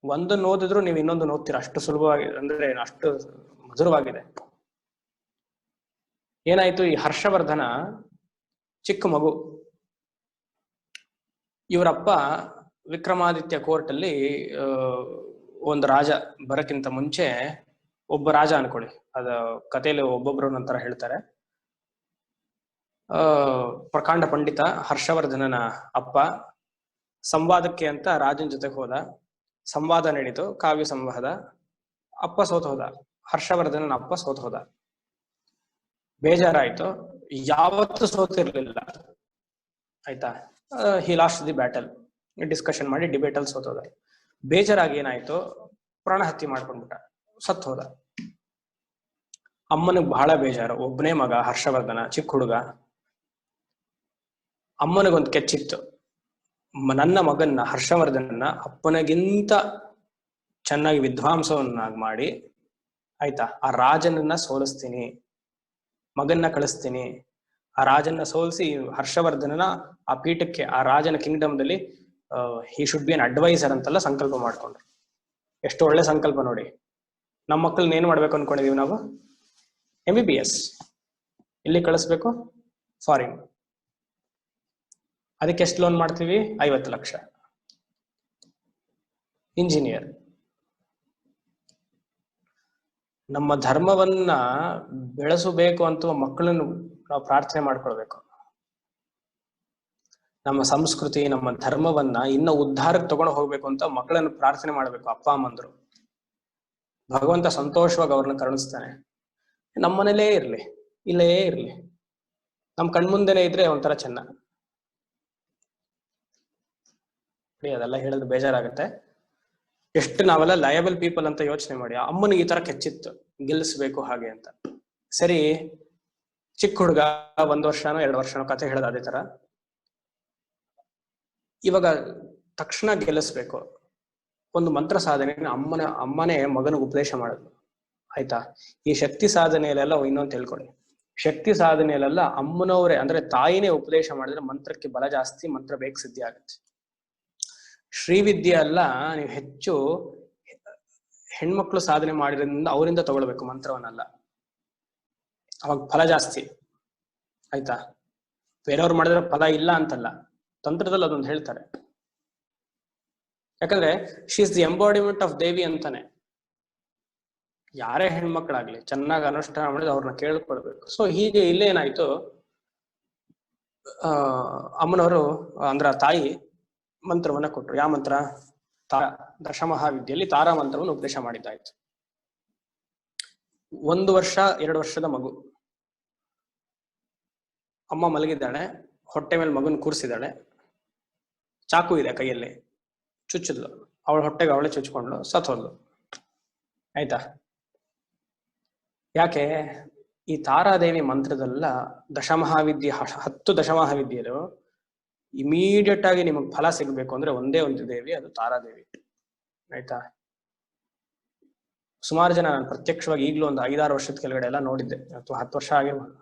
ಒಂದನ್ನು ಓದಿದ್ರು ನೀವು ಇನ್ನೊಂದು ಓದ್ತೀರಾ, ಅಷ್ಟು ಸುಲಭವಾಗಿ, ಅಂದ್ರೆ ಅಷ್ಟು ಮಧುರವಾಗಿದೆ. ಏನಾಯ್ತು, ಈ ಹರ್ಷವರ್ಧನ ಚಿಕ್ಕ ಮಗು, ಇವರಪ್ಪ ವಿಕ್ರಮಾದಿತ್ಯ ಕೋರ್ಟ್ ಅಲ್ಲಿ ಒಂದು ರಾಜ ಬರಕ್ಕಿಂತ ಮುಂಚೆ ಒಬ್ಬ ರಾಜ ಅನ್ಕೊಳ್ಳಿ, ಅದ ಕಥೆಯಲ್ಲಿ ಒಬ್ಬೊಬ್ರು ನಂತರ ಹೇಳ್ತಾರೆ. ಪ್ರಕಾಂಡ ಪಂಡಿತ ಹರ್ಷವರ್ಧನನ ಅಪ್ಪ ಸಂವಾದಕ್ಕೆ ಅಂತ ರಾಜನ ಜೊತೆಗೆ ಹೋದ. ಸಂವಾದ ನಡೀತು, ಕಾವ್ಯ ಸಂವಾದ. ಅಪ್ಪ ಸೋತ್ ಹೋದ, ಹರ್ಷವರ್ಧನನ ಅಪ್ಪ ಸೋತ್ ಹೋದ. ಬೇಜಾರಾಯ್ತು, ಯಾವತ್ತೂ ಸೋತಿರ್ಲಿಲ್ಲ ಆಯ್ತಾ. He lost the battle, discussion ಮಾಡಿ ಡಿಬೇಟ್ ಅಲ್ಲಿ ಸೋತ್ ಹೋದ. ಬೇಜಾರಾಗಿ ಏನಾಯ್ತು, ಪ್ರಾಣ ಹತ್ಯೆ ಮಾಡ್ಕೊಂಡ್ಬಿಟ್ಟ, ಸತ್ ಹೋದ. ಅಮ್ಮನಿಗೆ ಬಹಳ ಬೇಜಾರು, ಒಬ್ಬನೇ ಮಗ ಹರ್ಷವರ್ಧನ, ಚಿಕ್ಕ ಹುಡುಗ. ಅಮ್ಮನಿಗೊಂದು ಕೆಚ್ಚಿತ್ತು, ನನ್ನ ಮಗನ್ನ ಹರ್ಷವರ್ಧನನ್ನ ಅಪ್ಪನಿಗಿಂತ ಚೆನ್ನಾಗಿ ವಿದ್ವಾಂಸವನ್ನಾಗಿ ಮಾಡಿ ಆಯ್ತಾ, ಆ ರಾಜನನ್ನ ಸೋಲಿಸ್ತೀನಿ, ಮಗನ್ನ ಕಳಿಸ್ತೀನಿ. ಆ ರಾಜನ್ನ ಸೋಲಿಸಿ ಹರ್ಷವರ್ಧನನ ಆ ಪೀಠಕ್ಕೆ, ಆ ರಾಜನ ಕಿಂಗ್ಡಮ್ದಲ್ಲಿ he should be an advisor ಅಂತೆಲ್ಲ ಸಂಕಲ್ಪ ಮಾಡ್ಕೊಂಡ್ರು. ಎಷ್ಟು ಒಳ್ಳೆ ಸಂಕಲ್ಪ ನೋಡಿ. ನಮ್ಮ ಮಕ್ಕಳನ್ನ ಏನ್ ಮಾಡ್ಬೇಕು ಅನ್ಕೊಂಡಿದೀವಿ ನಾವು, MBBS. ಇಲ್ಲಿ ಕಳಿಸ್ಬೇಕು, ಫಾರಿನ್. ಅದಕ್ಕೆ ಎಷ್ಟು ಲೋನ್ ಮಾಡ್ತೀವಿ, 50 ಲಕ್ಷ. ಇಂಜಿನಿಯರ್. ನಮ್ಮ ಧರ್ಮವನ್ನ ಬೆಳೆಸಬೇಕು ಅಂತ ಮಕ್ಕಳನ್ನು ನಾವು ಪ್ರಾರ್ಥನೆ ಮಾಡ್ಕೊಳ್ಬೇಕು. ನಮ್ಮ ಸಂಸ್ಕೃತಿ, ನಮ್ಮ ಧರ್ಮವನ್ನ ಇನ್ನ ಉದ್ಧಾರಕ್ಕೆ ತಗೊಂಡು ಹೋಗ್ಬೇಕು ಅಂತ ಮಕ್ಕಳನ್ನು ಪ್ರಾರ್ಥನೆ ಮಾಡ್ಬೇಕು ಅಪ್ಪ ಅಮ್ಮಂದ್ರು. ಭಗವಂತ ಸಂತೋಷವಾಗಿ ಅವ್ರನ್ನ ಕರುಣಿಸ್ತಾನೆ. ನಮ್ಮನೇಲೇ ಇರ್ಲಿ, ಇಲ್ಲೇ ಇರ್ಲಿ, ನಮ್ ಕಣ್ಮುಂದೆನೆ ಇದ್ರೆ ಒಂಥರ ಚೆನ್ನ. ಅದೆಲ್ಲ ಹೇಳಿದ್ರೆ ಬೇಜಾರಾಗುತ್ತೆ. ಎಷ್ಟು ನಾವೆಲ್ಲ ಲಯಬಲ್ ಪೀಪಲ್ ಅಂತ ಯೋಚನೆ ಮಾಡಿ. ಅಮ್ಮನಿಗೆ ಈ ತರ ಕೆಚ್ಚಿತ್ತು, ಗೆಲ್ಲಿಸ್ಬೇಕು ಹಾಗೆ ಅಂತ. ಸರಿ, ಚಿಕ್ಕ ಹುಡುಗ 1 ವರ್ಷನೋ 2 ವರ್ಷನೋ ಕತೆ ಹೇಳ್ದ ಅದೇ ತರ. ಇವಾಗ ತಕ್ಷಣ ಗೆಲ್ಲಿಸ್ಬೇಕು. ಒಂದು ಮಂತ್ರ ಸಾಧನೆ ಅಮ್ಮನೇ ಮಗನಿಗೆ ಉಪದೇಶ ಮಾಡಿದ್ಲು ಆಯ್ತಾ. ಈ ಶಕ್ತಿ ಸಾಧನೆಯಲ್ಲೆಲ್ಲ ಇನ್ನೊಂದು ತಿಳ್ಕೊಳ್ಳಿ, ಶಕ್ತಿ ಸಾಧನೆಯಲ್ಲೆಲ್ಲ ಅಮ್ಮನವರೇ ಅಂದ್ರೆ ತಾಯಿನೇ ಉಪದೇಶ ಮಾಡಿದ್ರೆ ಮಂತ್ರಕ್ಕೆ ಬಲ ಜಾಸ್ತಿ, ಮಂತ್ರ ಬೇಗ ಸಿದ್ಧಿ ಆಗುತ್ತೆ. ಶ್ರೀವಿದ್ಯೆ ಅಲ್ಲ, ನೀವು ಹೆಚ್ಚು ಹೆಣ್ಮಕ್ಳು ಸಾಧನೆ ಮಾಡಿರೋದ್ರಿಂದ ಅವರಿಂದ ತಗೊಳ್ಬೇಕು ಮಂತ್ರವನ್ನೆಲ್ಲ, ಅವಾಗ ಫಲ ಜಾಸ್ತಿ ಆಯ್ತಾ. ಬೇರೆಯವ್ರು ಮಾಡಿದ್ರೆ ಫಲ ಇಲ್ಲ ಅಂತಲ್ಲ, ತಂತ್ರದಲ್ಲಿ ಅದೊಂದು ಹೇಳ್ತಾರೆ. ಯಾಕಂದ್ರೆ she is the embodiment of Devi ಅಂತಾನೆ. ಯಾರೇ ಹೆಣ್ಮಕ್ಳಾಗ್ಲಿ ಚೆನ್ನಾಗಿ ಅನುಷ್ಠಾನ ಮಾಡಿದ್ರೆ ಅವ್ರನ್ನ ಕೇಳ್ಕೊಳ್ಬೇಕು. ಸೊ ಹೀಗೆ ಇಲ್ಲೇನಾಯ್ತು, ಅಮ್ಮನವರು ಅಂದ್ರ ತಾಯಿ ಮಂತ್ರವನ್ನ ಕೊಟ್ರು. ಯಾವ ಮಂತ್ರ? ದಶಮಹಾವಿದ್ಯೆಯಲ್ಲಿ ತಾರಾ ಮಂತ್ರವನ್ನು ಉಪದೇಶ ಮಾಡಿದ್ದಾಯ್ತು. 1 ವರ್ಷ 2 ವರ್ಷದ ಮಗು, ಅಮ್ಮ ಮಲಗಿದ್ದಾಳೆ, ಹೊಟ್ಟೆ ಮೇಲೆ ಮಗನ್ ಕೂರಿಸಿದಾಳೆ, ಚಾಕು ಇದೆ ಕೈಯಲ್ಲಿ, ಚುಚ್ಚಿದ್ಲು, ಅವಳ ಹೊಟ್ಟೆಗೆ ಅವಳೇ ಚುಚ್ಕೊಂಡ್ಲು, ಸತ್ ಹೋದ್ಲು ಆಯ್ತಾ. ಯಾಕೆ? ಈ ತಾರಾದೇವಿ ಮಂತ್ರದಲ್ಲ ದಶಮಹಾವಿದ್ಯೆ, 10 ದಶಮಹಾವಿದ್ಯೆಯರು ಇಮಿಡಿಯೇಟ್ ಆಗಿ ನಿಮಗ್ ಫಲ ಸಿಗ್ಬೇಕು ಅಂದ್ರೆ ಒಂದೇ ಒಂದು ದೇವಿ, ಅದು ತಾರಾದೇವಿ ಆಯ್ತಾ. ಸುಮಾರು ಜನ ನಾನು ಪ್ರತ್ಯಕ್ಷವಾಗಿ ಈಗಲೂ ಒಂದು 5-6 ವರ್ಷದ ಕೆಳಗಡೆ ಎಲ್ಲ ನೋಡಿದ್ದೆ, ಅಥವಾ 10 ವರ್ಷ ಆಗಿರ್ಬೋದು.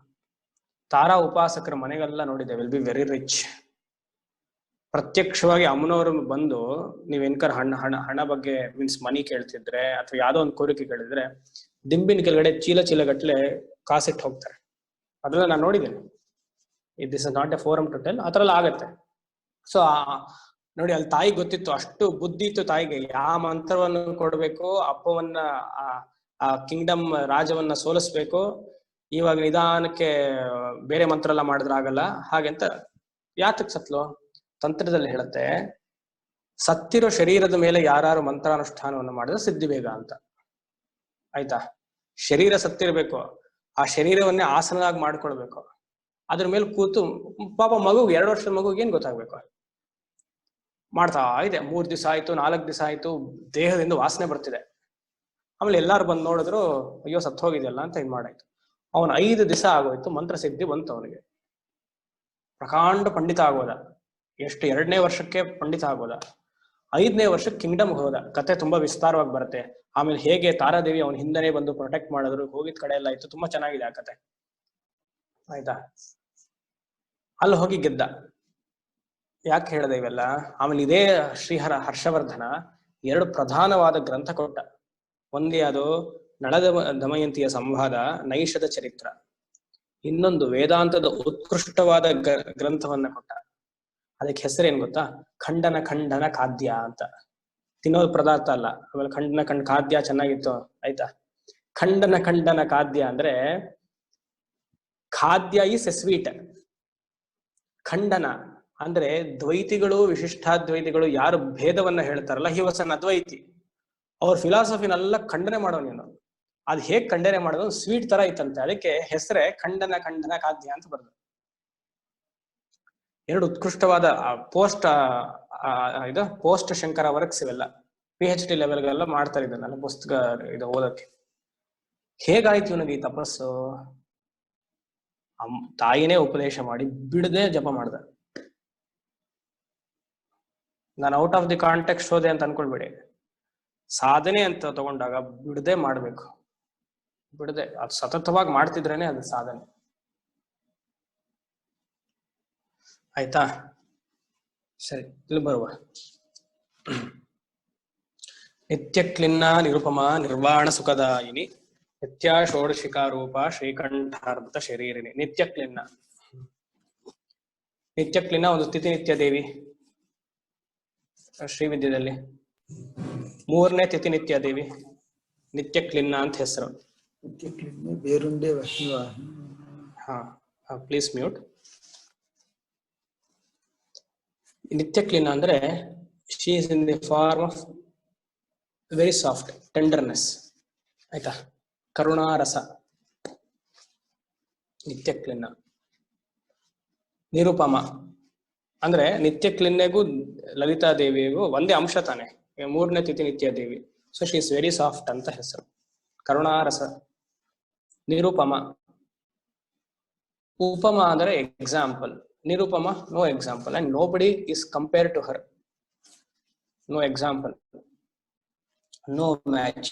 ತಾರಾ ಉಪಾಸಕರ ಮನೆಗೆಲ್ಲ ನೋಡಿದ್ದೆ, ವಿಲ್ ಬಿ ವೆರಿ ರಿಚ್. ಪ್ರತ್ಯಕ್ಷವಾಗಿ ಅಮ್ಮನವರು ಬಂದು ನೀವೇನ್ಕರ್ ಹಣ ಬಗ್ಗೆ ಮೀನ್ಸ್ ಮನಿ ಕೇಳ್ತಿದ್ರೆ ಅಥವಾ ಯಾವ್ದೋ ಒಂದು ಕೋರಿಕೆ ಕೇಳಿದ್ರೆ ದಿಂಬಿನ ಕೆಳಗಡೆ ಚೀಲ ಗಟ್ಲೆ ಕಾಸಿಟ್ಟು ಹೋಗ್ತಾರೆ. ಅದೆಲ್ಲ ನಾನು ನೋಡಿದ್ದೇನೆ. This is not a forum to tell, ಆ ಥರ ಎಲ್ಲ ಆಗತ್ತೆ. ಸೊ ನೋಡಿ, ಅಲ್ಲಿ ತಾಯಿಗೆ ಗೊತ್ತಿತ್ತು, ಅಷ್ಟು ಬುದ್ಧಿ ಇತ್ತು ತಾಯಿಗೆ, ಯಾವ ಮಂತ್ರವನ್ನು ಕೊಡ್ಬೇಕು, ಅಪ್ಪವನ್ನ ಆ ಕಿಂಗ್ಡಮ್ ರಾಜವನ್ನ ಸೋಲಿಸ್ಬೇಕು. ಇವಾಗ ನಿಧಾನಕ್ಕೆ ಬೇರೆ ಮಂತ್ರ ಎಲ್ಲ ಮಾಡಿದ್ರೆ ಆಗಲ್ಲ ಹಾಗೆ ಅಂತ. ಯಾತಕ್ ಸತ್ಲು? ತಂತ್ರದಲ್ಲಿ ಹೇಳುತ್ತೆ, ಸತ್ತಿರೋ ಶರೀರದ ಮೇಲೆ ಯಾರು ಮಂತ್ರಾನುಷ್ಠಾನವನ್ನು ಮಾಡಿದ್ರೆ ಸಿದ್ಧಿ ಬೇಗ ಅಂತ ಆಯ್ತಾ. ಶರೀರ ಸತ್ತಿರ್ಬೇಕು, ಆ ಶರೀರವನ್ನೇ ಆಸನವಾಗಿ ಮಾಡ್ಕೊಳ್ಬೇಕು, ಅದ್ರ ಮೇಲೆ ಕೂತು. ಪಾಪ ಮಗುಗೆ 2 ವರ್ಷದ ಮಗುಗೆ ಏನ್ ಗೊತ್ತಾಗ್ಬೇಕು? ಮಾಡ್ತಾ ಇದೆ. 3 ದಿವಸ ಆಯ್ತು, 4 ದಿವಸ ಆಯ್ತು, ದೇಹದಿಂದ ವಾಸನೆ ಬರ್ತಿದೆ. ಆಮೇಲೆ ಎಲ್ಲಾರು ಬಂದು ನೋಡಿದ್ರು, ಅಯ್ಯೋ ಸತ್ತು ಹೋಗಿದೆಯಲ್ಲ ಅಂತ ಇದ್ ಮಾಡಾಯ್ತು. ಅವನು 5 ದಿವಸ ಆಗೋಯ್ತು, ಮಂತ್ರ ಸಿದ್ಧಿ ಬಂತು ಅವನಿಗೆ. ಪ್ರಕಾಂಡ ಪಂಡಿತ ಆಗೋದ. ಎಷ್ಟು? 2ನೇ ವರ್ಷಕ್ಕೆ ಪಂಡಿತ ಆಗೋದ. 5ನೇ ವರ್ಷಕ್ಕೆ ಕಿಂಗ್ಡಮ್ ಹೋದ. ಕತೆ ತುಂಬಾ ವಿಸ್ತಾರವಾಗಿ ಬರುತ್ತೆ. ಆಮೇಲೆ ಹೇಗೆ ತಾರಾದೇವಿ ಅವನ ಹಿಂದೆನೆ ಬಂದು ಪ್ರೊಟೆಕ್ಟ್ ಮಾಡಿದ್ರು, ಹೋಗಿದ್ ಕಡೆ ಎಲ್ಲ ಇತ್ತು. ತುಂಬಾ ಚೆನ್ನಾಗಿದೆ ಆ ಕತೆ, ಆಯ್ತಾ. ಅಲ್ಲಿ ಹೋಗಿ ಗೆದ್ದ. ಯಾಕೆ ಹೇಳ್ದೆ ಇವೆಲ್ಲ? ಆಮೇಲೆ ಇದೇ ಶ್ರೀಹರ ಹರ್ಷವರ್ಧನ 2 ಪ್ರಧಾನವಾದ ಗ್ರಂಥ ಕೊಟ್ಟ. ಒಂದೇ ಅದು ನಳದ ದಮಯಂತಿಯ ಸಂವಾದ, ನೈಷದ ಚರಿತ್ರ. ಇನ್ನೊಂದು ವೇದಾಂತದ ಉತ್ಕೃಷ್ಟವಾದ ಗ್ರಂಥವನ್ನ ಕೊಟ್ಟ. ಅದಕ್ಕೆ ಹೆಸರೇನ್ ಗೊತ್ತಾ? ಖಂಡನ ಖಂಡನ ಖಾದ್ಯ ಅಂತ. ತಿನ್ನೋದು ಪದಾರ್ಥ ಅಲ್ಲ. ಆಮೇಲೆ ಖಂಡನ ಖಾದ್ಯ ಚೆನ್ನಾಗಿತ್ತು, ಆಯ್ತಾ. ಖಂಡನ ಖಂಡನ ಖಾದ್ಯ ಅಂದ್ರೆ ಖಾದ್ಯ ಇಸ್ ಎ ಸ್ವೀಟ್. ಖಂಡನ ಅಂದ್ರೆ ದ್ವೈತಿಗಳು ವಿಶಿಷ್ಟಾದ್ವೈತಿಗಳು ಯಾರು ಭೇದವನ್ನ ಹೇಳ್ತಾರಲ್ಲ, ಹಿ ವಾಸ್ ಅನ್ ಅದ್ವೈತಿ. ಅವ್ರ ಫಿಲಾಸಫಿನೆಲ್ಲ ಖಂಡನೆ ಮಾಡೋ ನೀನು. ಅದ್ ಹೇಗ್ ಖಂಡನೆ ಮಾಡೋದು? ಸ್ವೀಟ್ ತರ ಇತ್ತಂತೆ. ಅದಕ್ಕೆ ಹೆಸರೇ ಖಂಡನ ಖಂಡನ ಖಾದ್ಯ ಅಂತ ಬರೆದು. 2 ಉತ್ಕೃಷ್ಟವಾದ ಪೋಸ್ಟ್ ಶಂಕರ ವರ್ಕ್ಸ್ ಇವೆಲ್ಲ. PhD ಲೆವೆಲ್ಗೆಲ್ಲ ಮಾಡ್ತಾರೆ ಇದನ್ನೆಲ್ಲ, ಪುಸ್ತಕ ಇದು ಓದಕ್ಕೆ. ಹೇಗಾಯ್ತು ಇವನಿಗೆ ಈ ತಪಸ್ಸು? ತಾಯಿನೇ ಉಪದೇಶ ಮಾಡಿ ಬಿಡದೆ ಜಪ ಮಾಡ್ದ. ನಾನು ಔಟ್ ಆಫ್ ದಿ ಕಾಂಟೆಕ್ಸ್ಟ್ ಹೋದೆ ಅಂತ ಅನ್ಕೊಳ್ಬೇಡಿ. ಸಾಧನೆ ಅಂತ ತಗೊಂಡಾಗ ಬಿಡದೆ ಮಾಡ್ಬೇಕು. ಬಿಡದೆ ಅದು ಸತತವಾಗಿ ಮಾಡ್ತಿದ್ರೇನೆ ಅದು ಸಾಧನೆ, ಆಯ್ತಾ. ಸರಿ, ಇಲ್ಲಿ ಬರುವ. ನಿತ್ಯ ಕ್ಲಿನ್ನ ನಿರುಪಮ ನಿರ್ವಾಣ ಸುಖದಾಯಿನಿ ನಿತ್ಯ ಷೋಡಶಿಕಾರೂಪ ಶ್ರೀಕಂಠಾರ್ಧ ಶರೀರಿಣಿ. ನಿತ್ಯ ಕ್ಲಿನ್ನ. ನಿತ್ಯ ಕ್ಲಿನ್ನ ಒಂದು ತಿಥಿ ನಿತ್ಯ ದೇವಿ ಶ್ರೀವಿದ್ಯದಲ್ಲಿ. 3ನೇ ತಿಥಿ ನಿತ್ಯ ದೇವಿ, ನಿತ್ಯ ಕ್ಲಿನ್ನ ಅಂತ ಹೆಸರು. ಹಾ, ಪ್ಲೀಸ್ ಮ್ಯೂಟ್. ನಿತ್ಯ ಕ್ಲಿನ್ನ ಅಂದ್ರೆ she is in the form of very soft tenderness, ಆಯ್ತಾ. ಕರುಣಾರಸ. ನಿತ್ಯ ಕ್ಲಿನ್ನ. ನಿರುಪಮ ಅಂದ್ರೆ ನಿತ್ಯ ಕ್ಲಿನ್ನೆಗೂ ಲಲಿತಾ ದೇವಿಗೂ ಒಂದೇ ಅಂಶ ತಾನೆ. 3ನೇ ತಿಥಿ ನಿತ್ಯ ದೇವಿ. So she is very soft ಅಂತ ಹೆಸರು. ಕರುಣಾರಸ. ನಿರುಪಮ. ಉಪಮ ಅಂದ್ರೆ ಎಕ್ಸಾಂಪಲ್. ನಿರುಪಮ no example, and nobody is compare to her. No example, no match.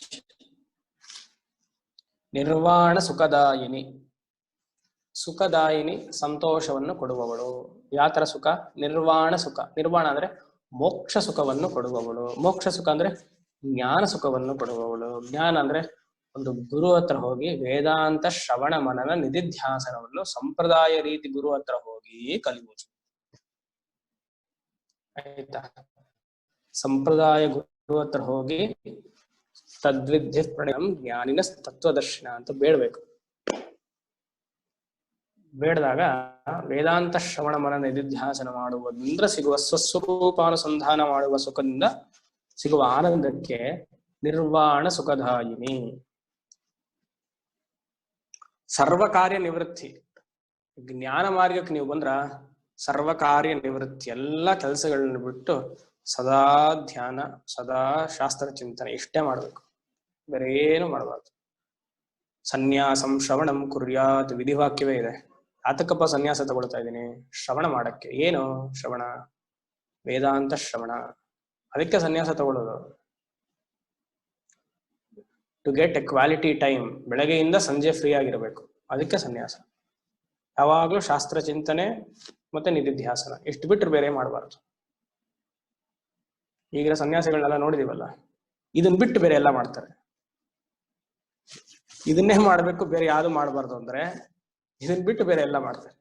ನಿರ್ವಾಣ ಸುಖದಾಯಿನಿ. ಸುಖದಾಯಿನಿ, ಸಂತೋಷವನ್ನು ಕೊಡುವವಳು. ಯಾವ ತರ ಸುಖ? ನಿರ್ವಾಣ ಸುಖ. ನಿರ್ವಾಣ ಅಂದ್ರೆ ಮೋಕ್ಷ ಸುಖವನ್ನು ಕೊಡುವವಳು. ಮೋಕ್ಷ ಸುಖ ಅಂದ್ರೆ ಜ್ಞಾನ ಸುಖವನ್ನು ಕೊಡುವವಳು. ಜ್ಞಾನ ಅಂದ್ರೆ ಒಂದು ಗುರು ಹತ್ರ ಹೋಗಿ ವೇದಾಂತ ಶ್ರವಣ ಮನನ ನಿಧಿಧ್ಯಾಸನವನ್ನು ಸಂಪ್ರದಾಯ ರೀತಿ ಗುರು ಹತ್ರ ಹೋಗಿ ಕಲಿಯುವುದು, ಆಯ್ತಾ. ಸಂಪ್ರದಾಯ ಗುರು ಹತ್ರ ಹೋಗಿ ತದ್ವಿದ್ಯ ಪ್ರಣಯಂ ಜ್ಞಾನಿನ ತತ್ವದರ್ಶನ ಅಂತ ಬೇಡ್ಬೇಕು. ಬೇಡದಾಗ ವೇದಾಂತ ಶ್ರವಣ ಮನ ನಿಧಿಧ್ಯಾಸನ ಮಾಡುವುದರಿಂದ ಸಿಗುವ ಸ್ವಸ್ವರೂಪಾನುಸಂಧಾನ ಮಾಡುವ ಸುಖದಿಂದ ಸಿಗುವ ಆನಂದಕ್ಕೆ ನಿರ್ವಾಣ ಸುಖದಾಯಿನಿ. ಸರ್ವಕಾರ್ಯ ನಿವೃತ್ತಿ. ಜ್ಞಾನ ಮಾರ್ಗಕ್ಕೆ ನೀವು ಬಂದ್ರ ಸರ್ವಕಾರ್ಯ ನಿವೃತ್ತಿ. ಎಲ್ಲ ಕೆಲಸಗಳನ್ನ ಬಿಟ್ಟು ಸದಾ ಧ್ಯಾನ, ಸದಾ ಶಾಸ್ತ್ರ ಚಿಂತನೆ ಇಷ್ಟೇ ಮಾಡ್ಬೇಕು, ಬೇರೆ ಏನು ಮಾಡಬಾರ್ದು. ಸನ್ಯಾಸಂ ಶ್ರವಣಂ ಕುರ್ಯಾತ್ ವಿಧಿವಾಕ್ಯವೇ ಇದೆ. ಯಾತಕ್ಕಪ್ಪ ಸನ್ಯಾಸ ತಗೊಳ್ತಾ ಇದ್ದೀನಿ? ಶ್ರವಣ ಮಾಡಕ್ಕೆ. ಏನು ಶ್ರವಣ? ವೇದಾಂತ ಶ್ರವಣ. ಅದಕ್ಕೆ ಸನ್ಯಾಸ ತಗೊಳ್ಳೋದು. To get a quality time. ಬೆಳಗ್ಗೆಯಿಂದ ಸಂಜೆ ಫ್ರೀ ಆಗಿರ್ಬೇಕು, ಅದಕ್ಕೆ ಸನ್ಯಾಸ. ಯಾವಾಗ್ಲೂ ಶಾಸ್ತ್ರ ಚಿಂತನೆ ಮತ್ತೆ ನಿಧಿಧ್ಯಾಸನ, ಇಷ್ಟು ಬಿಟ್ಟರೆ ಬೇರೆ ಮಾಡಬಾರ್ದು. ಈಗಿನ ಸನ್ಯಾಸಿಗಳನ್ನೆಲ್ಲ ನೋಡಿದೀವಲ್ಲ, ಇದನ್ ಬಿಟ್ಟು ಬೇರೆ ಎಲ್ಲ ಮಾಡ್ತಾರೆ. ಇದನ್ನೇ ಮಾಡ್ಬೇಕು, ಬೇರೆ ಯಾವ್ದು ಮಾಡಬಾರ್ದು ಅಂದ್ರೆ ಇದನ್ ಬಿಟ್ಟು ಬೇರೆ ಎಲ್ಲ ಮಾಡ್ತಾರೆ.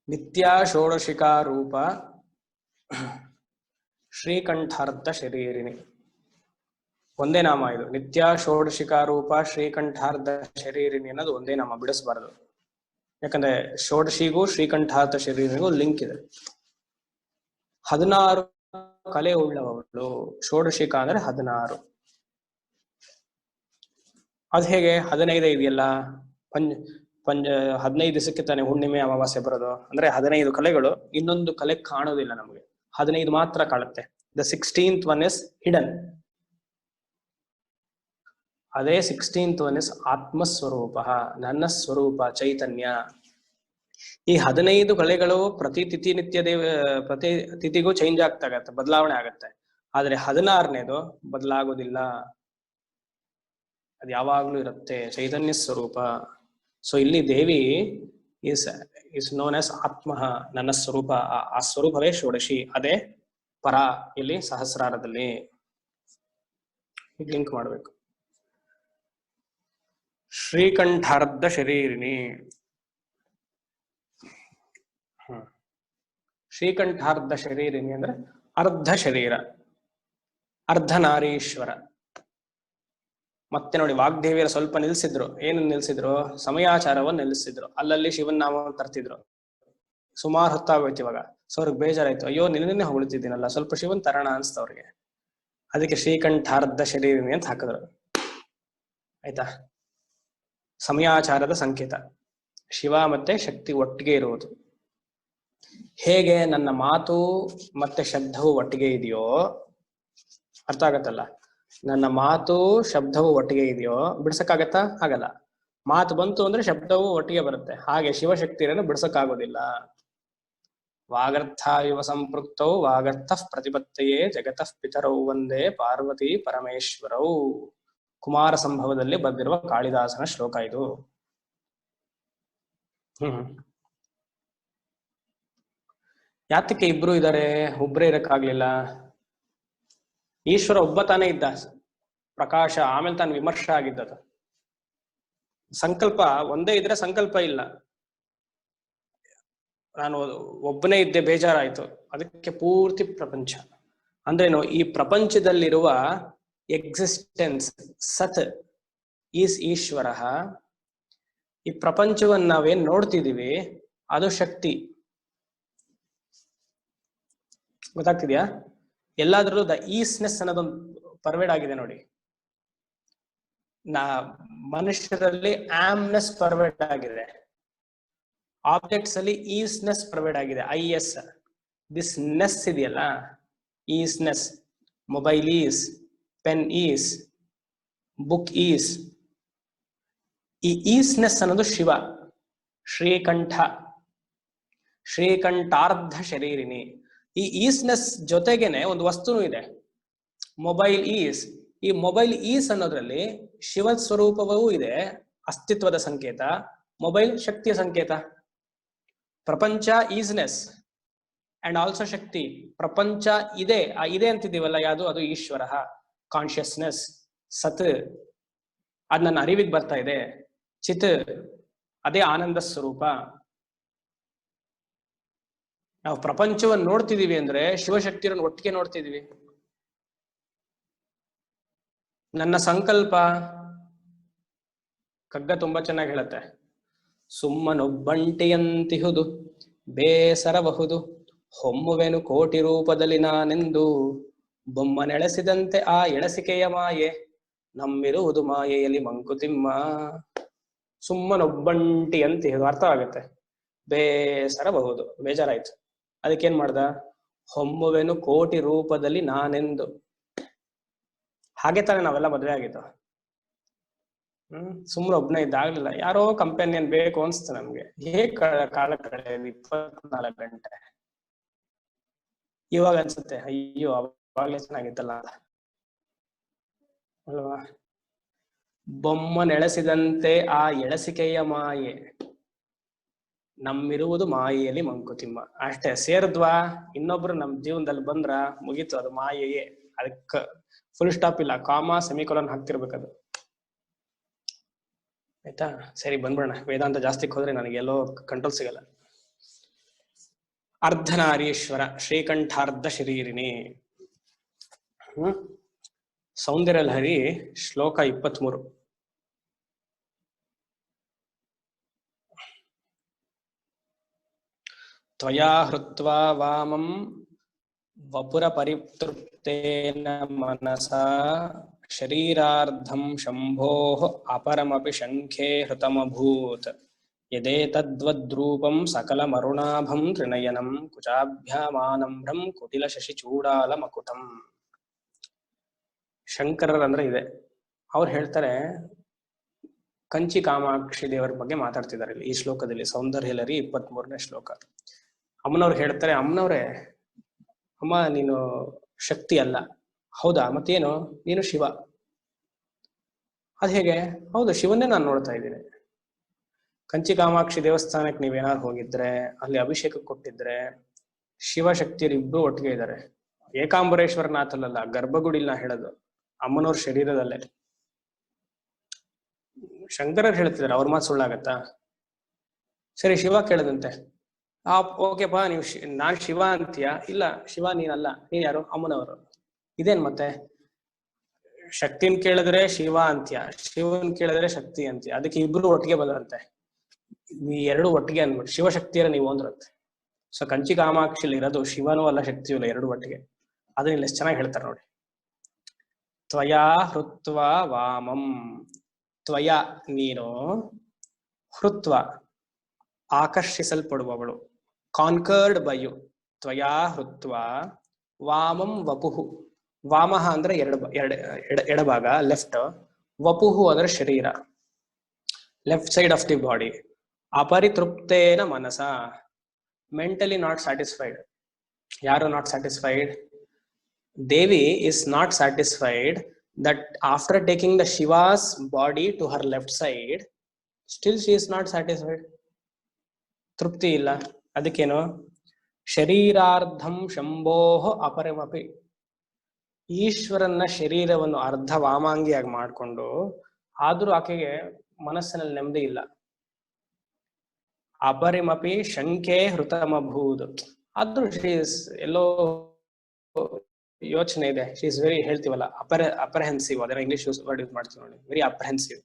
ನಿತ್ಯ ಷೋಡಶಿಕಾ ರೂಪ ಶ್ರೀಕಂಠಾರ್ಧ ಶರೀರಿಣಿ. ಒಂದೇ ನಾಮ ಇದು. ನಿತ್ಯ ಷೋಡಶಿಕಾ ರೂಪ ಶ್ರೀಕಂಠಾರ್ಧ ಶರೀರಿಣಿ ಅನ್ನೋದು ಒಂದೇ ನಾಮ, ಬಿಡಿಸಬಾರದು. ಯಾಕಂದ್ರೆ ಷೋಡಶಿಗೂ ಶ್ರೀಕಂಠಾರ್ಧ ಶರೀರಿಗೂ ಲಿಂಕ್ ಇದೆ. 16 ಕಲೆ ಉಳ್ಳವಳು. ಷೋಡಶಿಕ ಅಂದ್ರೆ 16. ಅದ್ ಹೇಗೆ? 15 ಇದೆಯಲ್ಲ, 15 ದಿವಸಕ್ಕೆ ತಾನೆ ಹುಣ್ಣಿಮೆ ಅಮಾವಾಸ್ಯೆ ಬರೋದು. ಅಂದ್ರೆ 15 ಕಲೆಗಳು. ಇನ್ನೊಂದು ಕಲೆ ಕಾಣೋದಿಲ್ಲ ನಮಗೆ, 15 ಮಾತ್ರ ಕಾಣುತ್ತೆ. The 16th one is hidden. ಅದೇ 16th one is ಆತ್ಮಸ್ವರೂಪ, ನನ್ನ ಸ್ವರೂಪ ಚೈತನ್ಯ. ಈ 15 ಕಲೆಗಳು ಪ್ರತಿ ತಿಥಿ ನಿತ್ಯ ಪ್ರತಿ ತಿಥಿಗೂ ಚೇಂಜ್ ಆಗ್ತಾಗತ್ತೆ, ಬದಲಾವಣೆ ಆಗತ್ತೆ. ಆದ್ರೆ 16ನೇದು ಬದಲಾಗೋದಿಲ್ಲ, ಅದು ಯಾವಾಗ್ಲೂ ಇರುತ್ತೆ, ಚೈತನ್ಯ ಸ್ವರೂಪ. ಸೊ ಇಲ್ಲಿ ದೇವಿ ಇಸ್ ನೋನ್ ಆಸ್ ಆತ್ಮ, ನನ್ನ ಸ್ವರೂಪ. ಆ ಸ್ವರೂಪವೇ ಷೋಡಶಿ, ಅದೇ ಪರ ಇಲ್ಲಿ ಸಹಸ್ರಾರದಲ್ಲಿ. ಲಿಂಕ್ ಮಾಡಬೇಕು. ಶ್ರೀಕಂಠಾರ್ಧ ಶರೀರಿಣಿ. ಶ್ರೀಕಂಠಾರ್ಧ ಶರೀರಿಣಿ ಅಂದ್ರೆ ಅರ್ಧ ಶರೀರ, ಅರ್ಧನಾರೀಶ್ವರ. ಮತ್ತೆ ನೋಡಿ, ವಾಗ್ದೇವಿಯರ ಸ್ವಲ್ಪ ನಿಲ್ಸಿದ್ರು. ಏನು ನಿಲ್ಸಿದ್ರು? ಸಮಯಾಚಾರವನ್ನು ನಿಲ್ಲಿಸಿದ್ರು. ಅಲ್ಲಲ್ಲಿ ಶಿವನ್ ನಾಮವನ್ನು ತರ್ತಿದ್ರು. ಸುಮಾರು ಹೊತ್ತಾಗೋಯ್ತು ಇವಾಗ. ಸೊ ಅವ್ರಿಗೆ ಬೇಜಾರಾಯ್ತು, ಅಯ್ಯೋ ನಿನ್ನೆ ಹೊಗಳ್ತಿದ್ದೀನಲ್ಲ, ಸ್ವಲ್ಪ ಶಿವನ್ ತರೋಣ ಅನ್ಸ್ತ ಅವ್ರಿಗೆ. ಅದಕ್ಕೆ ಶ್ರೀಕಂಠಾರ್ಧ ಶರೀರಿಣಿ ಅಂತ ಹಾಕಿದ್ರು. ಆಯ್ತಾ? ಸಮಯಾಚಾರದ ಸಂಕೇತ, ಶಿವ ಮತ್ತೆ ಶಕ್ತಿ ಒಟ್ಟಿಗೆ ಇರುವುದು. ಹೇಗೆ ನನ್ನ ಮಾತು ಮತ್ತೆ ಶಬ್ದವು ಒಟ್ಟಿಗೆ ಇದೆಯೋ, ಅರ್ಥ ಆಗತ್ತಲ್ಲ? ನನ್ನ ಮಾತು ಶಬ್ದವು ಒಟ್ಟಿಗೆ ಇದೆಯೋ ಬಿಡ್ಸಕ್ಕಾಗತ್ತಾ? ಆಗಲ್ಲ. ಮಾತು ಬಂತು ಅಂದ್ರೆ ಶಬ್ದವು ಒಟ್ಟಿಗೆ ಬರುತ್ತೆ. ಹಾಗೆ ಶಿವಶಕ್ತಿಯನ್ನು ಬಿಡ್ಸಕ್ಕಾಗೋದಿಲ್ಲ. ವಾಗರ್ಥ ಇವ ಸಂಪೃಕ್ತೌ ವಾಗರ್ಥ ಪ್ರತಿಪತ್ತೆಯೇ ಜಗತಃ ಪಿತರೌ ವಂದೇ ಪಾರ್ವತಿ ಪರಮೇಶ್ವರೌ. ಕುಮಾರ ಸಂಭವದಲ್ಲಿ ಬಂದಿರುವ ಕಾಳಿದಾಸನ ಶ್ಲೋಕ ಇದು. ಯಾತಕ್ಕೆ ಇಬ್ರು ಇದ್ದಾರೆ, ಒಬ್ರೇ ಇರಕ್ಕಾಗ್ಲಿಲ್ಲ? ಈಶ್ವರ ಒಬ್ಬ ತಾನೇ ಇದ್ದ, ಪ್ರಕಾಶ. ಆಮೇಲೆ ತಾನು ವಿಮರ್ಶ ಆಗಿದ್ದದು. ಸಂಕಲ್ಪ ಒಂದೇ ಇದ್ರೆ ಸಂಕಲ್ಪ ಇಲ್ಲ. ನಾನು ಒಬ್ಬನೇ ಇದ್ದೆ, ಬೇಜಾರಾಯ್ತು, ಅದಕ್ಕೆ ಪೂರ್ತಿ ಪ್ರಪಂಚ ಅಂದ್ರೇನು? ಈ ಪ್ರಪಂಚದಲ್ಲಿರುವ ಎಕ್ಸಿಸ್ಟೆನ್ಸ್ ಸತ್ ಈಸ್ ಈಶ್ವರ. ಈ ಪ್ರಪಂಚವನ್ನು ನಾವೇನ್ ನೋಡ್ತಿದೀವಿ ಅದು ಶಕ್ತಿ. ಗೊತ್ತಾಗ್ತಿದ್ಯಾ? ಎಲ್ಲಾದ್ರಲ್ಲೂ ದ ಈಸ್ನೆಸ್ ಅನ್ನೋದೊಂದು ಪರ್ವೇಡ್ ಆಗಿದೆ ನೋಡಿ. ಮನುಷ್ಯರಲ್ಲಿ ಆಮ್ನೆಸ್ ಪರ್ವೇಡ್ ಆಗಿದೆ, ಆಬ್ಜೆಕ್ಟ್ಸ್ ಅಲ್ಲಿ ಈಸ್ನೆಸ್ ಪರ್ವೇಡ್ ಆಗಿದೆ. IS ದಿಸ್ ನೆಸ್ ಇದೆಯಲ್ಲ, ಈಸ್ನೆಸ್. Mobile is, pen is, book is. ಈ ಈಸ್ನೆಸ್ ಅನ್ನೋದು ಶಿವ. ಶ್ರೀಕಂಠ, ಶ್ರೀಕಂಠಾರ್ಧ ಶರೀರಿಣಿ. ಈ ಈಸ್ನೆಸ್ ಜೊತೆಗೇನೆ ಒಂದು ವಸ್ತುನೂ ಇದೆ, ಮೊಬೈಲ್ ಈಸ್. ಈ ಮೊಬೈಲ್ ಈಸ್ ಅನ್ನೋದ್ರಲ್ಲಿ ಶಿವ ಸ್ವರೂಪವೂ ಇದೆ, ಅಸ್ತಿತ್ವದ ಸಂಕೇತ. ಮೊಬೈಲ್ ಶಕ್ತಿಯ ಸಂಕೇತ. ಪ್ರಪಂಚ ಈಸ್ನೆಸ್ ಅಂಡ್ ಆಲ್ಸೋ ಶಕ್ತಿ. ಪ್ರಪಂಚ ಇದೆ, ಆ ಇದೆ ಅಂತಿದ್ದೀವಲ್ಲ, ಯಾವುದು? ಅದು ಈಶ್ವರ, ಕಾನ್ಶಿಯಸ್ನೆಸ್, ಸತ್. ಅದ್ ನನ್ನ ಅರಿವಿಗೆ ಬರ್ತಾ ಇದೆ. ಚಿತ್, ಅದೇ ಆನಂದ ಸ್ವರೂಪ. ನಾವು ಪ್ರಪಂಚವನ್ನು ನೋಡ್ತಿದೀವಿ ಅಂದ್ರೆ ಶಿವಶಕ್ತಿಯನ್ನು ಒಟ್ಟಿಗೆ ನೋಡ್ತಿದೀವಿ. ನನ್ನ ಸಂಕಲ್ಪ ಕಗ್ಗ ತುಂಬಾ ಚೆನ್ನಾಗಿ ಹೇಳುತ್ತೆ. ಸುಮ್ಮನೊಬ್ಬಂಟಿಯಂತಿಹುದು ಬೇಸರಬಹುದು, ಹೊಮ್ಮುವೆನು ಕೋಟಿ ರೂಪದಲ್ಲಿ ನಾನೆಂದು. ಬೊಮ್ಮನೆಳೆಸಿದಂತೆ ಆ ಎಳಸಿಕೆಯ ಮಾಯೆ, ನಮ್ಮಿರುವುದು ಮಾಯೆಯಲ್ಲಿ ಮಂಕುತಿಮ್ಮ. ಸುಮ್ಮನೊಬ್ಬಂಟಿಯಂತಿಹುದು ಅರ್ಥ ಆಗುತ್ತೆ. ಬೇಸರಬಹುದು, ಬೇಜಾರಾಯ್ತು. ಅದಕ್ಕೇನ್ ಮಾಡ್ದ? ಹೊಮ್ಮುವೆನು ಕೋಟಿ ರೂಪದಲ್ಲಿ ನಾನೆಂದು. ಹಾಗೆ ತಾನೆ ನಾವೆಲ್ಲ ಮದ್ವೆ ಆಗಿದ್ದು. ಸುಮ್ಮನೆ ಒಬ್ನೇ ಇದ್ದಾಗ್ಲಿಲ್ಲ, ಯಾರೋ ಕಂಪೆನಿಯನ್ ಬೇಕು ಅನ್ಸ್ತು ನಮ್ಗೆ. ಹೇಗ್ ಕಾಲ ಕಳೆಯೋದು 24 ಗಂಟೆ? ಇವಾಗ ಅನ್ಸುತ್ತೆ, ಅಯ್ಯೋ ಅವಾಗ್ಲೇ ಚೆನ್ನಾಗಿತ್ತಲ್ಲ ಅಲ್ವಾ? ಬೊಮ್ಮನೆಳೆಸಿದಂತೆ ಆ ಎಳಸಿಕೆಯ ಮಾಯೆ, ನಮ್ಮಿರುವುದು ಮಾಯೆಯಲ್ಲಿ ಮಂಕುತಿಮ್ಮ. ಅಷ್ಟೇ, ಸೇರಿದ್ವಾ? ಇನ್ನೊಬ್ರು ನಮ್ ಜೀವನದಲ್ಲಿ ಬಂದ್ರ ಮುಗೀತು, ಅದು ಮಾಯೆಯೇ. ಅದಕ್ಕ ಫುಲ್ ಸ್ಟಾಪ್ ಇಲ್ಲ, ಕಾಮ ಸೆಮಿಕೊಲನ್ ಹಾಕ್ತಿರ್ಬೇಕದು. ಆಯ್ತಾ? ಸರಿ, ಬಂದ್ಬಿಡೋಣ. ವೇದಾಂತ ಜಾಸ್ತಿ ಹೋದ್ರೆ ನನಗೆಲ್ಲೋ ಕಂಟ್ರೋಲ್ ಸಿಗಲ್ಲ. ಅರ್ಧನಾರೀಶ್ವರ, ಶ್ರೀಕಂಠಾರ್ಧ ಶರೀರಿಣಿ. ಸೌಂದರ್ಯ ಲಹರಿ ಶ್ಲೋಕ 23. ತ್ವಯಾ ಹೃತ್ವಾ ವಾಮಂ ವಪುರ ಪರಿತೃಪ್ತೇನ ಮನಸಾ ಶರೀರಾರ್ಧಂ ಶಂಭೋಃ ಅಪರಮಪಿ ಶಂಖೇ ಹೃತಮಭೂತ್. ಯದೇತದ್ವದ್ರೂಪಂ ಸಕಲಮರುಣಾಭಂ ತ್ರಿನಯನಂ ಕುಚಾಭ್ಯಾಮಾನಮ್ರಂ ಕುಟಿಲ ಶಶಿಚೂಡಾಲ ಮಕುಟಂ. ಶಂಕರರ್ ಅಂದ್ರೆ ಇದೆ. ಅವ್ರು ಹೇಳ್ತಾರೆ, ಕಂಚಿ ಕಾಮಾಕ್ಷಿ ದೇವರ ಬಗ್ಗೆ ಮಾತಾಡ್ತಿದ್ದಾರೆ ಇಲ್ಲಿ ಈ ಶ್ಲೋಕದಲ್ಲಿ, ಸೌಂದರ್ಯ ಲಹರಿ 23ನೇ ಶ್ಲೋಕ. ಅಮ್ಮನವ್ರು ಹೇಳ್ತಾರೆ, ಅಮ್ಮನವ್ರೆ, ಅಮ್ಮ ನೀನು ಶಕ್ತಿ ಅಲ್ಲ. ಹೌದಾ? ಮತ್ತೇನು? ನೀನು ಶಿವ. ಅದ್ ಹೇಗೆ? ಹೌದು, ಶಿವನ್ನೇ ನಾನು ನೋಡ್ತಾ ಇದ್ದೀನಿ. ಕಂಚಿ ಕಾಮಾಕ್ಷಿ ದೇವಸ್ಥಾನಕ್ಕೆ ನೀವೇನಾದ್ರು ಹೋಗಿದ್ರೆ, ಅಲ್ಲಿ ಅಭಿಷೇಕ ಕೊಟ್ಟಿದ್ರೆ ಶಿವಶಕ್ತಿಯರು ಇಬ್ರು ಒಟ್ಟಿಗೆ ಇದ್ದಾರೆ. ಏಕಾಂಬರೇಶ್ವರನಾಥಲ್ಲ, ಗರ್ಭಗುಡಿಲ್ ನಾ ಹೇಳೋದು, ಅಮ್ಮನವ್ರ ಶರೀರದಲ್ಲೇ. ಶಂಕರರು ಹೇಳ್ತಿದ್ದಾರೆ, ಅವ್ರ ಮಾತು ಸುಳ್ಳಾಗತ್ತಾ? ಸರಿ, ಶಿವ ಕೇಳದಂತೆ, ಓಕೆಪಾ, ನೀವು ನಾನ್ ಶಿವ ಅಂತೀಯ? ಇಲ್ಲ, ಶಿವ ನೀನಲ್ಲ. ನೀನ್ ಯಾರು? ಅಮ್ಮನವರು. ಇದೇನ್ ಮತ್ತೆ? ಶಕ್ತಿನ್ ಕೇಳಿದ್ರೆ ಶಿವ ಅಂತ್ಯ, ಶಿವನ್ ಕೇಳಿದ್ರೆ ಶಕ್ತಿ ಅಂತ್ಯ. ಅದಕ್ಕೆ ಇಬ್ರು ಒಟ್ಟಿಗೆ ಬಂದ್ರಂತೆ. ಈ ಎರಡು ಒಟ್ಟಿಗೆ ಅನ್ಬಿಟ್ಟು ಶಿವಶಕ್ತಿಯರ ನೀವು ಅಂದ್ರಂತೆ. ಸೊ ಕಂಚಿ ಕಾಮಾಕ್ಷಿಲಿ ಇರೋದು ಶಿವನೂ ಅಲ್ಲ, ಶಕ್ತಿಯೂ ಇಲ್ಲ, ಎರಡು ಒಟ್ಟಿಗೆ. ಅದನ್ನ ಇಲ್ಲಿ ಎಷ್ಟು ಚೆನ್ನಾಗಿ ಹೇಳ್ತಾರೆ ನೋಡಿ. ತ್ವಯಾ ಹೃತ್ವ ವಾಮಂ. ತ್ವಯ ನೀನು, ಹೃತ್ವ ಆಕರ್ಷಿಸಲ್ಪಡುವವಳು, ಕಾನ್ಕರ್ಡ್ ಬೈ ಯು. ತ್ವಯಾ ಹೃತ್ವ ವಾಮಂ ವಪುಹು. ವಾಮಃ ಅಂದ್ರೆ ಎಡಭಾಗ, ಲೆಫ್ಟ್. ವಪುಹು ಅಂದ್ರೆ ಶರೀರ, left side of the body. ಅಪರಿತೃಪ್ತೇನ ಮನಸ, ಮೆಂಟಲಿ ನಾಟ್ ಸ್ಯಾಟಿಸ್ಫೈಡ್. ಯಾರು not satisfied? Devi is not satisfied that after taking the Shiva's body to her left side, still she is not satisfied. ತೃಪ್ತಿ ಇಲ್ಲ. ಅದಕ್ಕೇನು? ಶರೀರಾರ್ಧಂ ಶಂಭೋಹ ಅಪರಮಪಿ. ಈಶ್ವರನ ಶರೀರವನ್ನು ಅರ್ಧ ವಾಮಾಂಗಿಯಾಗಿ ಮಾಡಿಕೊಂಡು ಆದ್ರೂ ಆಕೆಗೆ ಮನಸ್ಸಿನಲ್ಲಿ ನೆಮ್ಮದಿ ಇಲ್ಲ. ಅಪರಿಮಪಿ ಶಂಕೆ ಹೃತಮಭೂತ್. ಆದ್ರೂ ಎಲ್ಲೋ ಯೋಚನೆ ಇದೆ. ಶಿ ಇಸ್ ವೆರಿ, ಹೇಳ್ತೀವಲ್ಲ, ಅಪರೆಹೆನ್ಸಿವ್. ಅದರ ಇಂಗ್ಲಿಷ್ ವರ್ಡ್ ಯೂಸ್ ಮಾಡ್ತೀವಿ ನೋಡಿ, ವೆರಿ ಅಪರೆಹೆನ್ಸಿವ್.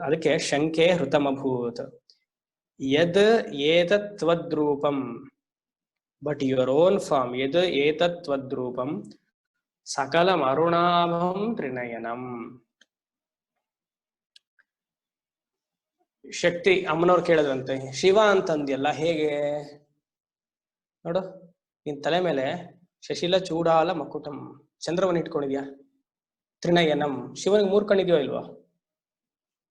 ಅದಕ್ಕೆ ಶಂಕೆ ಹೃತಮಭೂತ್. ಯದ್ ಏತತ್ವದ್ರೂಪಂ, ಬಟ್ ಯುವರ್ ಓನ್ ಫಾರ್ಮ್. ಯದ್ ಏತತ್ವದ್ರೂಪಂ ಸಕಲಂ ಅರುಣಾಭಂ ತ್ರಿನಯನಂ. ಶಕ್ತಿ ಅಮ್ಮನವ್ರು ಕೇಳಿದ್ರಂತೆ, ಶಿವ ಅಂತಂದ್ಯಲ್ಲ, ಹೇಗೆ ನೋಡು, ನಿನ್ ತಲೆ ಮೇಲೆ ಶಶಿಲ ಚೂಡಾಲ ಮಕುಟಂ, ಚಂದ್ರವನ್ನ ಇಟ್ಕೊಂಡಿದ್ಯಾ. ತ್ರಿನಯನಂ, ಶಿವನಿಗೆ 3 ಕಣ್ಣಿದ್ಯೋ ಇಲ್ವಾ?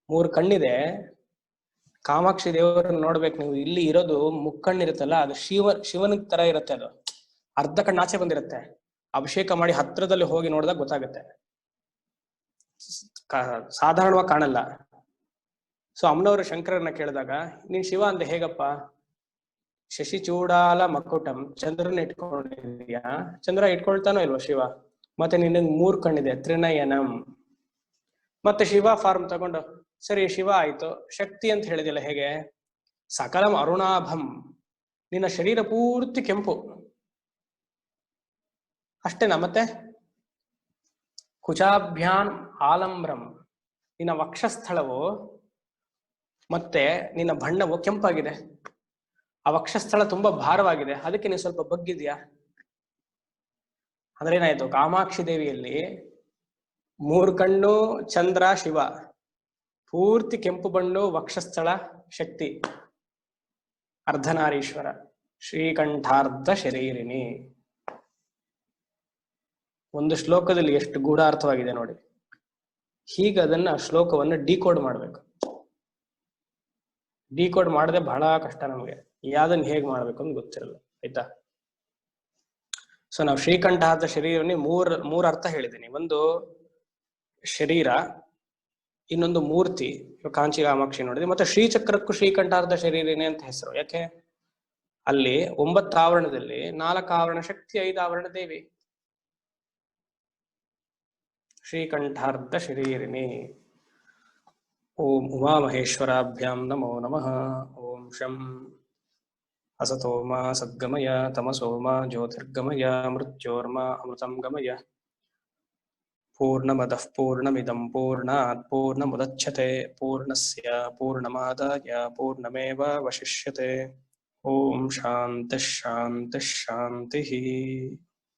3 ಕಣ್ಣಿದೆ. ಕಾಮಾಕ್ಷಿ ದೇವರನ್ನ ನೋಡ್ಬೇಕು ನೀವು. ಇಲ್ಲಿ ಇರೋದು ಮುಕ್ಕಣ್ಣಿರುತ್ತಲ್ಲ, ಅದು ಶಿವನಿಗೆ ತರ ಇರುತ್ತೆ. ಅದು ಅರ್ಧ ಕಣ್ಣಾಚೆ ಬಂದಿರುತ್ತೆ. ಅಭಿಷೇಕ ಮಾಡಿ ಹತ್ರದಲ್ಲಿ ಹೋಗಿ ನೋಡಿದಾಗ ಗೊತ್ತಾಗುತ್ತೆ, ಸಾಧಾರಣವಾಗಿ ಕಾಣಲ್ಲ. ಸೊ ಅಮ್ಮನವರು ಶಂಕರನ್ನ ಕೇಳಿದಾಗ, ನೀನ್ ಶಿವ ಅಂದೆ, ಹೇಗಪ್ಪ? ಶಶಿ ಚೂಡಾಲ ಮಕುಟಂ, ಚಂದ್ರನ ಇಟ್ಕೊಂಡಿದ್ಯಾ. ಚಂದ್ರ ಇಟ್ಕೊಳ್ತಾನೋ ಇಲ್ವಾ ಶಿವ? ಮತ್ತೆ ನಿನಗೆ 3 ಕಣ್ಣಿದೆ, ತ್ರಿನಯನಂ. ಮತ್ತೆ ಶಿವ ಫಾರ್ಮ್ ತಗೊಂಡು, ಸರಿ ಶಿವ ಆಯ್ತು, ಶಕ್ತಿ ಅಂತ ಹೇಳಿದಿಲ್ಲ, ಹೇಗೆ? ಸಕಲಂ ಅರುಣಾಭಂ, ನಿನ್ನ ಶರೀರ ಪೂರ್ತಿ ಕೆಂಪು ಅಷ್ಟೇನಾ? ಮತ್ತೆ ಕುಚಾಭ್ಯಾನ್ ಆಲಂಬ್ರಂ, ನಿನ್ನ ವಕ್ಷಸ್ಥಳವು ಮತ್ತೆ ನಿನ್ನ ಬಣ್ಣವು ಕೆಂಪಾಗಿದೆ. ಆ ವಕ್ಷಸ್ಥಳ ತುಂಬಾ ಭಾರವಾಗಿದೆ, ಅದಕ್ಕೆ ನೀನು ಸ್ವಲ್ಪ ಬಗ್ಗಿದ್ಯಾ. ಅಂದ್ರೆ ಏನಾಯ್ತು? ಕಾಮಾಕ್ಷಿ ದೇವಿಯಲ್ಲಿ 3 ಕಣ್ಣು ಚಂದ್ರ ಶಿವ, ಪೂರ್ತಿ ಕೆಂಪು ಬಣ್ಣು ವಕ್ಷಸ್ಥಳ ಶಕ್ತಿ, ಅರ್ಧನಾರೀಶ್ವರ, ಶ್ರೀಕಂಠಾರ್ಧ ಶರೀರಿಣಿ. ಒಂದು ಶ್ಲೋಕದಲ್ಲಿ ಎಷ್ಟು ಗೂಢಾರ್ಥವಾಗಿದೆ ನೋಡಿ. ಹೀಗೆ ಅದನ್ನ ಶ್ಲೋಕವನ್ನು ಡಿಕೋಡ್ ಮಾಡ್ಬೇಕು. ಡಿಕೋಡ್ ಮಾಡದೆ ಬಹಳ ಕಷ್ಟ ನಮಗೆ. ಯಾವ್ದನ್ನ ಹೇಗ್ ಮಾಡ್ಬೇಕು ಅಂತ ಗೊತ್ತಿರಲ್ಲ, ಆಯ್ತಾ? ಸೊ ನಾವು ಶ್ರೀಕಂಠಾರ್ಧ ಶರೀರವನ್ನೇ ಮೂರ್ ಅರ್ಥ ಹೇಳಿದ್ದೀನಿ. ಒಂದು ಶರೀರ, ಇನ್ನೊಂದು ಮೂರ್ತಿ, ಕಾಂಚಿ ಕಾಮಾಕ್ಷಿ ನೋಡಿದ್ವಿ. ಮತ್ತೆ ಶ್ರೀಚಕ್ರಕ್ಕೂ ಶ್ರೀಕಂಠಾರ್ಧ ಶರೀರನೇ ಅಂತ ಹೆಸರು. ಯಾಕೆ? ಅಲ್ಲಿ 9 ಆವರಣದಲ್ಲಿ 4 ಆವರಣ ಶಕ್ತಿ, 5 ಆವರಣ ದೇವಿ. ಶ್ರೀಕಂಠಾರ್ಧ ಶರೀರಿಣಿ. ಓಂ ಉಮಾಮಹೇಶ್ವರಾಭ್ಯಾಂ ನಮೋ ನಮಃ. ಓಂ ಶಂ असतोम सद्गमय तमसोम ज्योतिर्गमय मृत्योर्मा अमृतं गमय. पूर्णमदः पूर्णमिदं पूर्णात् पूर्णमुदच्यते पूर्णस्य पूर्णमादाय पूर्णमेवावशिष्यते. ओम शान्तिः शान्तिः शान्तिः.